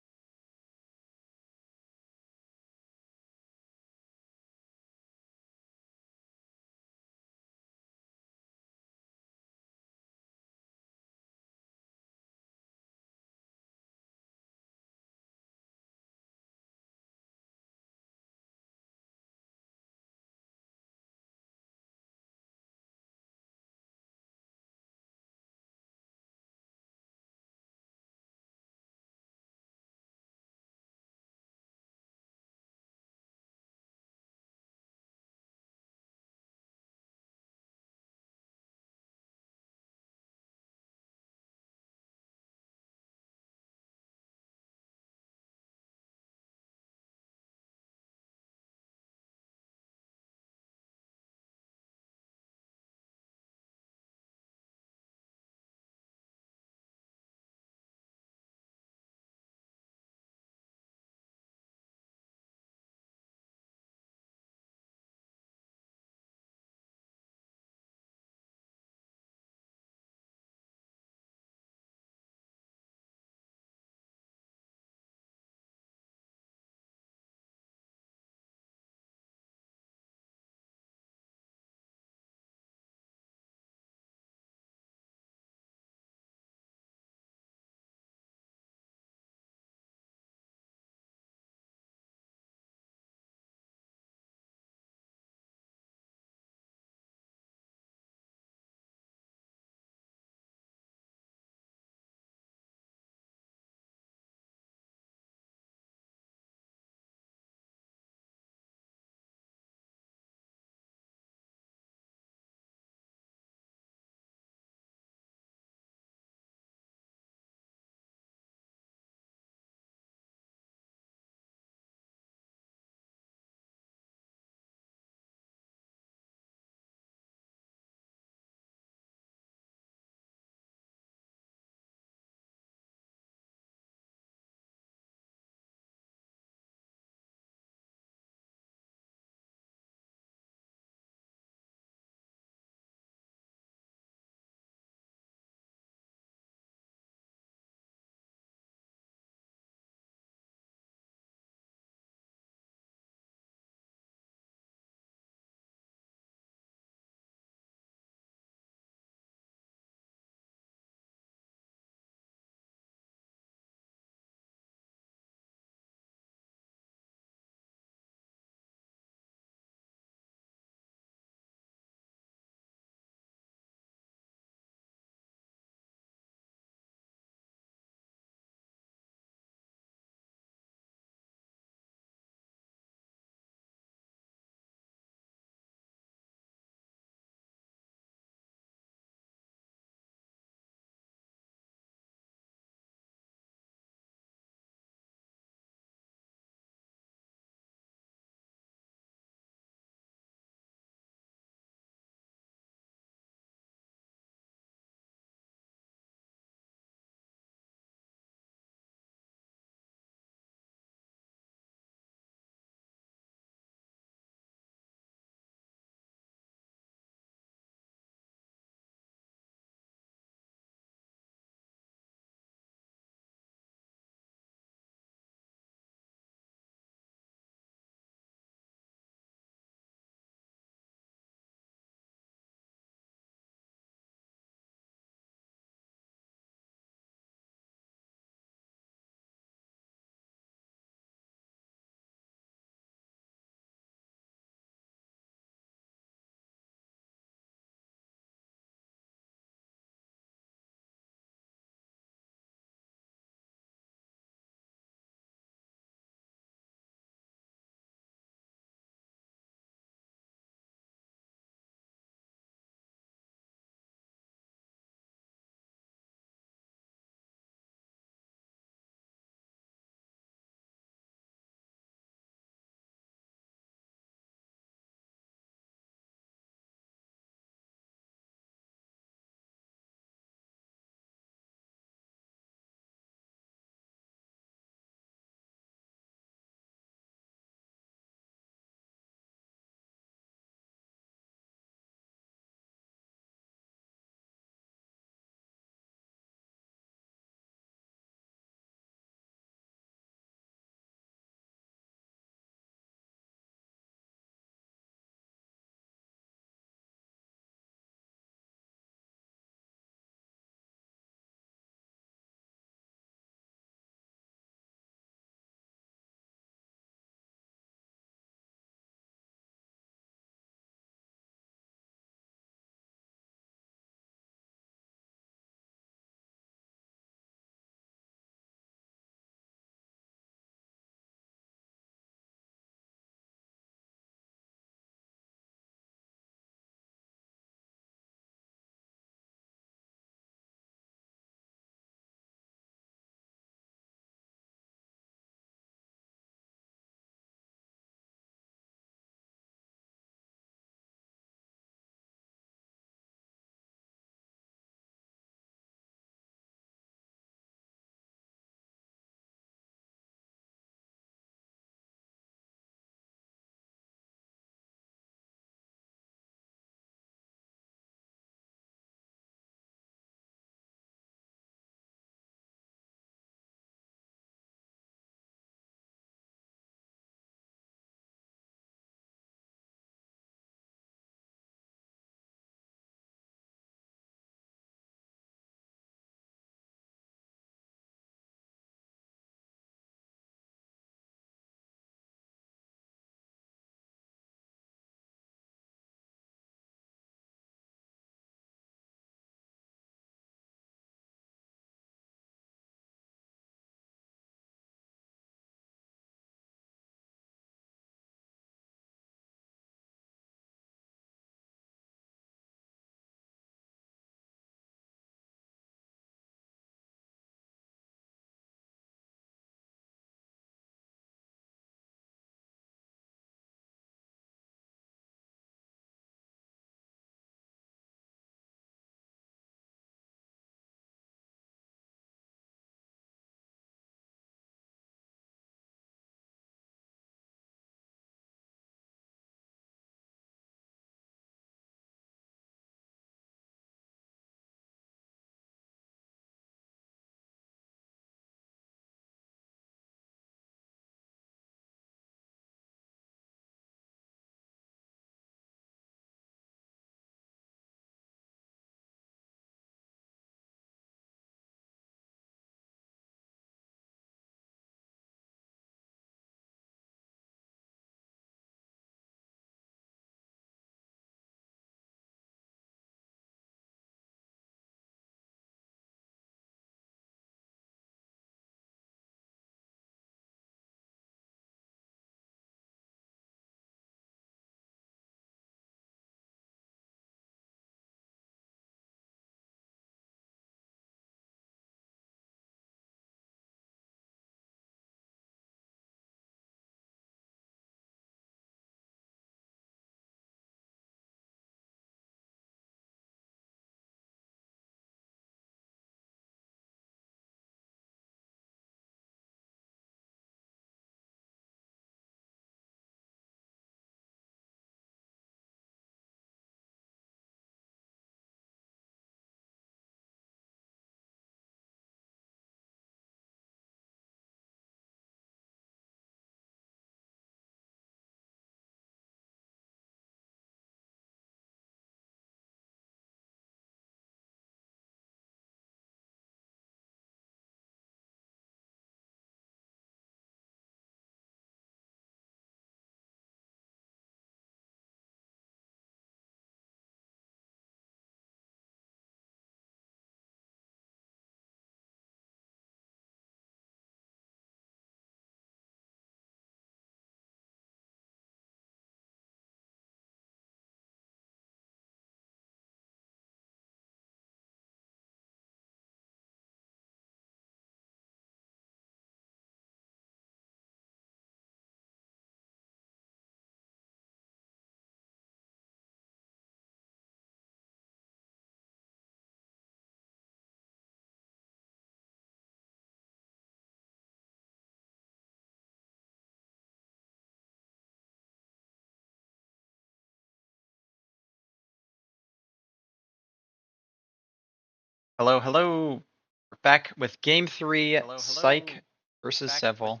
Speaker 1: Hello, hello. We're back with Game 3, Psych versus Sevwall.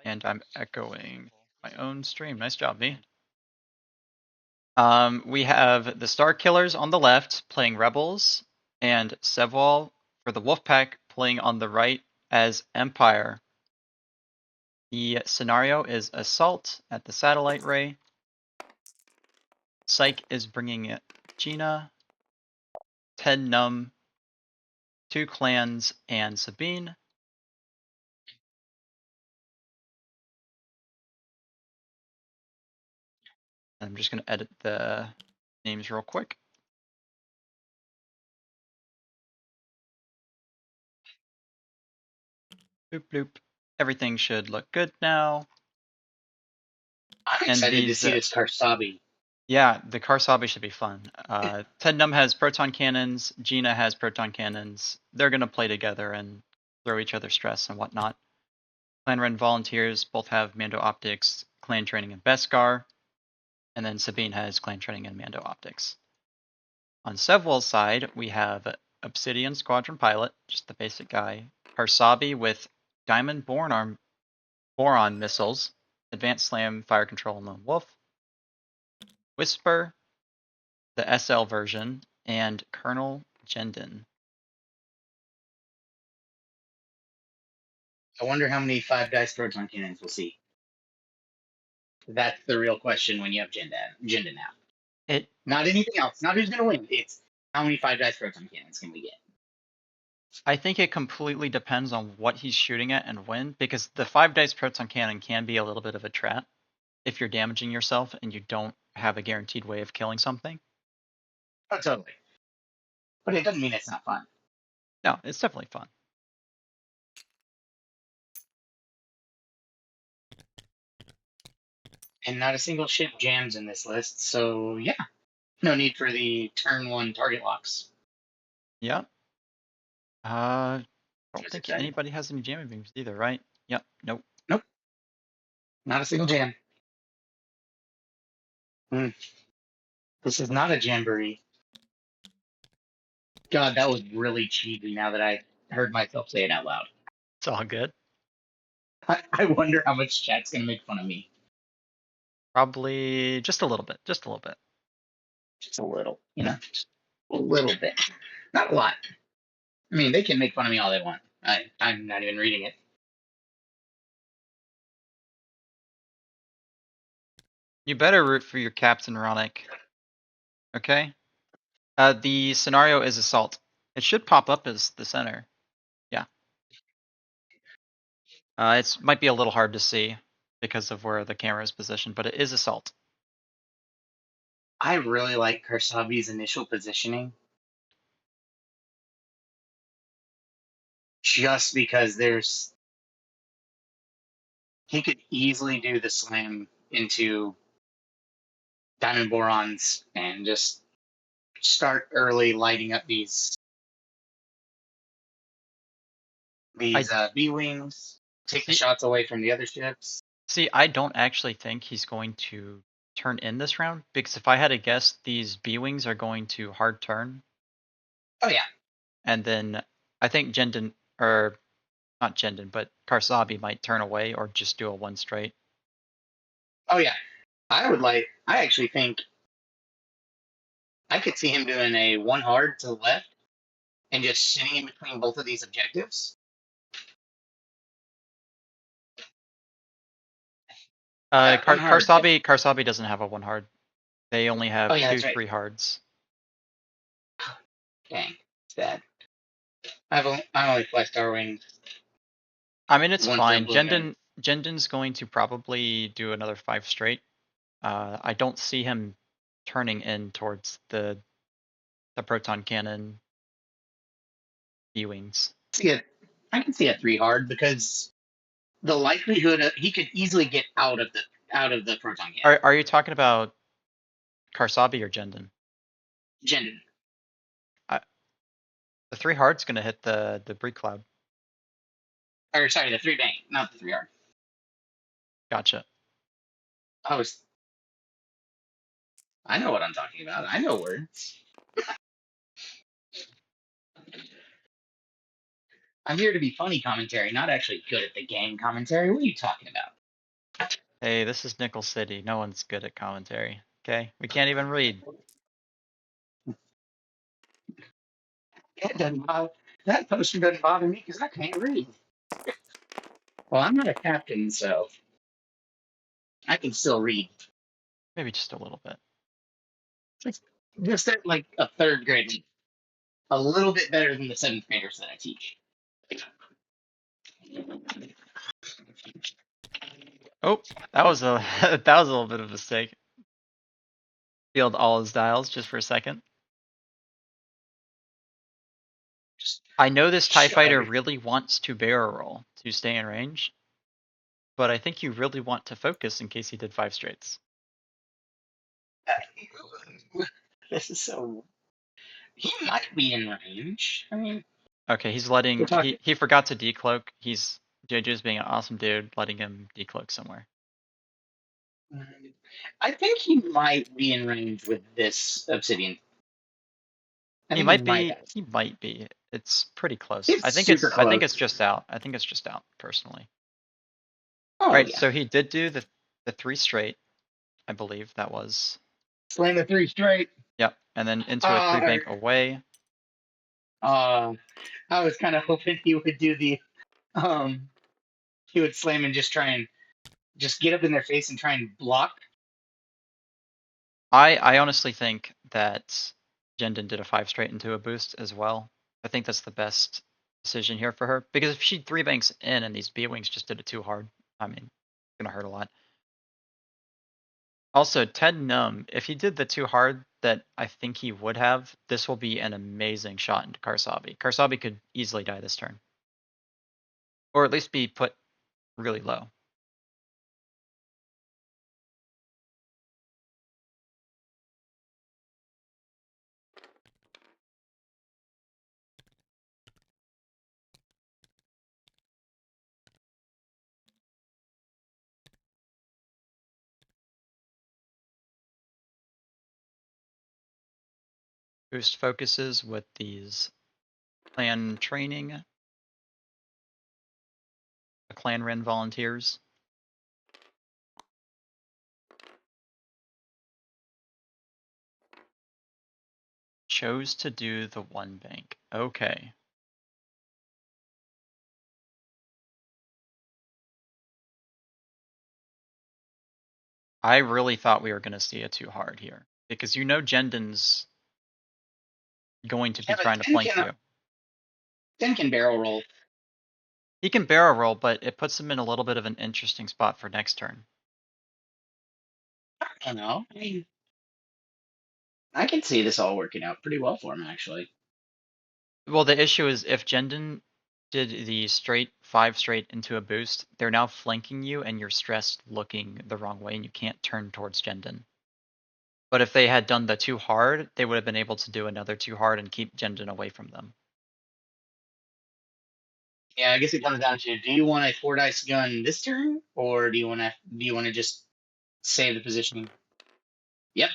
Speaker 1: And I'm echoing my own stream. Nice job, V. We have the Starkillers on the left playing Rebels, and Sevwall for the Wolfpack playing on the right as Empire. The scenario is Assault at the Satellite Ray. Psych is bringing Gina, Ted Num, 2 clans, and Sabine. I'm just going to edit the names real quick. Bloop, bloop. Everything should look good now.
Speaker 4: I'm excited to see this Karsabi.
Speaker 1: Yeah, the Karsabi should be fun. Ted Num has proton cannons. Gina has proton cannons. They're going to play together and throw each other stress and whatnot. Clan Ren volunteers both have Mando Optics, Clan Training, and Beskar. And then Sabine has Clan Training and Mando Optics. On Sevwall's side, we have Obsidian Squadron Pilot, just the basic guy. Karsabi with Diamond Boron missiles, Advanced Slam, Fire Control, and Lone Wolf. Whisper, the SL version, and Colonel Jendon.
Speaker 4: I wonder how many 5-dice proton cannons we'll see. That's the real question when you have Jinda now. Not anything else. Not who's going to win. It's how many 5-dice proton cannons can we get?
Speaker 1: I think it completely depends on what he's shooting at and when, because the 5-dice proton cannon can be a little bit of a trap if you're damaging yourself and you don't have a guaranteed way of killing something.
Speaker 4: Oh, totally. But it doesn't mean it's not fun.
Speaker 1: No, it's definitely fun.
Speaker 4: And not a single ship jams in this list, so yeah. No need for the turn 1 target locks.
Speaker 1: Yeah. I don't
Speaker 4: Just
Speaker 1: think
Speaker 4: excited.
Speaker 1: anybody has any jamming beams either, right? Yep. Nope.
Speaker 4: Nope. Not a single jam. This is not a jamboree. God, that was really cheesy now that I heard myself say it out loud.
Speaker 1: It's all good.
Speaker 4: I wonder how much chat's going to make fun of me.
Speaker 1: Probably just a little bit. Just a little bit.
Speaker 4: Just a little, just a little bit. Not a lot. I mean, they can make fun of me all they want. I'm not even reading it.
Speaker 1: You better root for your Captain Ronick. Okay? The scenario is Assault. It should pop up as the center. Yeah. It might be a little hard to see because of where the camera is positioned, but it is Assault.
Speaker 4: I really like Karsabi's initial positioning. Just because he could easily do the slam into Diamond Borons and just start early lighting up these B-Wings, take the shots away from the other ships.
Speaker 1: See, I don't actually think he's going to turn in this round, because if I had to guess, these B-Wings are going to hard turn.
Speaker 4: Oh, yeah.
Speaker 1: And then I think Jendon, or not Jendon, but Karsabi might turn away or just do a 1 straight.
Speaker 4: Oh, yeah. I actually think I could see him doing a 1 hard to the left and just sitting in between both of these objectives.
Speaker 1: Karsabi doesn't have a 1 hard. They only have 2-3 hards.
Speaker 4: Dang, sad. I only fly Star Wings.
Speaker 1: I mean, it's fine. Jendon's going to probably do another 5 straight. I don't see him turning in towards the proton cannon B-Wings.
Speaker 4: I can see a 3 hard because the likelihood he could easily get out of the proton cannon.
Speaker 1: Are you talking about Karsabi or Jendon?
Speaker 4: Jendon.
Speaker 1: The 3 hard's going to hit the debris cloud.
Speaker 4: Or sorry, the 3 bang, not the 3 hard.
Speaker 1: Gotcha.
Speaker 4: I I know what I'm talking about. I know words. I'm here to be funny commentary, not actually good at the game commentary. What are you talking about?
Speaker 1: Hey, this is Nickel City. No one's good at commentary. Okay, we can't even read.
Speaker 4: It doesn't bother, that poster doesn't bother me because I can't read. Well, I'm not a captain, so I can still read.
Speaker 1: Maybe just a little bit.
Speaker 4: Just at like a third grade, a little bit better than the seventh graders that I teach.
Speaker 1: Oh, that was a that was a little bit of a mistake. Field all his dials just for a second.
Speaker 4: Just
Speaker 1: I know this TIE
Speaker 4: shove
Speaker 1: fighter
Speaker 4: it.
Speaker 1: really wants to barrel roll to stay in range, but I think you really want to focus in case he did 5 straights.
Speaker 4: This is so. He might be in range. I mean,
Speaker 1: Okay, he's
Speaker 4: we're
Speaker 1: letting
Speaker 4: talking.
Speaker 1: he forgot to decloak. He's JJ's being an awesome dude, letting him decloak somewhere.
Speaker 4: I think he might be in range with this obsidian. I
Speaker 1: He
Speaker 4: think he
Speaker 1: might
Speaker 4: might
Speaker 1: be.
Speaker 4: have.
Speaker 1: He might be. It's pretty close.
Speaker 4: It's super
Speaker 1: I think it's
Speaker 4: close.
Speaker 1: just out. I think it's just out personally.
Speaker 4: Oh
Speaker 1: Right.
Speaker 4: yeah,
Speaker 1: So he did do the 3 straight. I believe that was.
Speaker 4: slam the three straight.
Speaker 1: Yep. And then into a 3
Speaker 4: Uh,
Speaker 1: bank away.
Speaker 4: uh, I was kind of hoping he would do the um, he would slam and just try and just get up in their face and try and block.
Speaker 1: I honestly think that Jendon did a 5 straight into a boost as well. I think that's the best decision here for her because if she 3 banks in and these B wings just did it too hard, I mean, it's gonna hurt a lot. Also, Ted Num, if he did the too hard that I think he would have, this will be an amazing shot into Karsabi. Karsabi could easily die this turn. Or at least be put really low. Boost focuses with these clan training, the clan Ren volunteers. Chose to do the 1 bank. Okay. I really thought we were going to see a too hard here because you know Jendon's going to be
Speaker 4: Yeah, but
Speaker 1: trying to flank you.
Speaker 4: Ten can barrel roll.
Speaker 1: He can barrel roll, but it puts him in a little bit of an interesting spot for next turn.
Speaker 4: I don't know. I mean, I can see this all working out pretty well for him, actually.
Speaker 1: Well, the issue is if Jendon did the straight 5 straight into a boost, they're now flanking you and you're stressed looking the wrong way and you can't turn towards Jendon. But if they had done the too hard, they would have been able to do another too hard and keep Jendon away from them.
Speaker 4: Yeah, I guess it comes down to: do you want a 4 dice gun this turn, or do you want to just save the positioning? Yep.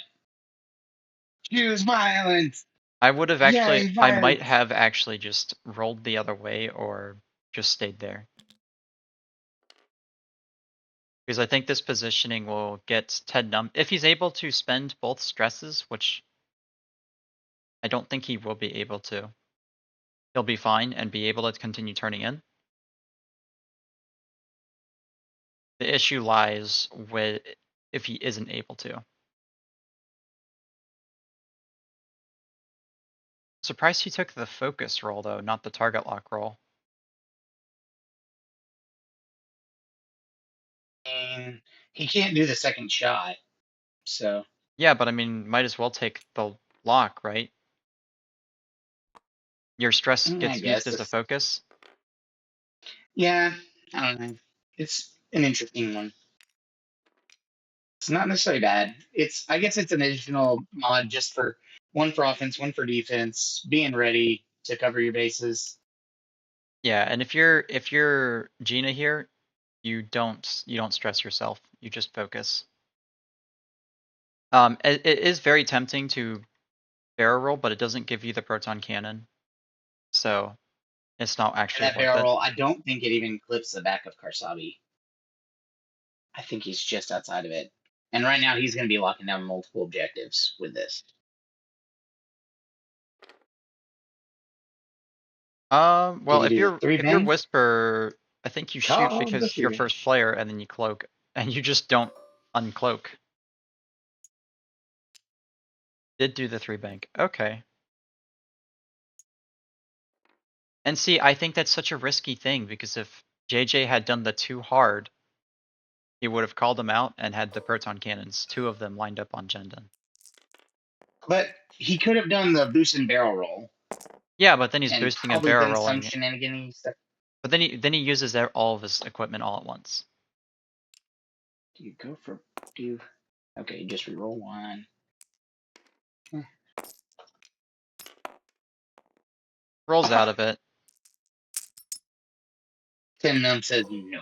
Speaker 4: Choose violence.
Speaker 1: I would have
Speaker 4: Yay,
Speaker 1: I might
Speaker 4: violence.
Speaker 1: have actually just rolled the other way or just stayed there. Because I think this positioning will get Ted Num, if he's able to spend both stresses, which I don't think he will be able to. He'll be fine and be able to continue turning in. The issue lies with if he isn't able to. Surprised he took the focus roll though, not the target lock roll.
Speaker 4: And he can't do the second shot, so
Speaker 1: Yeah, but I mean, might as well take the lock, right? Your stress
Speaker 4: I
Speaker 1: gets
Speaker 4: guess
Speaker 1: used as a
Speaker 4: that's,
Speaker 1: focus.
Speaker 4: yeah. I don't know. It's an interesting one. It's not necessarily bad. I guess it's an additional mod just for one for offense, one for defense, being ready to cover your bases.
Speaker 1: Yeah, and if you're Gina here, you don't stress yourself. You just focus. It is very tempting to barrel roll, but it doesn't give you the proton cannon, so it's not
Speaker 4: And
Speaker 1: actually
Speaker 4: that
Speaker 1: worth
Speaker 4: barrel
Speaker 1: it.
Speaker 4: roll, I don't think it even clips the back of Karsabi. I think he's just outside of it. And right now he's going to be locking down multiple objectives with this.
Speaker 1: Well,
Speaker 4: Did he do the three
Speaker 1: if you're
Speaker 4: bang?
Speaker 1: Whisper, I think you shoot
Speaker 4: Oh, the
Speaker 1: because
Speaker 4: three
Speaker 1: you're
Speaker 4: bang.
Speaker 1: first player, and then you cloak, and you just don't uncloak. Did do the 3-bank. Okay. And see, I think that's such a risky thing, because if JJ had done the 2 hard, he would have called them out and had the proton cannons, 2 of them lined up on Jendon.
Speaker 4: But he could have done the boost and barrel roll.
Speaker 1: Yeah, but then he's
Speaker 4: And
Speaker 1: boosting and
Speaker 4: probably
Speaker 1: barrel
Speaker 4: done some
Speaker 1: rolling.
Speaker 4: shenanigans stuff.
Speaker 1: But then he uses all of his equipment all at once.
Speaker 4: Do you go for okay, just reroll 1.
Speaker 1: Rolls out of it.
Speaker 4: Tim Num says no.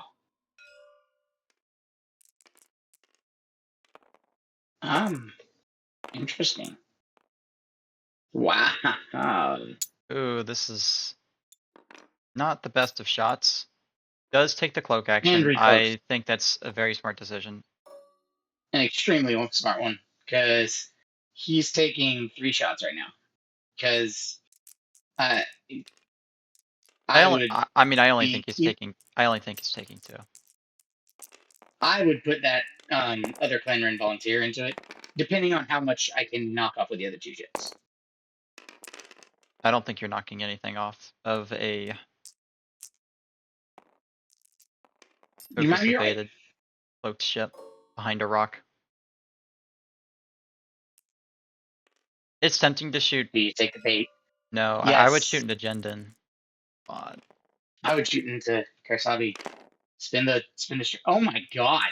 Speaker 4: Interesting. Wow.
Speaker 1: Ooh, this is not the best of shots. Does take the cloak
Speaker 4: And
Speaker 1: action.
Speaker 4: recloaks.
Speaker 1: I think that's a very smart decision.
Speaker 4: An extremely smart one. Because he's taking 3 shots right now. Because I
Speaker 1: only think he's taking 2.
Speaker 4: I would put that other clanner and volunteer into it, depending on how much I can knock off with the other 2 ships.
Speaker 1: I don't think you're knocking anything off of a
Speaker 4: You might
Speaker 1: focus
Speaker 4: be right.
Speaker 1: evaded cloaked ship behind a rock. It's tempting to shoot.
Speaker 4: Do you take the bait?
Speaker 1: No,
Speaker 4: Yes.
Speaker 1: I would shoot into Jendon.
Speaker 4: I would shoot into Karsabi. Spin the oh my god.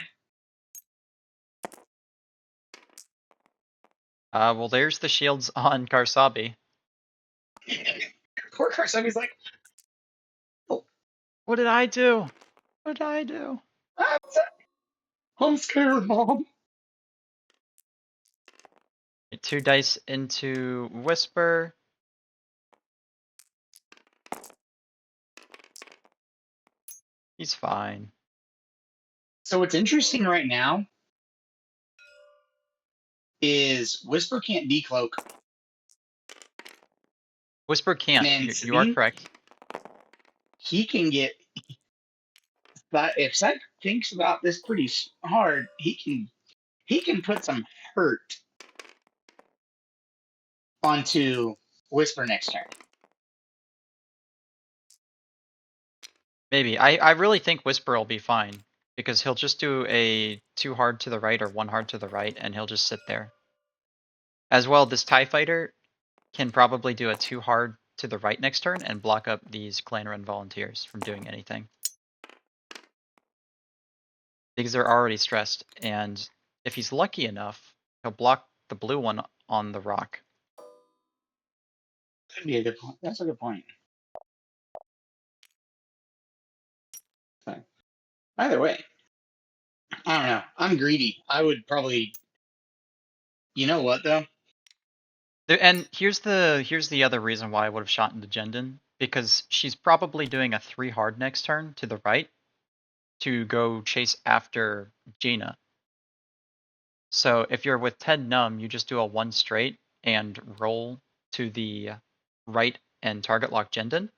Speaker 1: Well, there's the shields on Karsabi.
Speaker 4: Poor Karsabi's like,
Speaker 1: What did I do? What did I do?
Speaker 4: I'm scared, Mom.
Speaker 1: 2 dice into Whisper. He's fine.
Speaker 4: So what's interesting right now is Whisper can't decloak.
Speaker 1: Whisper can't.
Speaker 4: And
Speaker 1: You are correct.
Speaker 4: He can get. But if Seth thinks about this pretty hard, he can put some hurt onto Whisper next turn.
Speaker 1: Maybe. I really think Whisper will be fine, because he'll just do a 2 hard to the right or 1 hard to the right, and he'll just sit there. As well, this TIE Fighter can probably do a 2 hard to the right next turn and block up these clan run volunteers from doing anything. Because they're already stressed, and if he's lucky enough, he'll block the blue one on the rock.
Speaker 4: Could be a good point. That's a good point. But either way, I don't know. I'm greedy. I would probably. You know what though?
Speaker 1: And here's the other reason why I would have shot into Jendon, because she's probably doing a 3 hard next turn to the right to go chase after Jaina. So if you're with Ted Num, you just do a 1 straight and roll to the right and target lock Jendon.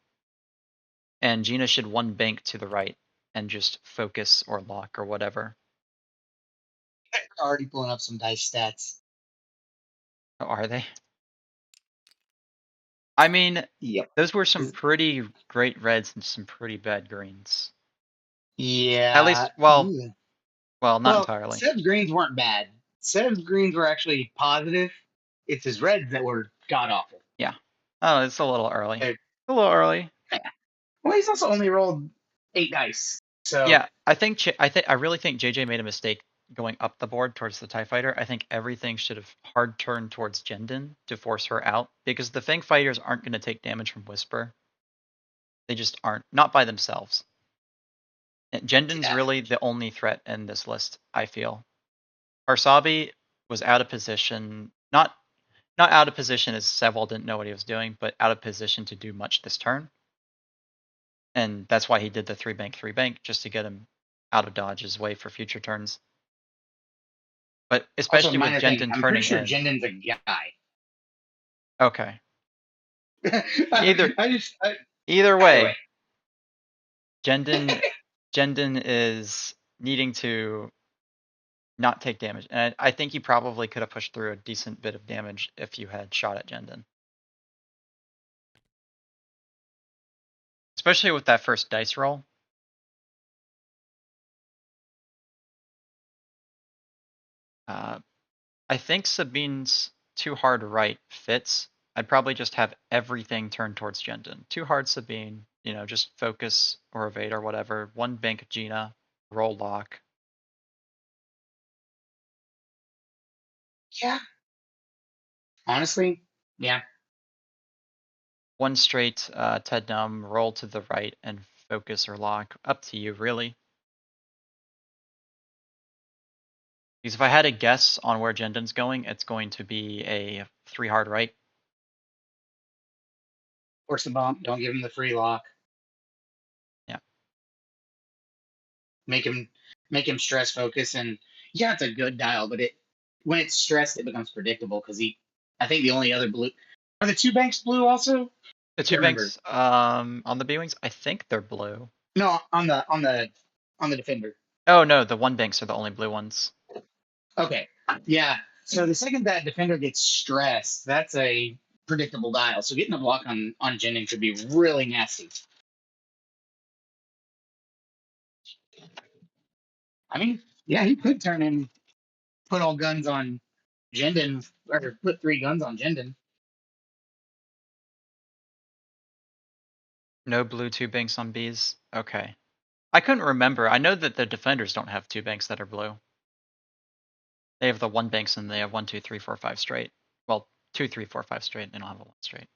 Speaker 1: And Jaina should 1 bank to the right and just focus or lock or whatever.
Speaker 4: They're already pulling up some dice stats.
Speaker 1: Oh, are they? I mean,
Speaker 4: Yep.
Speaker 1: those were some pretty great reds and some pretty bad greens.
Speaker 4: Yeah.
Speaker 1: At least, well, not entirely.
Speaker 4: Seb's greens weren't bad. Seb's greens were actually positive. It's his reds that were god awful.
Speaker 1: Yeah. Oh, it's a little early.
Speaker 4: They're-
Speaker 1: A little early.
Speaker 4: Well, he's also only rolled 8 dice. So
Speaker 1: Yeah, I really think JJ made a mistake going up the board towards the TIE Fighter. I think everything should have hard turned towards Jendon to force her out, because the Fang Fighters aren't going to take damage from Whisper. They just aren't. Not by themselves. And Jendon's really the only threat in this list, I feel. Karsabi was out of position. Not out of position as Sevwall didn't know what he was doing, but out of position to do much this turn. And that's why he did the 3 bank, just to get him out of dodge's way for future turns. But
Speaker 4: Also,
Speaker 1: especially with
Speaker 4: minor thing.
Speaker 1: Jendon
Speaker 4: I'm pretty
Speaker 1: turning
Speaker 4: sure
Speaker 1: in.
Speaker 4: Jendon's a guy.
Speaker 1: Okay.
Speaker 4: Either
Speaker 1: Either
Speaker 4: way.
Speaker 1: way, Jendon is needing to not take damage. And I think you probably could have pushed through a decent bit of damage if you had shot at Jendon. Especially with that first dice roll. I think Sabine's too hard right fits. I'd probably just have everything turned towards Jendon. Too hard Sabine, just focus or evade or whatever. 1 bank Gina, roll lock.
Speaker 4: Yeah. Honestly, yeah.
Speaker 1: 1 straight Ted Num, roll to the right and focus or lock. Up to you, really. Because if I had a guess on where Jendon's going, it's going to be a 3 hard right.
Speaker 4: Force the bump. Don't give him the free lock.
Speaker 1: Yeah.
Speaker 4: Make him stress focus, and yeah, it's a good dial, but when it's stressed, it becomes predictable because I think the only other blue are the 2 banks blue also.
Speaker 1: The 2 banks on the B-Wings, I think they're blue.
Speaker 4: No, on the defender.
Speaker 1: Oh no, the 1 banks are the only blue ones.
Speaker 4: Okay. Yeah. So the second that defender gets stressed, that's a predictable dial. So getting a block on Jennings should be really nasty. I mean, yeah, he could turn and put all guns on Jendon, or put 3 guns on Jendon.
Speaker 1: No blue 2 banks on Bs? Okay. I couldn't remember. I know that the defenders don't have 2 banks that are blue. They have the 1 banks and they have 1, 2, 3, 4, 5 straight. Well, 2, 3, 4, 5 straight. They don't have a 1 straight.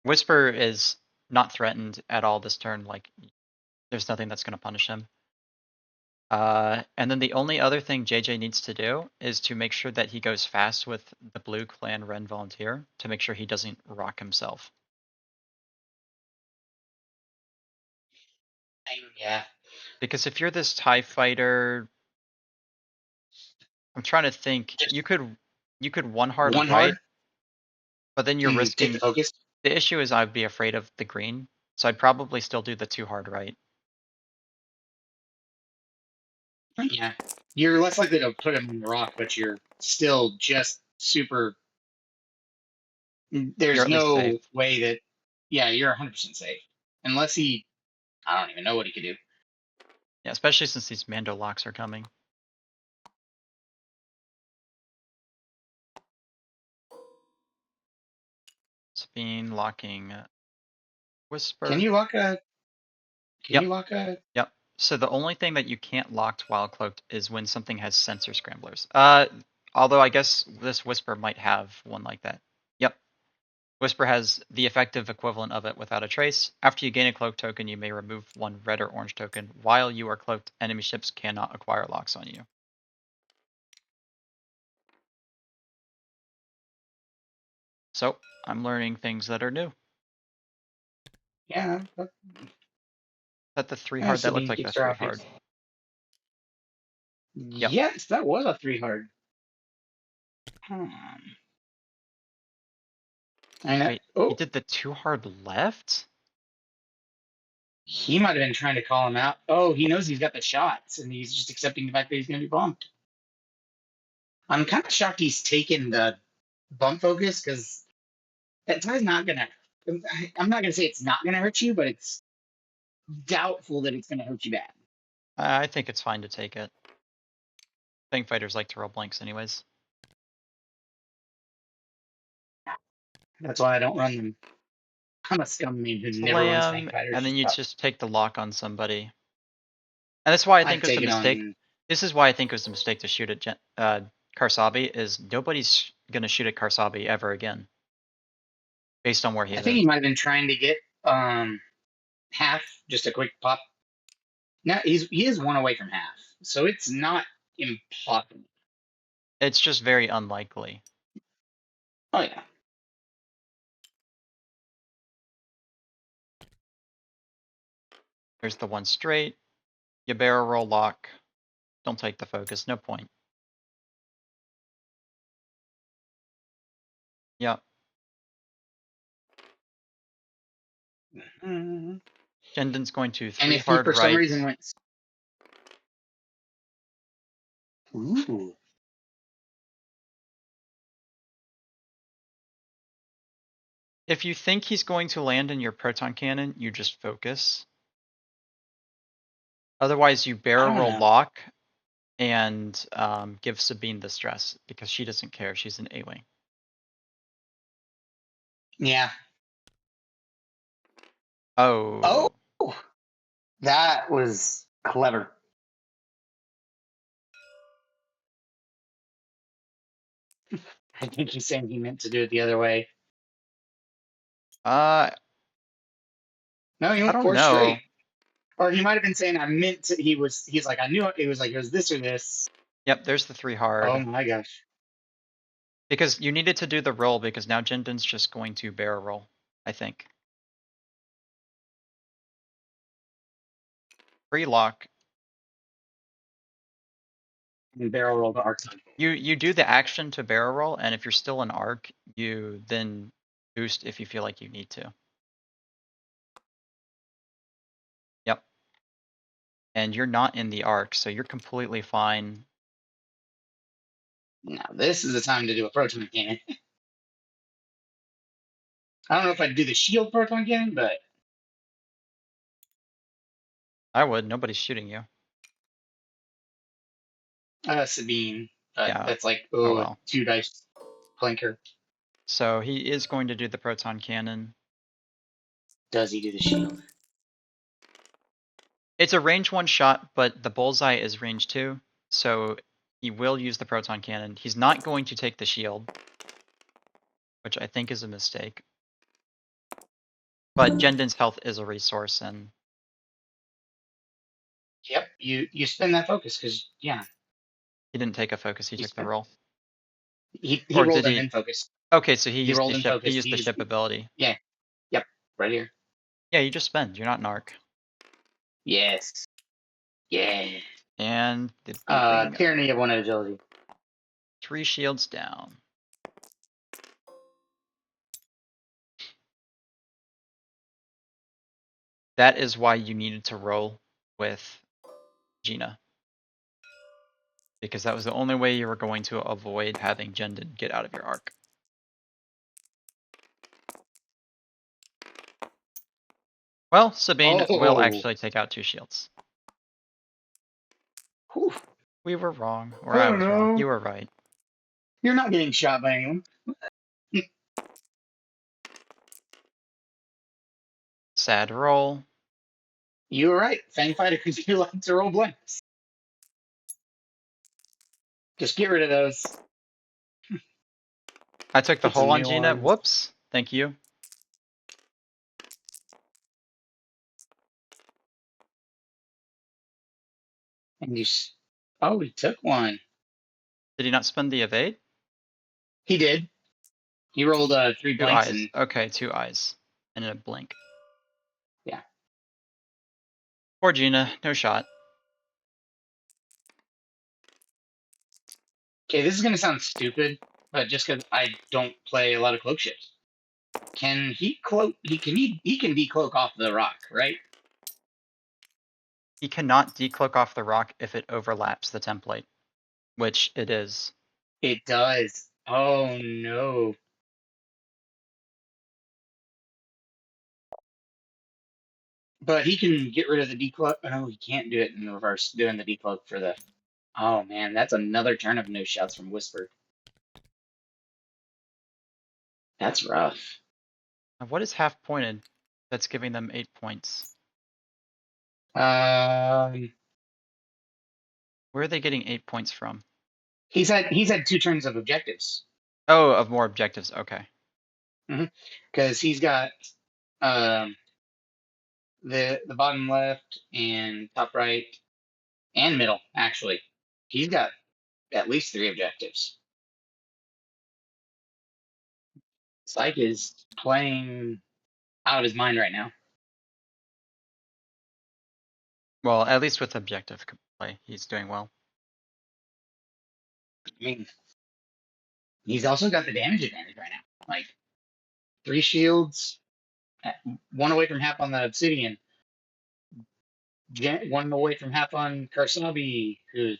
Speaker 1: Whisper is not threatened at all this turn. Like, there's nothing that's going to punish him. And then the only other thing JJ needs to do is to make sure that he goes fast with the blue clan Ren volunteer to make sure he doesn't rock himself.
Speaker 4: Yeah.
Speaker 1: Because if you're this TIE fighter, I'm trying to think. You could 1 hard
Speaker 4: One
Speaker 1: right,
Speaker 4: hard,
Speaker 1: but then you're risking.
Speaker 4: take the focus.
Speaker 1: The issue is I'd be afraid of the green, so I'd probably still do the 2 hard right.
Speaker 4: Yeah. You're less likely to put him in the rock, but you're still just super. There's
Speaker 1: You're at least
Speaker 4: no
Speaker 1: safe.
Speaker 4: way that. Yeah, you're 100% safe. Unless he. I don't even know what he could do.
Speaker 1: Yeah, especially since these Mando locks are coming. Sabine locking Whisper.
Speaker 4: Can you lock a?
Speaker 1: Yep.
Speaker 4: You lock a?
Speaker 1: Yep. So the only thing that you can't lock while cloaked is when something has sensor scramblers. Although I guess this Whisper might have one like that. Yep. Whisper has the effective equivalent of it without a trace. After you gain a cloak token, you may remove 1 red or orange token. While you are cloaked, enemy ships cannot acquire locks on you. So I'm learning things that are new.
Speaker 4: Yeah.
Speaker 1: Is that the 3 hard? That looked like the 3 hard. Yep.
Speaker 4: Yes, that was a 3 hard.
Speaker 1: Wait, he did the 2 hard left?
Speaker 4: He might have been trying to call him out. Oh, he knows he's got the shots, and he's just accepting the fact that he's going to be bumped. I'm kind of shocked he's taken the bump focus, because that tie's not going to. I'm not going to say it's not going to hurt you, but it's doubtful that it's going to hurt you bad.
Speaker 1: I think it's fine to take it. Tank fighters like to roll blanks anyways.
Speaker 4: That's why I don't run them. I'm a scum main who never runs tank fighters.
Speaker 1: And then you just take the lock on somebody. And that's why I think it was a mistake. This is why I think it was a mistake to shoot at Karsabi, is nobody's going to shoot at Karsabi ever again. Based on where he is.
Speaker 4: I think he might have been trying to get half, just a quick pop. Now he is one away from half, so it's not impossible.
Speaker 1: It's just very unlikely.
Speaker 4: Oh yeah.
Speaker 1: There's the one straight. You barrel roll lock. Don't take the focus. No point. Yep.
Speaker 4: Mhm.
Speaker 1: Jendon's going to
Speaker 4: And
Speaker 1: 3
Speaker 4: if he
Speaker 1: hard
Speaker 4: for some
Speaker 1: right.
Speaker 4: reason went, ooh,
Speaker 1: If you think he's going to land in your proton cannon, you just focus. Otherwise, you
Speaker 4: I
Speaker 1: barrel
Speaker 4: don't
Speaker 1: roll
Speaker 4: know.
Speaker 1: lock and give Sabine the stress because she doesn't care. She's an A-wing.
Speaker 4: Yeah.
Speaker 1: Oh.
Speaker 4: Oh, that was clever. I think he's saying he meant to do it the other way.
Speaker 1: I
Speaker 4: No, he went
Speaker 1: don't
Speaker 4: 4
Speaker 1: know.
Speaker 4: straight. Or he might have been saying I meant to. He's like, I knew it was like it was this or this.
Speaker 1: Yep, there's the 3 hard.
Speaker 4: Oh my gosh.
Speaker 1: Because you needed to do the roll because now Jendon's just going to barrel roll, I think. Free lock.
Speaker 4: And barrel roll the arc.
Speaker 1: You do the action to barrel roll, and if you're still in arc, you then boost if you feel like you need to. Yep. And you're not in the arc, so you're completely fine.
Speaker 4: Now this is the time to do a proton cannon. I don't know if I'd do the shield proton cannon, but
Speaker 1: I would. Nobody's shooting you.
Speaker 4: Sabine.
Speaker 1: Yeah.
Speaker 4: That's like
Speaker 1: Oh well.
Speaker 4: 2 dice clinker.
Speaker 1: So he is going to do the proton cannon.
Speaker 4: Does he do the shield?
Speaker 1: It's a range 1 shot, but the bullseye is range 2, so he will use the proton cannon. He's not going to take the shield, which I think is a mistake. But Jendon's health is a resource, and
Speaker 4: Yep. You spend that focus because yeah,
Speaker 1: he didn't take a focus. He
Speaker 4: he
Speaker 1: took the
Speaker 4: spent.
Speaker 1: roll.
Speaker 4: He
Speaker 1: Or
Speaker 4: rolled
Speaker 1: did
Speaker 4: an
Speaker 1: he?
Speaker 4: in focus.
Speaker 1: Okay, so he
Speaker 4: He
Speaker 1: used the
Speaker 4: rolled in
Speaker 1: ship. He
Speaker 4: focus.
Speaker 1: used the ship ability.
Speaker 4: Yeah. Yep. Right here.
Speaker 1: Yeah, you just spend. You're not an arc.
Speaker 4: Yes. Yeah.
Speaker 1: And the B-wing,
Speaker 4: Tyranny of 1 agility.
Speaker 1: 3 shields down. That is why you needed to roll with Gina. Because that was the only way you were going to avoid having Jendon get out of your arc. Well, Sabine will actually take out 2 shields.
Speaker 4: Whew.
Speaker 1: We were wrong. Or I was wrong. You were right.
Speaker 4: You're not getting shot by anyone.
Speaker 1: Sad roll.
Speaker 4: You were right. Fang Fighter, because you like to roll blanks. Just get rid of those.
Speaker 1: I took the
Speaker 4: Get some
Speaker 1: hole on
Speaker 4: new
Speaker 1: Gina.
Speaker 4: ones.
Speaker 1: Whoops. Thank you.
Speaker 4: And you. Oh, he took one.
Speaker 1: Did he not spend the evade?
Speaker 4: He did. He rolled 3
Speaker 1: 2
Speaker 4: blanks
Speaker 1: eyes.
Speaker 4: and
Speaker 1: Okay, 2 eyes. And a blink.
Speaker 4: yeah.
Speaker 1: Poor Gina. No shot.
Speaker 4: Okay, this is gonna sound stupid, but just because I don't play a lot of cloak ships, can he cloak? He can decloak off the rock, right?
Speaker 1: He cannot decloak off the rock if it overlaps the template, which it is.
Speaker 4: It does. Oh no. But he can get rid of the decloak. Oh, he can't do it in reverse, doing the decloak for the. Oh man, that's another turn of no shots from Whisper. That's rough.
Speaker 1: Now, what is half pointed that's giving them 8 points?
Speaker 4: Um,
Speaker 1: Where are they getting 8 points from?
Speaker 4: he's had 2 turns of objectives.
Speaker 1: Oh, of more objectives. Okay.
Speaker 4: Because he's got the bottom left and top right and middle. Actually, he's got at least 3 objectives. Psych is playing out of his mind right now.
Speaker 1: Well, at least with objective play, he's doing well.
Speaker 4: I mean, he's also got the damage advantage right now. Like 3 shields, 1 away from half on the obsidian, 1 away from half on Karsabi. Who,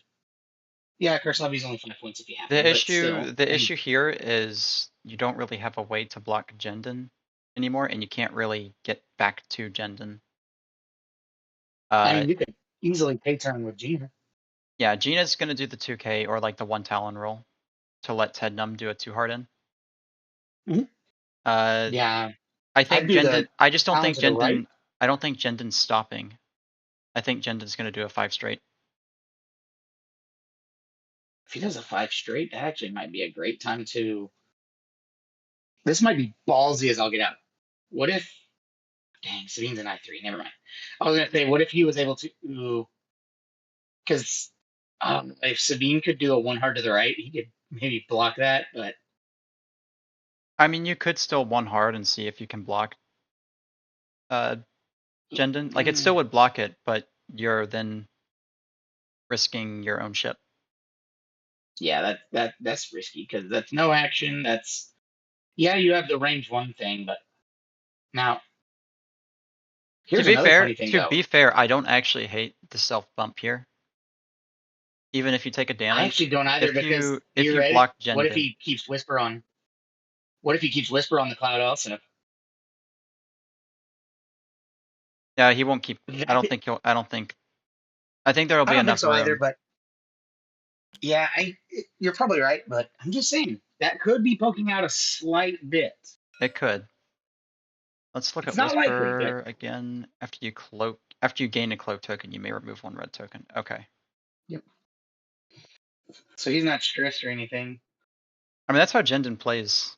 Speaker 4: yeah, Karsabi's only 5 points if you have
Speaker 1: The
Speaker 4: him, but still.
Speaker 1: issue here is you don't really have a way to block Jendon anymore, and you can't really get back to Jendon.
Speaker 4: I mean, you could easily pay turn with Gina.
Speaker 1: Yeah, Gina's gonna do the 2k or like the 1 Talon roll to let Tednum do a 2 harden.
Speaker 4: Mhm. Yeah,
Speaker 1: I think
Speaker 4: I'd do the
Speaker 1: Jendon. I just don't
Speaker 4: Talon
Speaker 1: think
Speaker 4: to the right.
Speaker 1: Jendon. I don't think Jendon's stopping. I think Jendon's gonna do a 5 straight.
Speaker 4: If he does a 5 straight, that actually might be a great time to. This might be ballsy as I'll get out. What if? Dang, Sabine's an I3. Never mind. I was gonna say, what if he was able to? Because if Sabine could do a 1 hard to the right, he could maybe block that. But
Speaker 1: I mean, you could still 1 hard and see if you can block Jendon. Like, it still would block it, but you're then risking your own ship.
Speaker 4: yeah, that's risky because that's no action. That's you have the range 1 thing, but now here's another funny thing
Speaker 1: To
Speaker 4: though.
Speaker 1: be fair, I don't actually hate the self bump here. Even if you take a damage,
Speaker 4: I actually don't either because
Speaker 1: if you
Speaker 4: ready?
Speaker 1: block Jendon,
Speaker 4: What if he keeps Whisper on? What if he keeps Whisper on the cloud also?
Speaker 1: yeah, he won't keep. I don't think he'll. I think there'll be
Speaker 4: I don't think
Speaker 1: enough
Speaker 4: so either,
Speaker 1: room.
Speaker 4: but yeah, you're probably right. But I'm just saying that could be poking out a slight bit.
Speaker 1: It could. Let's look
Speaker 4: It's
Speaker 1: at
Speaker 4: not likely,
Speaker 1: Whisper
Speaker 4: but
Speaker 1: again. After you gain a cloak token, you may remove 1 red token. Okay.
Speaker 4: yep. So he's not stressed or anything.
Speaker 1: I mean, that's how Jendon plays.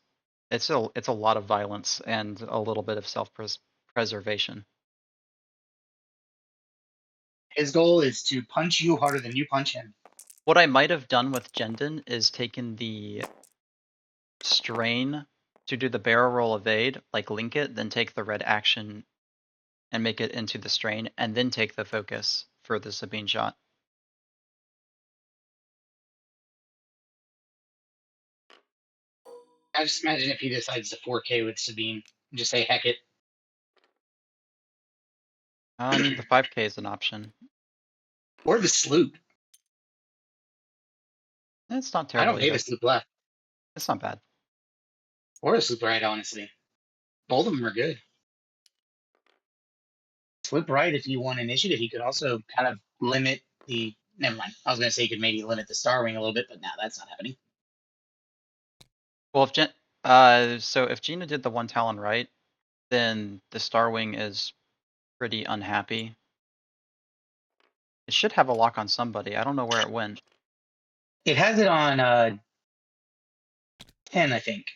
Speaker 1: It's a lot of violence and a little bit of self-preservation.
Speaker 4: His goal is to punch you harder than you punch him.
Speaker 1: What I might have done with Jendon is taken the strain to do the barrel roll evade, like link it, then take the red action and make it into the strain, and then take the focus for the Sabine shot.
Speaker 4: I just imagine if he decides to 4K with Sabine, just say heck it.
Speaker 1: I mean, the 5k is an option.
Speaker 4: Or the sloop.
Speaker 1: It's not
Speaker 4: I
Speaker 1: terrible
Speaker 4: don't hate
Speaker 1: either.
Speaker 4: a sloop left.
Speaker 1: It's not bad.
Speaker 4: Or a sloop right, honestly. Both of them are good. Sloop right, if you want initiative, he could also kind of limit the. Never mind. I was going to say he could maybe limit the Starwing a little bit, but now that's not happening.
Speaker 1: Well, so if Gina did the 1 Talon right, then the Starwing is pretty unhappy. It should have a lock on somebody. I don't know where it went.
Speaker 4: It has it on 10, I think.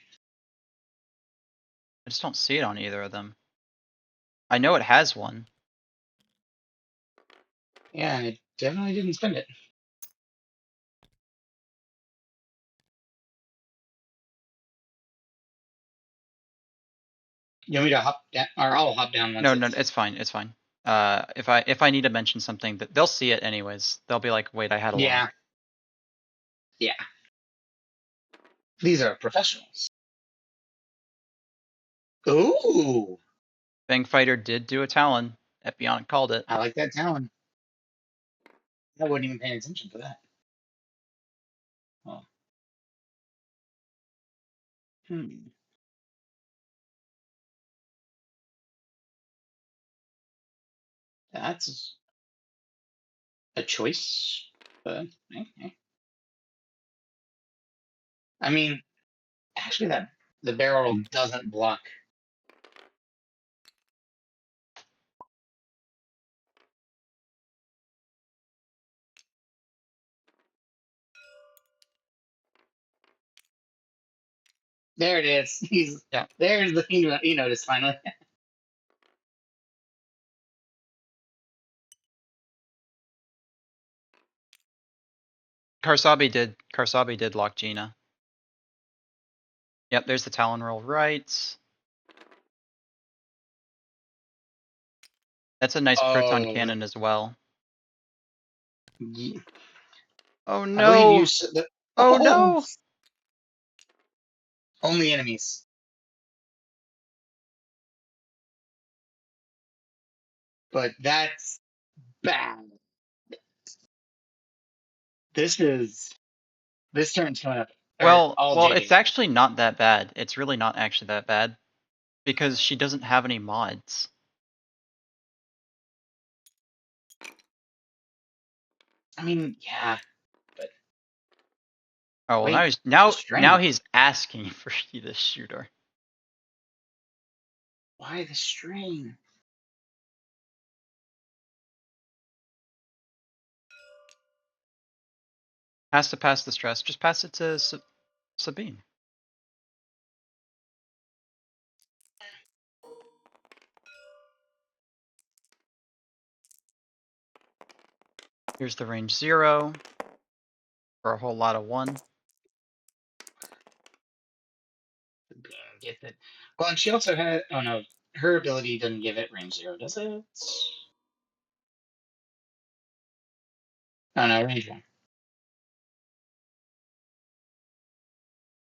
Speaker 1: I just don't see it on either of them. I know it has one.
Speaker 4: Yeah, and it definitely didn't spend it. You want me to hop down, or I'll hop down once
Speaker 1: No, it's fine. It's fine. If I need to mention something, that they'll see it anyways. They'll be like, "Wait, I had a
Speaker 4: Yeah.
Speaker 1: lock."
Speaker 4: Yeah. These are professionals. Ooh.
Speaker 1: Fang Fighter did do a Talon. Epionic called it.
Speaker 4: I like that Talon. I wasn't even paying attention for that. Oh. That's a choice. Okay. I mean, actually, that the barrel doesn't block. There it is. There's the thing you noticed finally.
Speaker 1: Karsabi did lock Gina. Yep, there's the Talon roll right. That's a nice proton cannon as well.
Speaker 4: Ye-
Speaker 1: Oh
Speaker 4: I believe you
Speaker 1: no!
Speaker 4: said that.
Speaker 1: Oh no!
Speaker 4: Only enemies. But that's bad. This turn's coming up.
Speaker 1: Well, it's actually not that bad. It's really not actually that bad because she doesn't have any mods.
Speaker 4: I mean, yeah.
Speaker 1: Oh well,
Speaker 4: Wait,
Speaker 1: now
Speaker 4: strain.
Speaker 1: he's asking for you to shoot her.
Speaker 4: Why the strain?
Speaker 1: Has to pass the stress. Just pass it to Sabine. Here's the range 0 for a whole lot of 1.
Speaker 4: Get that. Well, and she also had. Oh no, her ability doesn't give it range 0, does it? Oh no, range 1.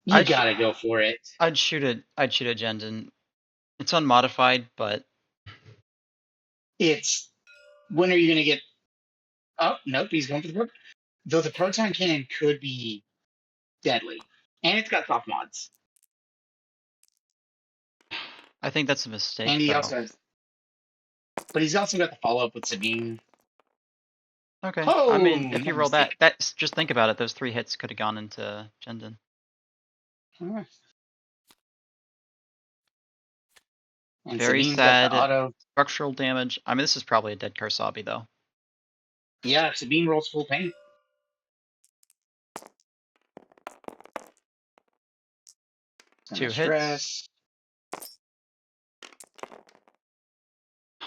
Speaker 4: You gotta go for it.
Speaker 1: I'd shoot it. I'd shoot at Jendon. It's unmodified, but
Speaker 4: It's when are you gonna get? Oh nope, he's going for the proton. Though the proton cannon could be deadly, and it's got soft mods.
Speaker 1: I think that's a mistake.
Speaker 4: And he
Speaker 1: though.
Speaker 4: also has, but he's also got the follow up with Sabine.
Speaker 1: Okay.
Speaker 4: Oh,
Speaker 1: I mean, if
Speaker 4: no
Speaker 1: you roll
Speaker 4: mistake.
Speaker 1: that's just think about it. Those 3 hits could have gone into Jendon.
Speaker 4: And
Speaker 1: Very
Speaker 4: Sabine's got the
Speaker 1: sad.
Speaker 4: auto.
Speaker 1: Structural damage. I mean, this is probably a dead Karsabi though.
Speaker 4: Yeah, Sabine rolls full pain.
Speaker 1: Two hits.
Speaker 4: Stress.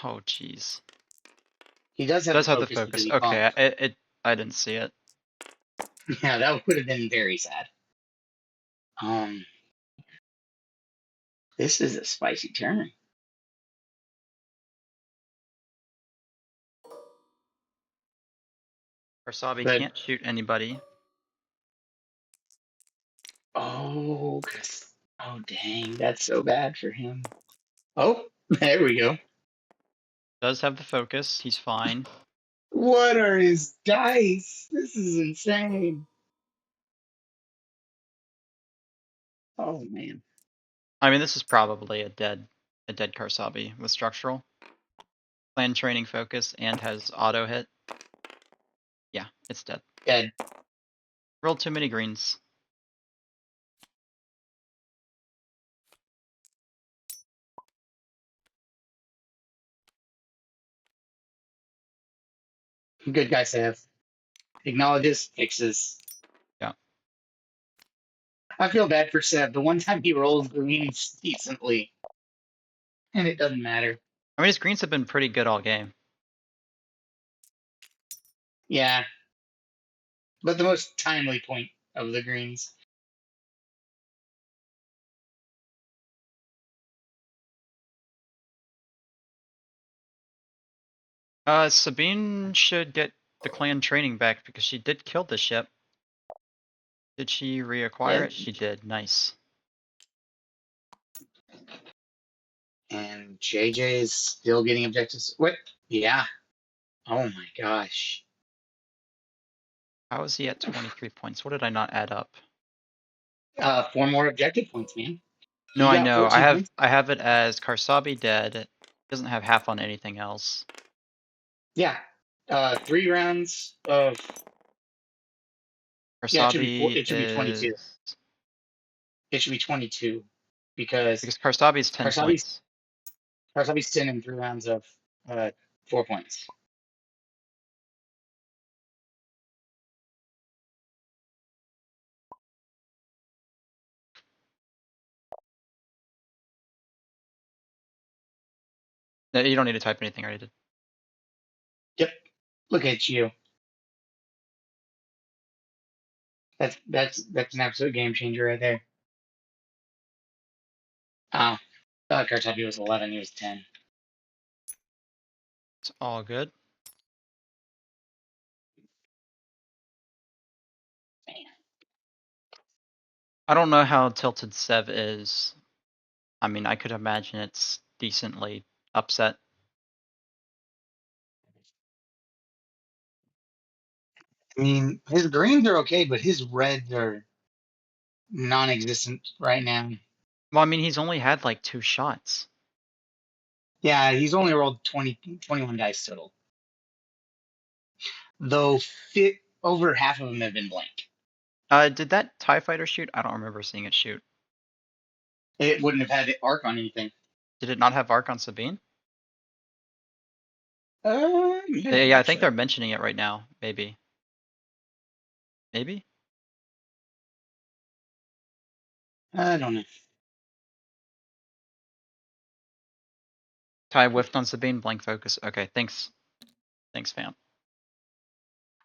Speaker 1: Oh jeez.
Speaker 4: He does have the focus. Because he
Speaker 1: Okay, I didn't see it.
Speaker 4: Yeah, that would have been very sad. This is a spicy turn.
Speaker 1: Karsabi
Speaker 4: But-
Speaker 1: can't shoot anybody.
Speaker 4: Oh, dang, that's so bad for him. Oh, there we go.
Speaker 1: Does have the focus. He's fine.
Speaker 4: What are his dice? This is insane. Oh man.
Speaker 1: I mean, this is probably a dead Karsabi with structural. Plan training focus and has auto hit. Yeah, it's dead.
Speaker 4: Dead.
Speaker 1: Rolled too many greens.
Speaker 4: Good guy, Sev. Acknowledges, fixes.
Speaker 1: Yeah.
Speaker 4: I feel bad for Sev. The one time he rolls greens decently, and it doesn't matter.
Speaker 1: I mean, his greens have been pretty good all game.
Speaker 4: Yeah. But the most timely point of the greens.
Speaker 1: Sabine should get the clan training back because she did kill the ship. Did she reacquire it? She did. Nice.
Speaker 4: And JJ is still getting objectives. What? Yeah. Oh my gosh.
Speaker 1: How is he at 23 points? What did I not add up?
Speaker 4: 4 more objective points, man.
Speaker 1: No, I know.
Speaker 4: 14 points.
Speaker 1: I have it as Karsabi dead. Doesn't have half on anything else.
Speaker 4: Yeah. 3 rounds of.
Speaker 1: Karsabi
Speaker 4: Yeah, it should be 22. It should be 22 because
Speaker 1: Karsabi's 10 points.
Speaker 4: Karsabi's 10 in 3 rounds of 4 points.
Speaker 1: No, you don't need to type anything. I already did.
Speaker 4: Yep. Look at you. That's an absolute game changer right there. Oh, Kartopi was 11. He was 10.
Speaker 1: It's all good.
Speaker 4: Man.
Speaker 1: I don't know how tilted Sev is. I mean, I could imagine it's decently upset.
Speaker 4: I mean, his greens are okay, but his reds are non-existent right now.
Speaker 1: Well, I mean, he's only had like 2 shots.
Speaker 4: Yeah, he's only rolled 21 dice total. Though over half of them have been blank.
Speaker 1: Did that TIE fighter shoot? I don't remember seeing it shoot.
Speaker 4: It wouldn't have had arc on anything.
Speaker 1: Did it not have arc on Sabine?
Speaker 4: Yeah,
Speaker 1: I think they're mentioning it right now. Maybe. Maybe?
Speaker 4: I don't know.
Speaker 1: TIE whiffed on Sabine, blank focus. Okay, thanks. Thanks, fam.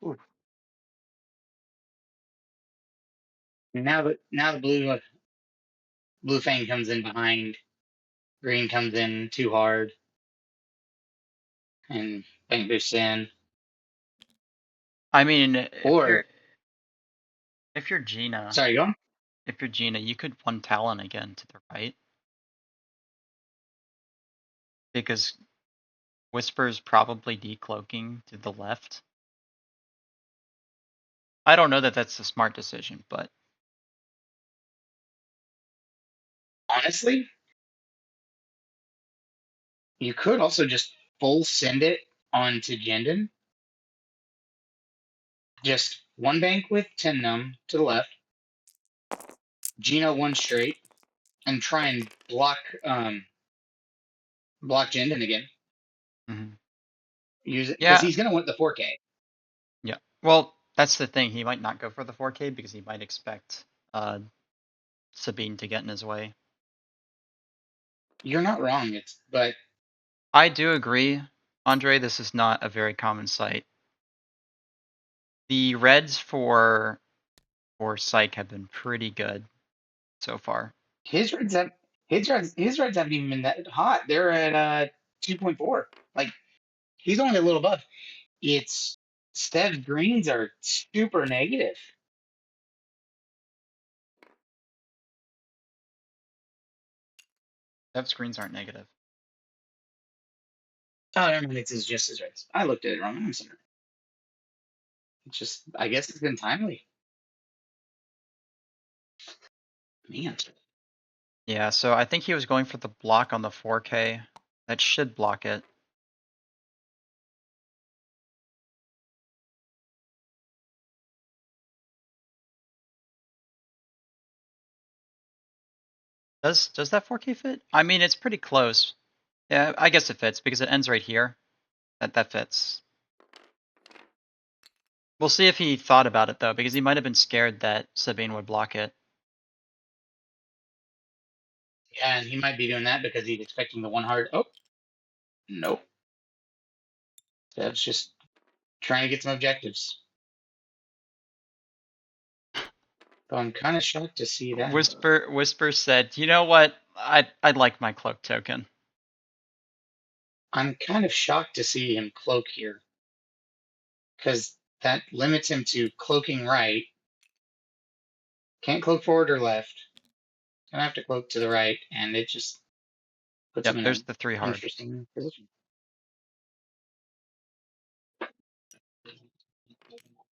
Speaker 4: Ooh. Now the blue fang comes in behind. Green comes in too hard. And bang boosts in.
Speaker 1: I mean,
Speaker 4: Or
Speaker 1: if you're Gina,
Speaker 4: sorry, go on.
Speaker 1: if you're Gina, you could 1 Talon again to the right. Because Whisper's probably decloaking to the left. I don't know that that's a smart decision, but
Speaker 4: Honestly, you could also just full send it onto Jindin. Just 1 bank with 10 num to the left. Gina 1 straight. And try and block Jindin again. Use it because he's gonna want the 4K.
Speaker 1: Yeah. Well, that's the thing. He might not go for the 4K because he might expect Sabine to get in his way.
Speaker 4: You're not wrong. But
Speaker 1: I do agree, Andre. This is not a very common sight. The reds for Psych have been pretty good so far.
Speaker 4: his reds haven't even been that hot. They're at 2.4. Like he's only a little above. It's Stev's greens are super negative.
Speaker 1: Dev screens aren't negative.
Speaker 4: Oh, never mind. It's just his reds. I looked at it wrong. I'm sorry. It's just, I guess it's been timely. Man.
Speaker 1: Yeah, so I think he was going for the block on the 4K. That should block it. Does that 4K fit? I mean, it's pretty close. Yeah, I guess it fits because it ends right here. That fits. We'll see if he thought about it though, because he might have been scared that Sabine would block it.
Speaker 4: Yeah, and he might be doing that because he's expecting the 1 hard. Oh, nope. That's just trying to get some objectives. But I'm kind of shocked to see that.
Speaker 1: Whisper said, "You know what? I'd like my cloak token."
Speaker 4: I'm kind of shocked to see him cloak here. Because that limits him to cloaking right. Can't cloak forward or left. Gonna have to cloak to the right, and it just puts him in
Speaker 1: There's
Speaker 4: an
Speaker 1: the 3 hard.
Speaker 4: interesting position.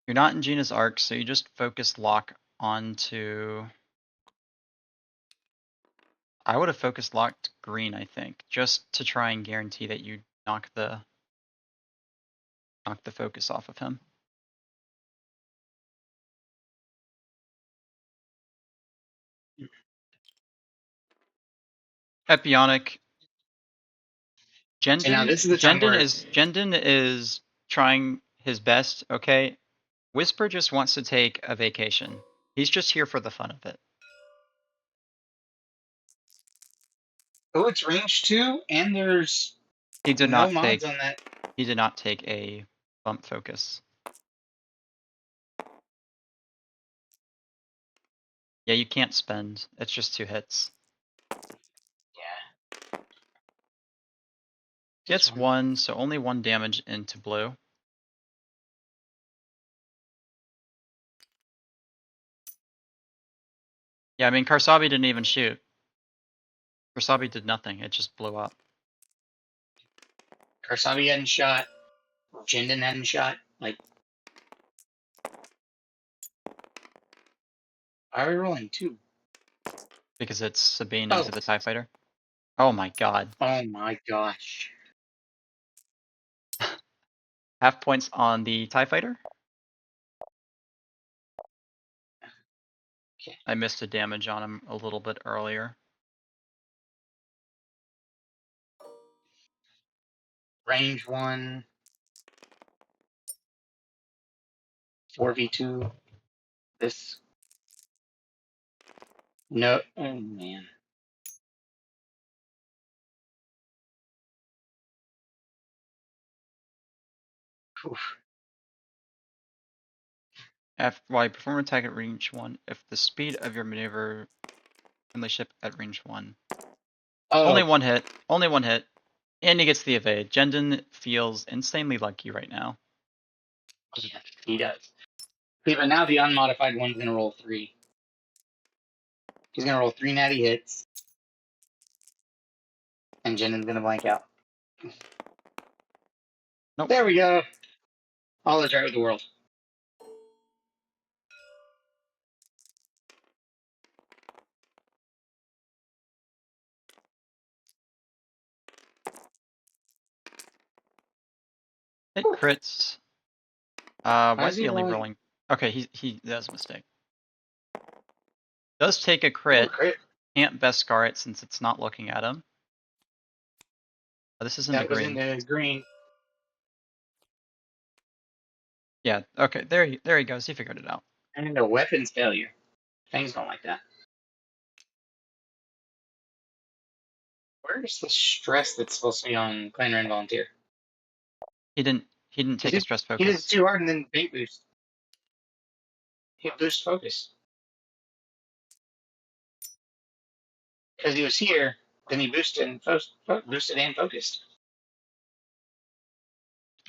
Speaker 1: You're not in Gina's arc, so you just focus lock onto. I would have focus locked green, I think, just to try and guarantee that you knock the focus off of him. Epionic.
Speaker 4: See, now this is the time where
Speaker 1: Jendon is trying his best, okay? Whisper just wants to take a vacation. He's just here for the fun of it.
Speaker 4: oh, it's range 2, and there's
Speaker 1: He did
Speaker 4: no
Speaker 1: not
Speaker 4: mods
Speaker 1: take
Speaker 4: on that.
Speaker 1: he did not take a bump focus. Yeah, you can't spend. It's just 2 hits.
Speaker 4: Yeah.
Speaker 1: Gets
Speaker 4: Just one.
Speaker 1: 1, so only 1 damage into blue. Yeah, I mean, Karsabi didn't even shoot. Karsabi did nothing. It just blew up.
Speaker 4: Karsabi hadn't shot. Jinden hadn't shot. Like, why are we rolling 2?
Speaker 1: Because it's Sabine
Speaker 4: Oh.
Speaker 1: into the TIE Fighter. Oh my god.
Speaker 4: Oh my gosh.
Speaker 1: Half points on the TIE Fighter.
Speaker 4: Okay.
Speaker 1: I missed a damage on him a little bit earlier.
Speaker 4: Range 1. 4v2. This. No. Oh man. Oof.
Speaker 1: While you perform an attack at range 1, if the speed of your maneuver friendly ship at range 1.
Speaker 4: Oh.
Speaker 1: Only 1 hit. Only 1 hit. And he gets the evade. Jendon feels insanely lucky right now.
Speaker 4: Yeah, he does. See, but now the unmodified one's gonna roll 3. He's gonna roll 3 natty hits. And Jendon's gonna blank out.
Speaker 1: Nope.
Speaker 4: There we go. All is right with the world.
Speaker 1: It crits. Why
Speaker 4: is
Speaker 1: is
Speaker 4: he
Speaker 1: he only
Speaker 4: rolling?
Speaker 1: rolling? Okay, he does a mistake. Does take a
Speaker 4: Ooh,
Speaker 1: crit.
Speaker 4: crit.
Speaker 1: Can't best scar it since it's not looking at him. Oh, this is in the
Speaker 4: That was in
Speaker 1: green.
Speaker 4: the green.
Speaker 1: Yeah, okay, there he goes. He figured it out.
Speaker 4: And a weapons failure. Things don't like that. Where's the stress that's supposed to be on Clanner and Volunteer?
Speaker 1: He didn't take a stress
Speaker 4: He did
Speaker 1: focus.
Speaker 4: too hard and then bait boost. He boost focus. Because he was here, then he boosted and focused.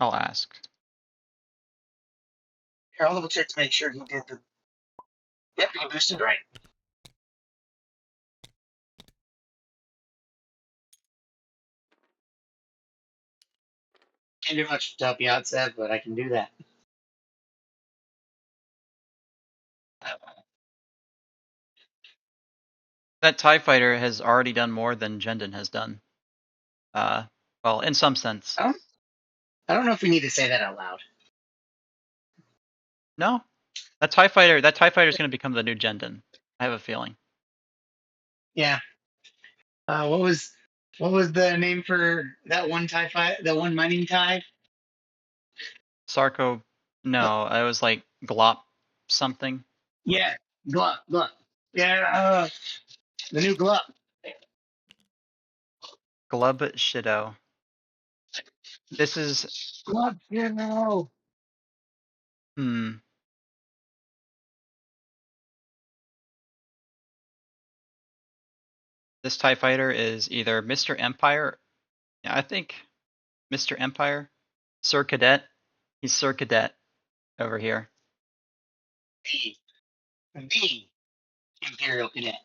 Speaker 1: I'll ask.
Speaker 4: Here, I'll double check to make sure he did the. Yep, he boosted right. Can't do much to help you out, Seb, but I can do that.
Speaker 1: That TIE Fighter has already done more than Jendon has done. Well, in some sense.
Speaker 4: I don't know if we need to say that out loud.
Speaker 1: No? That TIE Fighter is going to become the new Jendon. I have a feeling.
Speaker 4: Yeah. What was the name for that one TIE fight? The one mining TIE?
Speaker 1: Sarko, no, it was like Glop something.
Speaker 4: Yeah, Glup. Yeah, the new Glup.
Speaker 1: Glub Shido. This is
Speaker 4: Glup, you know.
Speaker 1: This TIE Fighter is either Mr. Empire. Yeah, I think Mr. Empire. Sir Cadet. He's Sir Cadet over here.
Speaker 4: The Imperial Cadet.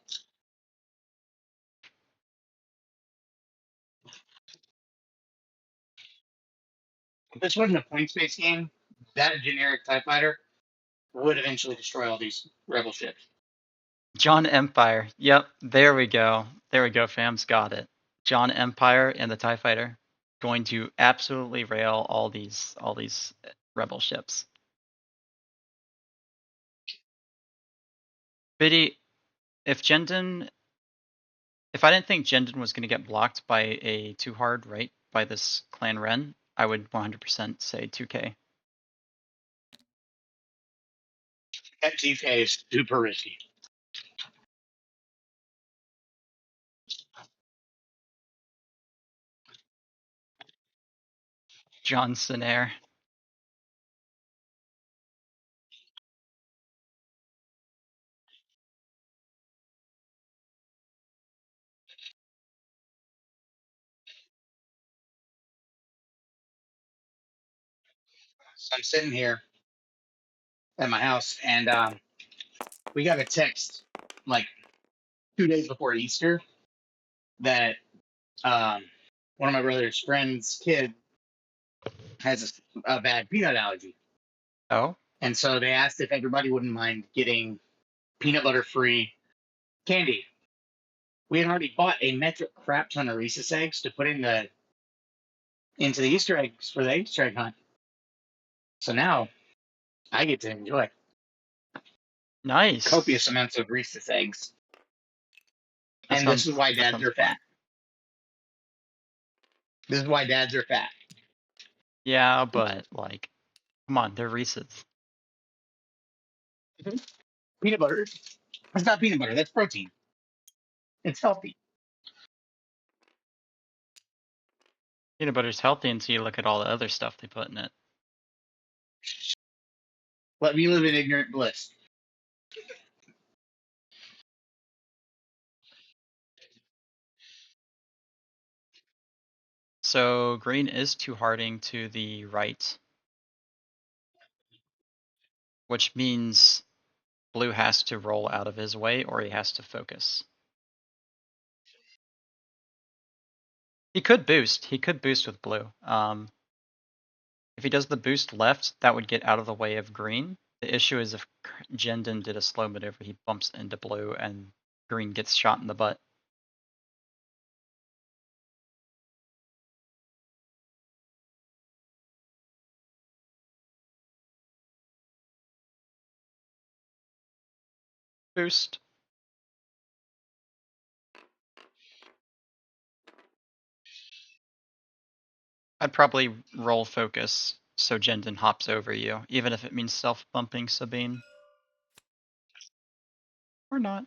Speaker 4: If this wasn't a points-based game, that generic TIE fighter would eventually destroy all these rebel ships.
Speaker 1: John Empire. Yep, there we go. There we go, fam's got it. John Empire and the TIE Fighter going to absolutely rail all these rebel ships. Biddy, if I didn't think Jendon was going to get blocked by a too hard right by this Clan Ren, I would 100% say 2K.
Speaker 4: That 2K is super risky.
Speaker 1: Johnson Air.
Speaker 4: So I'm sitting here at my house, and we got a text like 2 days before Easter that one of my brother's friend's kid has a bad peanut allergy.
Speaker 1: Oh,
Speaker 4: And so they asked if everybody wouldn't mind getting peanut butter free candy. We had already bought a metric crap ton of Reese's eggs to put into the Easter eggs for the Easter egg hunt. So now I get to enjoy
Speaker 1: nice.
Speaker 4: copious amounts of Reese's eggs.
Speaker 1: That
Speaker 4: And this is
Speaker 1: sounds-
Speaker 4: why
Speaker 1: that
Speaker 4: dads
Speaker 1: sounds
Speaker 4: are
Speaker 1: fun.
Speaker 4: fat. This is why dads are fat.
Speaker 1: Yeah, but like, come on, they're Reese's.
Speaker 4: Peanut butter. It's not peanut butter. That's protein. It's healthy.
Speaker 1: Peanut butter's healthy until you look at all the other stuff they put in it.
Speaker 4: Let me live in ignorant bliss.
Speaker 1: So green is two hearting to the right, which means blue has to roll out of his way or he has to focus. He could boost. He could boost with blue. If he does the boost left, that would get out of the way of green. The issue is if Jendon did a slow maneuver, he bumps into blue and green gets shot in the butt. Boost. I'd probably roll focus so Jendon hops over you, even if it means self-bumping Sabine. Or not.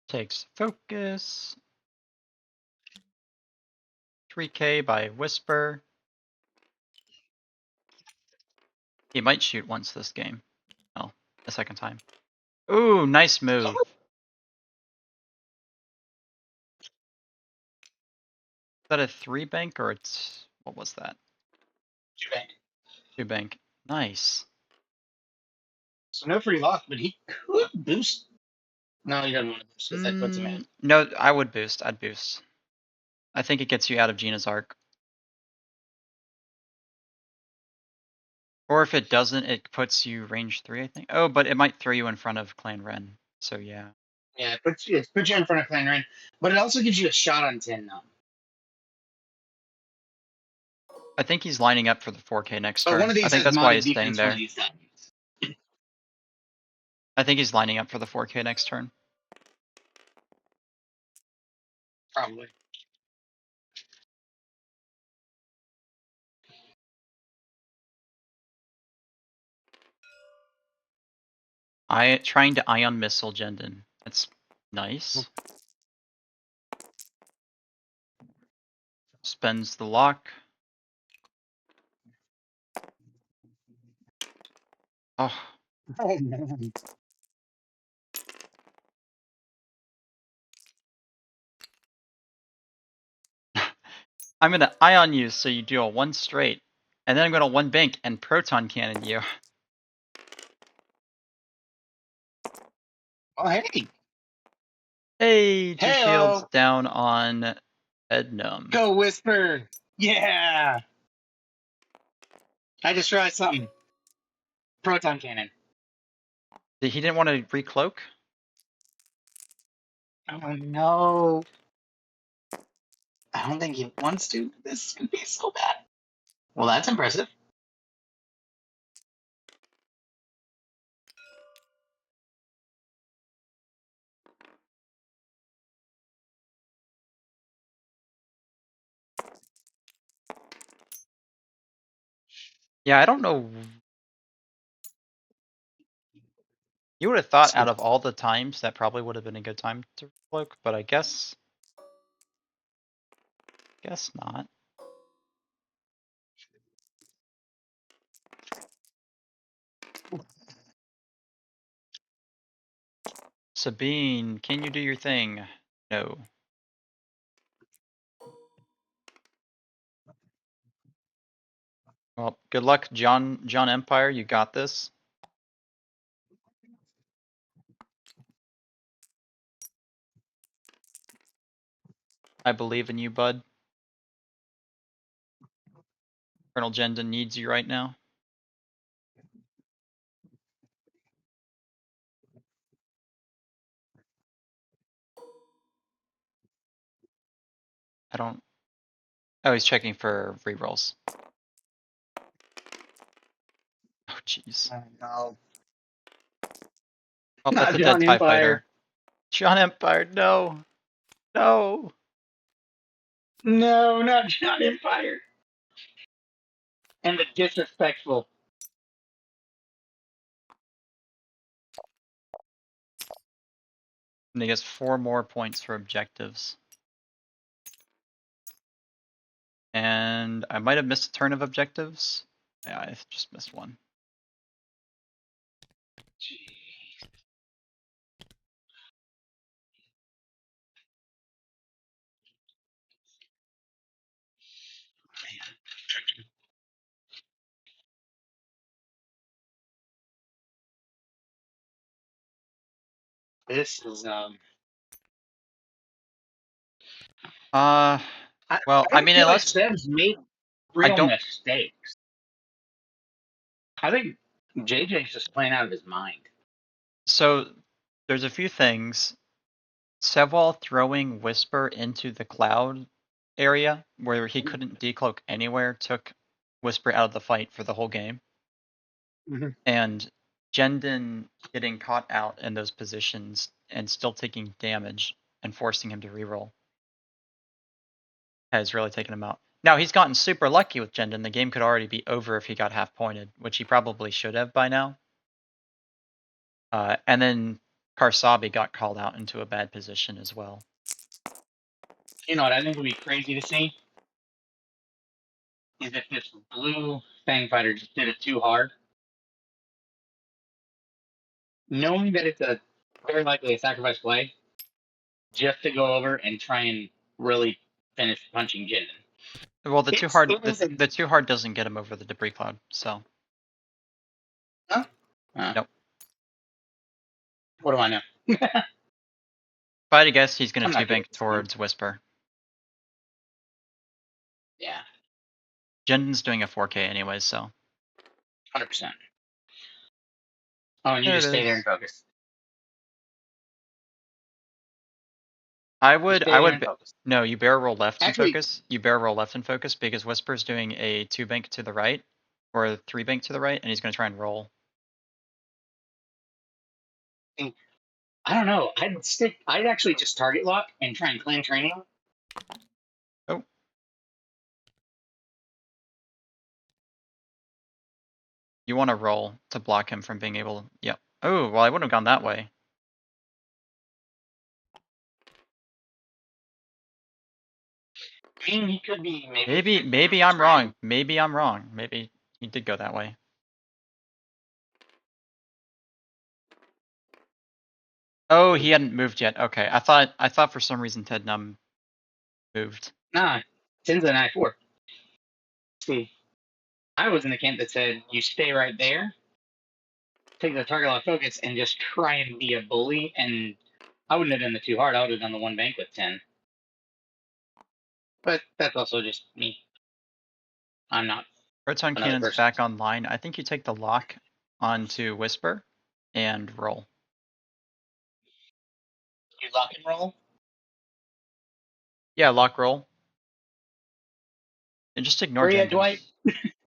Speaker 1: Takes focus. 3k by Whisper. He might shoot once this game. Oh, a second time. Ooh, nice move. Is that a 3 bank or it's what was that?
Speaker 4: 2 bank.
Speaker 1: 2 bank. Nice.
Speaker 4: So no free lock, but he could boost. No, he doesn't want to boost because that puts him in.
Speaker 1: No, I would boost. I'd boost. I think it gets you out of Gina's arc. Or if it doesn't, it puts you range 3, I think. Oh, but it might throw you in front of Clan Ren. So yeah.
Speaker 4: Yeah, it puts you in front of Clan Ren, but it also gives you a shot on 10 now.
Speaker 1: I think he's lining up for the 4k next
Speaker 4: But
Speaker 1: turn.
Speaker 4: one of these
Speaker 1: I think
Speaker 4: has
Speaker 1: that's why
Speaker 4: modded
Speaker 1: he's staying
Speaker 4: defense. One
Speaker 1: there.
Speaker 4: of these doesn't.
Speaker 1: I think he's lining up for the 4k next turn.
Speaker 4: Probably.
Speaker 1: Trying to ion missile Jendon. That's nice. Spends the lock. Oh,
Speaker 4: Oh man.
Speaker 1: I'm gonna ion you so you do a 1 straight. And then I'm gonna 1 bank and proton cannon you.
Speaker 4: Oh hey.
Speaker 1: Hey, 2 shields
Speaker 4: Hey-o.
Speaker 1: down on Ednum.
Speaker 4: Go Whisper. Yeah. I just realized something. Proton cannon.
Speaker 1: He didn't want to recloak?
Speaker 4: Oh no. I don't think he wants to. This could be so bad. Well, that's impressive.
Speaker 1: Yeah, I don't know. You would have thought out of all the times that probably would have been a good time to recloak, but I guess Guess not. Sabine, can you do your thing? No. Well, good luck, John Empire. You got this. I believe in you, bud. Colonel Jendon needs you right now. I don't... Oh, he's checking for rerolls. Oh, jeez.
Speaker 4: No.
Speaker 1: Oh,
Speaker 4: Not
Speaker 1: that's a
Speaker 4: John
Speaker 1: dead TIE
Speaker 4: Empire.
Speaker 1: fighter. John Empire, no. No.
Speaker 4: No, not John Empire. And the disrespectful.
Speaker 1: And he gets 4 more points for objectives. And I might have missed a turn of objectives. Yeah, I just missed one.
Speaker 4: Jeez. This is
Speaker 1: Well, I
Speaker 4: don't
Speaker 1: mean,
Speaker 4: feel like
Speaker 1: unless
Speaker 4: Seb's made
Speaker 1: I
Speaker 4: real
Speaker 1: don't.
Speaker 4: mistakes. I think JJ's just playing out of his mind.
Speaker 1: So there's a few things. Sevwall throwing Whisper into the cloud area where he couldn't decloak anywhere took Whisper out of the fight for the whole game. And Jendon getting caught out in those positions and still taking damage and forcing him to reroll has really taken him out. Now, he's gotten super lucky with Jendon. The game could already be over if he got half pointed, which he probably should have by now. And then Karsabi got called out into a bad position as well.
Speaker 4: You know what I think would be crazy to see? Is if this blue Fang Fighter just did it too hard. Knowing that it's a very likely a sacrifice play, just to go over and try and really finish punching Jindon.
Speaker 1: Well, the too hard
Speaker 4: isn't-
Speaker 1: the too hard doesn't get him over the debris cloud, so.
Speaker 4: Huh?
Speaker 1: Nope.
Speaker 4: What do I know?
Speaker 1: If I had to guess, he's going
Speaker 4: I'm
Speaker 1: to
Speaker 4: not good
Speaker 1: two-bank
Speaker 4: at this game.
Speaker 1: towards Whisper.
Speaker 4: Yeah,
Speaker 1: Jendon's doing a 4K anyways, so.
Speaker 4: 100%. Oh, and you
Speaker 1: There
Speaker 4: just
Speaker 1: it
Speaker 4: stay there
Speaker 1: is.
Speaker 4: and focus.
Speaker 1: I
Speaker 4: Stay
Speaker 1: would
Speaker 4: there and focus.
Speaker 1: no, you barrel roll left and
Speaker 4: Actually-
Speaker 1: focus. You barrel roll left and focus because Whisper's doing a 2-bank to the right or a 3-bank to the right, and he's going to try and roll.
Speaker 4: I don't know. I'd actually just target lock and try and clan training.
Speaker 1: Oh. You want to roll to block him from being able. Yep. Oh, well, I wouldn't have gone that way.
Speaker 4: I mean, he could be
Speaker 1: Maybe I'm wrong. Maybe I'm wrong. Maybe he did go that way. Oh, he hadn't moved yet. Okay, I thought for some reason Ted Num moved.
Speaker 4: Nah, Ten's an I4. See, I was in the camp that said you stay right there, take the target lock focus, and just try and be a bully. And I wouldn't have done the too hard. I would have done the 1 bank with 10. But that's also just me. I'm not.
Speaker 1: Proton
Speaker 4: Another
Speaker 1: Cannon's
Speaker 4: person.
Speaker 1: back online. I think you take the lock onto Whisper and roll.
Speaker 4: You lock and roll.
Speaker 1: Yeah, lock roll. And just ignore
Speaker 4: Where you at,
Speaker 1: Jendon.
Speaker 4: Dwight?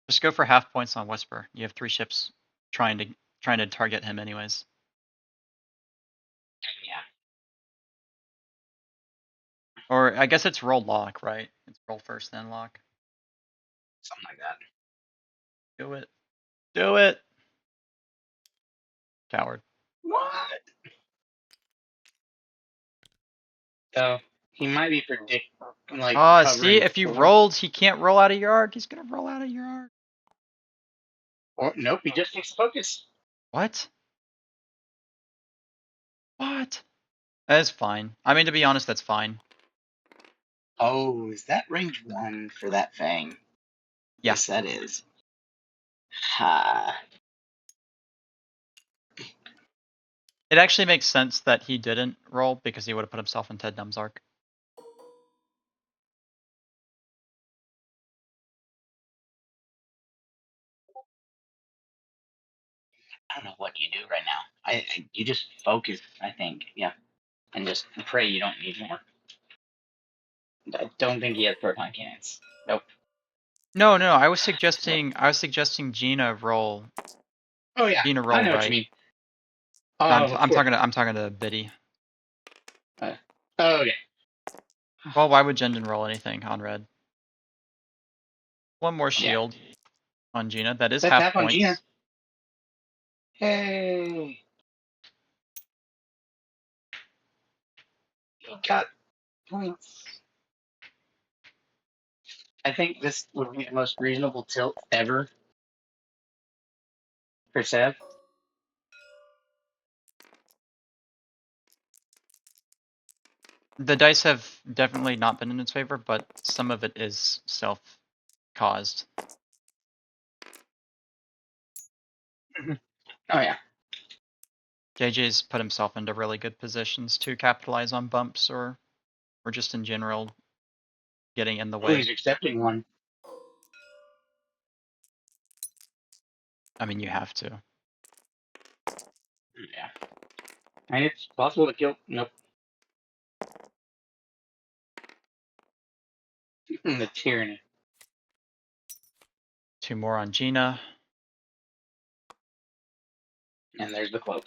Speaker 1: Just go for half points on Whisper. You have 3 ships trying to target him anyways.
Speaker 4: Yeah.
Speaker 1: Or I guess it's roll lock, right? It's roll first then lock.
Speaker 4: Something like that.
Speaker 1: Do it. Do it. Coward.
Speaker 4: What? So He might be like
Speaker 1: See,
Speaker 4: covering
Speaker 1: if you
Speaker 4: four.
Speaker 1: rolled, he can't roll out of your arc. He's gonna roll out of your arc.
Speaker 4: Or nope, he just takes focus.
Speaker 1: What? What? That's fine. I mean, to be honest, that's fine.
Speaker 4: Oh, is that range 1 for that Fang?
Speaker 1: Yeah.
Speaker 4: Yes, that is. Ha.
Speaker 1: It actually makes sense that he didn't roll because he would have put himself in Ted Dumb's arc.
Speaker 4: I don't know what you do right now. You just focus, I think. Yeah. And just pray you don't need more. I don't think he has proton cannons. Nope.
Speaker 1: No, I was suggesting Gina roll.
Speaker 4: Oh yeah.
Speaker 1: Gina
Speaker 4: I
Speaker 1: roll
Speaker 4: know what you
Speaker 1: right.
Speaker 4: mean.
Speaker 1: I'm,
Speaker 4: Oh,
Speaker 1: I'm talking to Biddy.
Speaker 4: oh okay.
Speaker 1: Well, why would Jendon roll anything on red? One more
Speaker 4: Yeah.
Speaker 1: shield on Gina. That is
Speaker 4: Let's
Speaker 1: half
Speaker 4: tap on
Speaker 1: points.
Speaker 4: Gina. Hey. He got points. I think this would be the most reasonable tilt ever for Sev.
Speaker 1: The dice have definitely not been in its favor, but some of it is self-caused.
Speaker 4: Oh yeah.
Speaker 1: JJ's put himself into really good positions to capitalize on bumps or just in general getting in the
Speaker 4: Oh,
Speaker 1: way.
Speaker 4: he's accepting one.
Speaker 1: I mean, you have to.
Speaker 4: Yeah. And it's possible to kill. Nope. The tyranny.
Speaker 1: 2 more on Gina.
Speaker 4: And there's the cloak.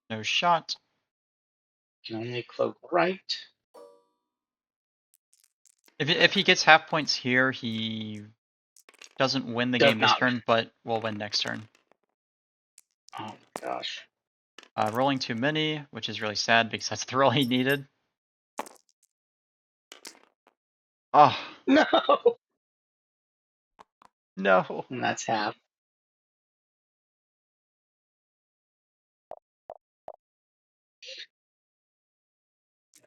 Speaker 1: No shot.
Speaker 4: Can only cloak right.
Speaker 1: If he gets half points here, he doesn't win the
Speaker 4: Does
Speaker 1: game this
Speaker 4: not
Speaker 1: turn, but will win next turn.
Speaker 4: Oh my gosh.
Speaker 1: Rolling too many, which is really sad because that's the roll he needed. Oh,
Speaker 4: No.
Speaker 1: no.
Speaker 4: And that's half.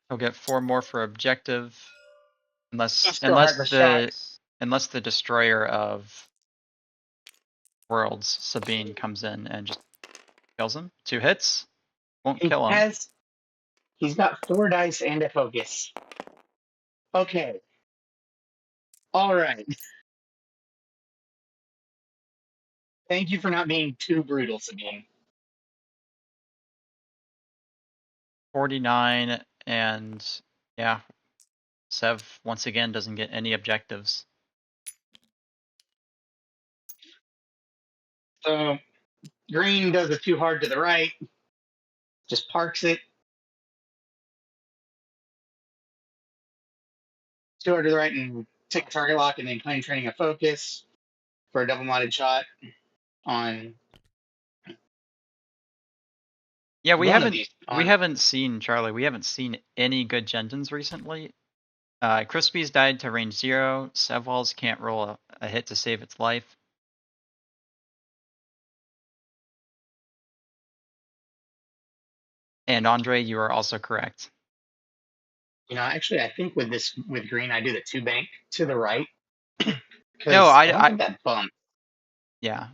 Speaker 1: He'll get 4 more for objective. Unless
Speaker 4: Still has a shot.
Speaker 1: the destroyer of worlds, Sabine, comes in and just kills him. 2 hits. Won't kill him.
Speaker 4: He's got 4 dice and a focus. Okay. All right. Thank you for not being too brutal, Sabine.
Speaker 1: 49, and yeah, Sev once again doesn't get any objectives.
Speaker 4: So green does it too hard to the right. Just parks it. Too hard to the right and take a target lock and then claim training a focus for a double-modded shot on
Speaker 1: Yeah,
Speaker 4: one of these.
Speaker 1: we haven't seen Charlie. We haven't seen any good Jendons recently. Crispy's died to range 0. Sevwall's can't roll a hit to save its life. And Andre, you are also correct.
Speaker 4: Actually, I think with green, I do the 2 bank to the right.
Speaker 1: No,
Speaker 4: I don't think that bump.
Speaker 1: Yeah,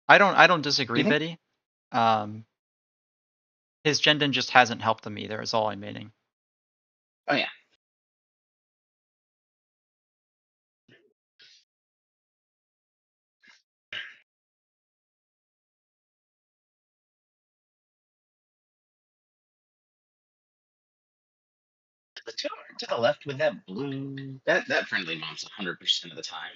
Speaker 1: I don't disagree,
Speaker 4: You think-
Speaker 1: Biddy. His Jendon just hasn't helped him either. Is all I'm meaning.
Speaker 4: Oh yeah. The 2 to the left with that blue, that friendly bumps 100% of the time.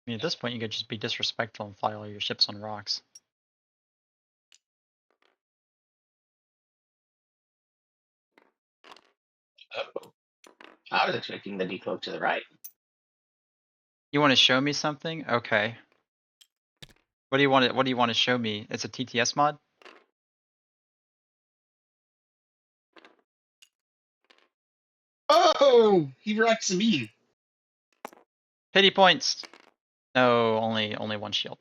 Speaker 1: I mean, at this point, you could just be disrespectful and fly all your ships on rocks.
Speaker 4: Oh. I was expecting the decloak to the right.
Speaker 1: You want to show me something? Okay. What do you want? What do you want to show me? It's a TTS mod.
Speaker 4: Oh, he wrecked Sabine.
Speaker 1: Pity points. No, only one shield.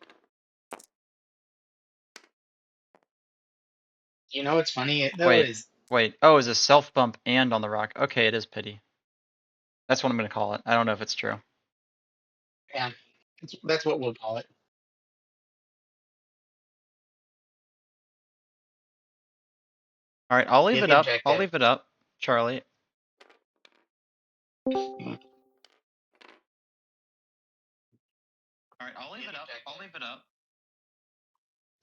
Speaker 4: You know what's funny though
Speaker 1: Wait.
Speaker 4: is
Speaker 1: Wait. Oh, it's a self bump and on the rock. Okay, it is pity. That's what I'm gonna call it. I don't know if it's true.
Speaker 4: yeah, that's what we'll call it.
Speaker 1: All right, I'll leave
Speaker 4: Get
Speaker 1: it
Speaker 4: the
Speaker 1: up. I'll
Speaker 4: objective.
Speaker 1: leave it up, Charlie. All right, I'll leave it up. I'll leave it up.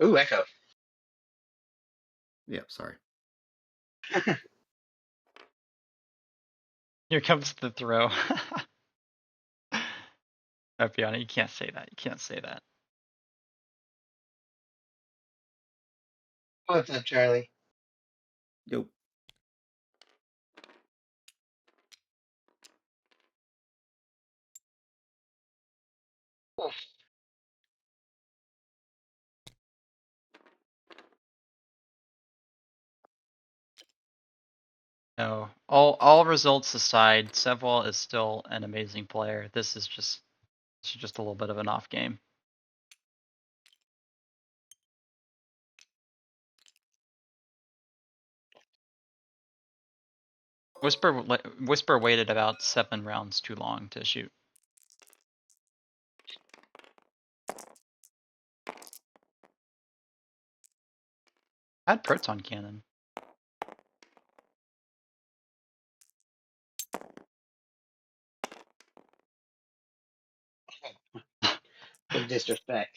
Speaker 4: Ooh, echo.
Speaker 5: Yeah, sorry.
Speaker 1: Here comes the throw. Epiana, you can't say that. You can't say that.
Speaker 4: What's up, Charlie?
Speaker 5: Yo.
Speaker 1: No, all results aside, Sevwall is still an amazing player. This is just a little bit of an off game. Whisper waited about 7 rounds too long to shoot. Had proton cannon.
Speaker 4: The disrespect.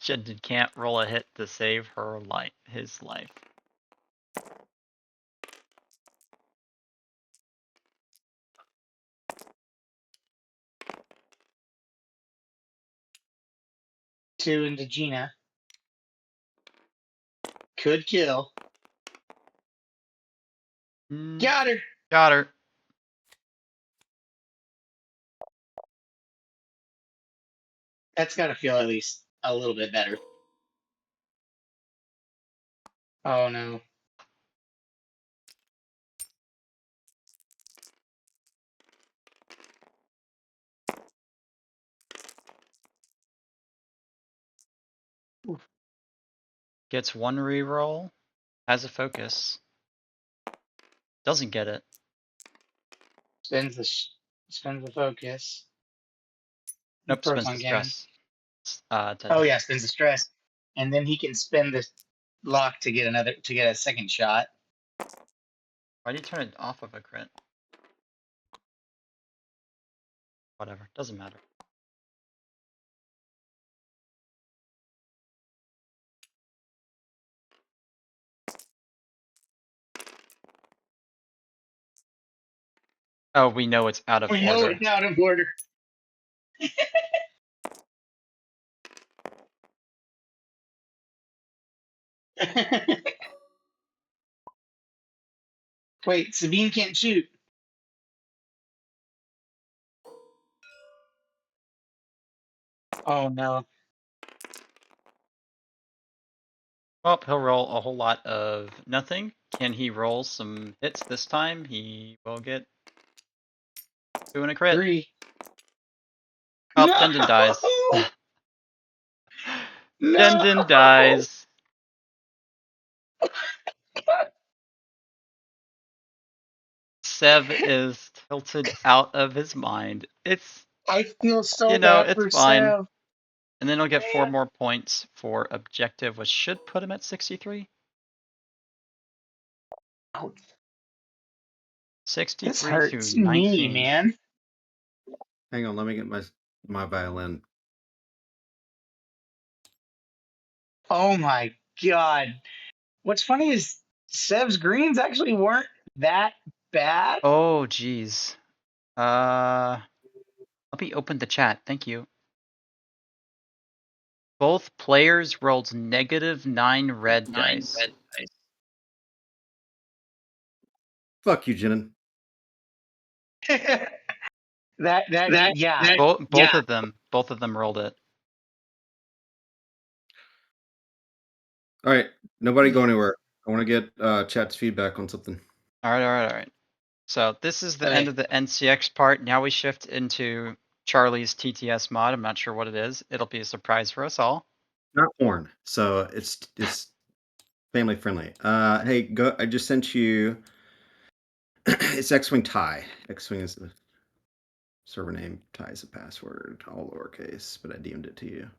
Speaker 1: Jendon can't roll a hit to save his life.
Speaker 4: Two into Gina. Could kill. Got her.
Speaker 1: Got her.
Speaker 4: That's got to feel at least a little bit better. Oh no.
Speaker 1: Gets 1 reroll. Has a focus. Doesn't get it.
Speaker 4: Spins the focus.
Speaker 1: Nope, spins
Speaker 4: Proton
Speaker 1: the
Speaker 4: cannon.
Speaker 1: stress.
Speaker 4: Oh yeah, spins the stress, and then he can spin the lock to get a second shot.
Speaker 1: Why do you turn it off of a crit? Whatever, doesn't matter. Oh, we know it's out of
Speaker 4: We
Speaker 1: order.
Speaker 4: know it's out of order. Wait, Sabine can't shoot. Oh no.
Speaker 1: Well, he'll roll a whole lot of nothing. Can he roll some hits this time? He will get 2 and a crit.
Speaker 4: 3.
Speaker 1: Oh,
Speaker 4: No!
Speaker 1: Jendon dies.
Speaker 4: No!
Speaker 1: Jendon dies. Sev is tilted out of his mind. It's,
Speaker 4: I feel so
Speaker 1: you know,
Speaker 4: bad
Speaker 1: it's
Speaker 4: for
Speaker 1: fine.
Speaker 4: Sev.
Speaker 1: And then he'll get 4
Speaker 4: Man.
Speaker 1: more points for objective, which should put him at 63.
Speaker 4: Ouch.
Speaker 1: 63
Speaker 4: This hurts
Speaker 1: to 19.
Speaker 4: me, man.
Speaker 5: Hang on, let me get my violin.
Speaker 4: Oh my god. What's funny is Sev's greens actually weren't that bad.
Speaker 1: Oh, geez. Let me open the chat. Thank you. Both players rolled -9 red dice.
Speaker 5: Fuck you, Jenin.
Speaker 4: Yeah.
Speaker 1: Both of them rolled it.
Speaker 5: All right, nobody go anywhere. I want to get chat's feedback on something.
Speaker 1: All right. So this is the
Speaker 4: Okay.
Speaker 1: end of the NCX part. Now we shift into Charlie's TTS mod. I'm not sure what it is. It'll be a surprise for us all.
Speaker 5: Not porn, so it's family friendly. Hey, go. I just sent you. It's Xwing tie. Xwing is the server name. Tie is the password, all lowercase, but I deemed it to you.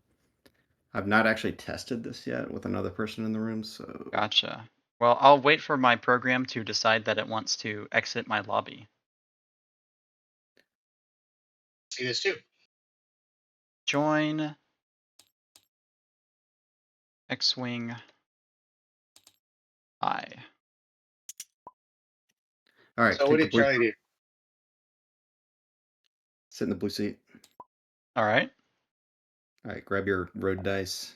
Speaker 5: I've not actually tested this yet with another person in the room, so
Speaker 1: Gotcha. Well, I'll wait for my program to decide that it wants to exit my lobby.
Speaker 4: See this too.
Speaker 1: Join Xwing I.
Speaker 5: all right.
Speaker 4: So what
Speaker 5: Take the
Speaker 4: did
Speaker 5: blue.
Speaker 4: Charlie do?
Speaker 5: Sit in the blue seat.
Speaker 1: All right.
Speaker 5: All right, grab your road dice.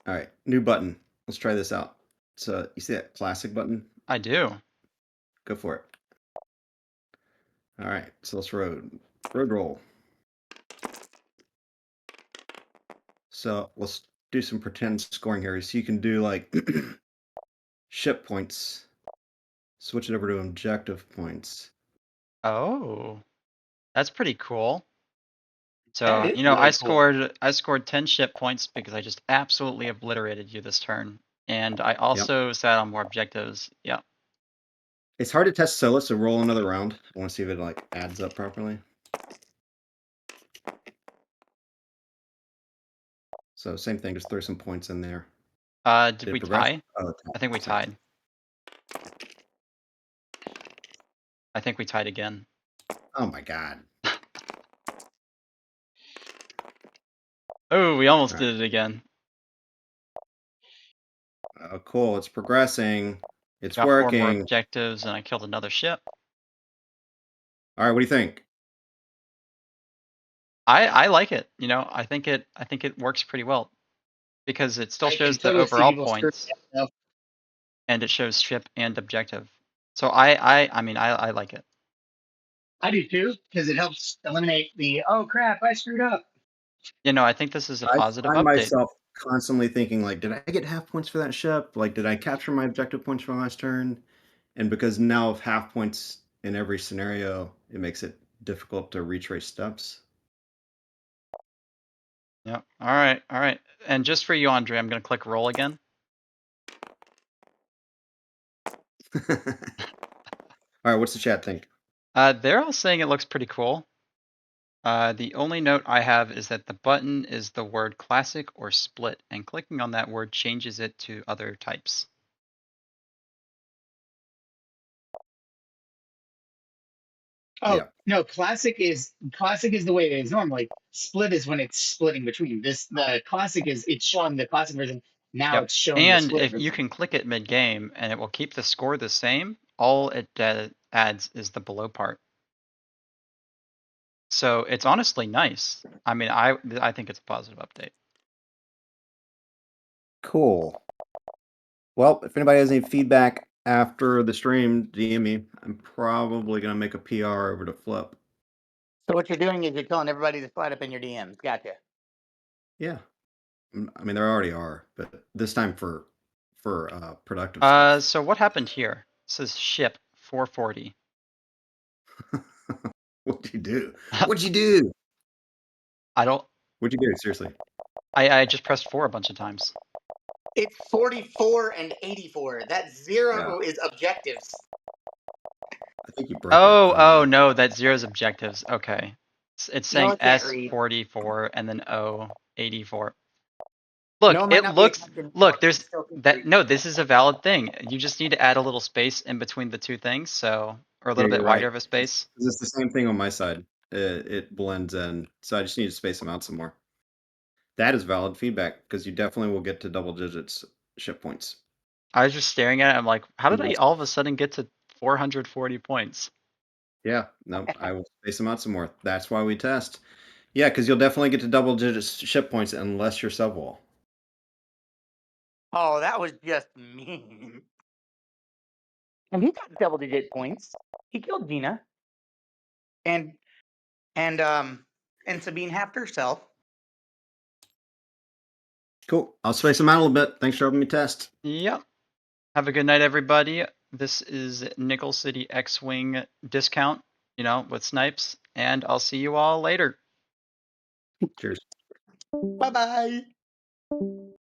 Speaker 5: All right, new button. Let's try this out. So you see that classic button?
Speaker 1: I do.
Speaker 5: Go for it. All right, so let's road roll. So let's do some pretend scoring here. So you can do like ship points. Switch it over to objective points.
Speaker 1: Oh, that's pretty cool. So,
Speaker 4: That is really cool.
Speaker 1: I scored 10 ship points because I just absolutely obliterated you this turn. And I also sat on more objectives. Yeah.
Speaker 5: It's hard to test solo, so roll another round. I want to see if it like adds up properly. So same thing, just throw some points in there.
Speaker 1: Did we
Speaker 5: progress?
Speaker 1: tie?
Speaker 5: Oh,
Speaker 1: I think we tied. I think we tied again.
Speaker 5: Oh my god.
Speaker 1: Oh, we almost did it again.
Speaker 5: Oh, cool. It's progressing. It's
Speaker 1: Got 4 more
Speaker 5: working.
Speaker 1: objectives, and I killed another ship.
Speaker 5: All right, what do you think?
Speaker 1: I like it. I think it works pretty well because it still
Speaker 4: I can
Speaker 1: shows the
Speaker 4: totally see
Speaker 1: overall
Speaker 4: people screwing
Speaker 1: points,
Speaker 4: up, though.
Speaker 1: and it shows ship and objective. So I like it.
Speaker 4: I do too, because it helps eliminate the oh crap, I screwed up.
Speaker 1: I think this is a
Speaker 5: I
Speaker 1: positive
Speaker 5: find
Speaker 1: update.
Speaker 5: myself constantly thinking, like, did I get half points for that ship? Like, did I capture my objective points from last turn? And because now of half points in every scenario, it makes it difficult to retrace steps.
Speaker 1: Yeah. All right. And just for you, Andre, I'm going to click roll again.
Speaker 5: All right, what's the chat think?
Speaker 1: They're all saying it looks pretty cool. The only note I have is that the button is the word classic or split, and clicking on that word changes it to other types.
Speaker 4: Oh
Speaker 5: Yeah.
Speaker 4: no, classic is the way it is normally. Split is when it's splitting between. The classic is it's showing the classic version. Now
Speaker 1: Yep.
Speaker 4: it's showing the
Speaker 1: And
Speaker 4: split
Speaker 1: if you
Speaker 4: version.
Speaker 1: can click it mid-game, and it will keep the score the same, all it adds is the below part. So it's honestly nice. I mean, I think it's a positive update.
Speaker 5: Cool. Well, if anybody has any feedback after the stream, DM me. I'm probably going to make a PR over to Flip.
Speaker 4: So what you're doing is you're telling everybody to slide up in your DMs. Gotcha.
Speaker 5: Yeah. I mean, there already are, but this time for productive stuff.
Speaker 1: So what happened here? It says ship 440.
Speaker 5: What'd you do? What'd you do?
Speaker 1: I don't.
Speaker 5: What'd you do? Seriously.
Speaker 1: I just pressed 4 a bunch of times.
Speaker 4: It's 44 and 84. That zero is objectives.
Speaker 5: I think you broke it.
Speaker 1: Oh no, that zero's objectives. Okay. It's
Speaker 4: No,
Speaker 1: saying
Speaker 4: I can't read.
Speaker 1: S44 and then O84. Look,
Speaker 4: No, it might not be objective.
Speaker 1: there's
Speaker 4: Still can't
Speaker 1: that
Speaker 4: read.
Speaker 1: no, this is a valid thing. You just need to add a little space in between the two things, or a little bit
Speaker 5: you're
Speaker 1: wider
Speaker 5: right.
Speaker 1: of a space.
Speaker 5: It's the same thing on my side. It blends in, so I just need to space them out some more. That is valid feedback because you definitely will get to double digits ship points.
Speaker 1: I was just staring at it. I'm like, how did I all of a sudden get to 440 points?
Speaker 5: Yeah, no, I will space them out some more. That's why we test. Yeah, because you'll definitely get to double digits ship points unless you're Sevwall.
Speaker 4: Oh, that was just mean. And he got double digit points. He killed Gina. and Sabine Haft herself.
Speaker 5: Cool. I'll space them out a little bit. Thanks for helping me test.
Speaker 1: Yep. Have a good night, everybody. This is Nickel City Xwing discount, with snipes, and I'll see you all later.
Speaker 5: Cheers.
Speaker 4: Bye bye.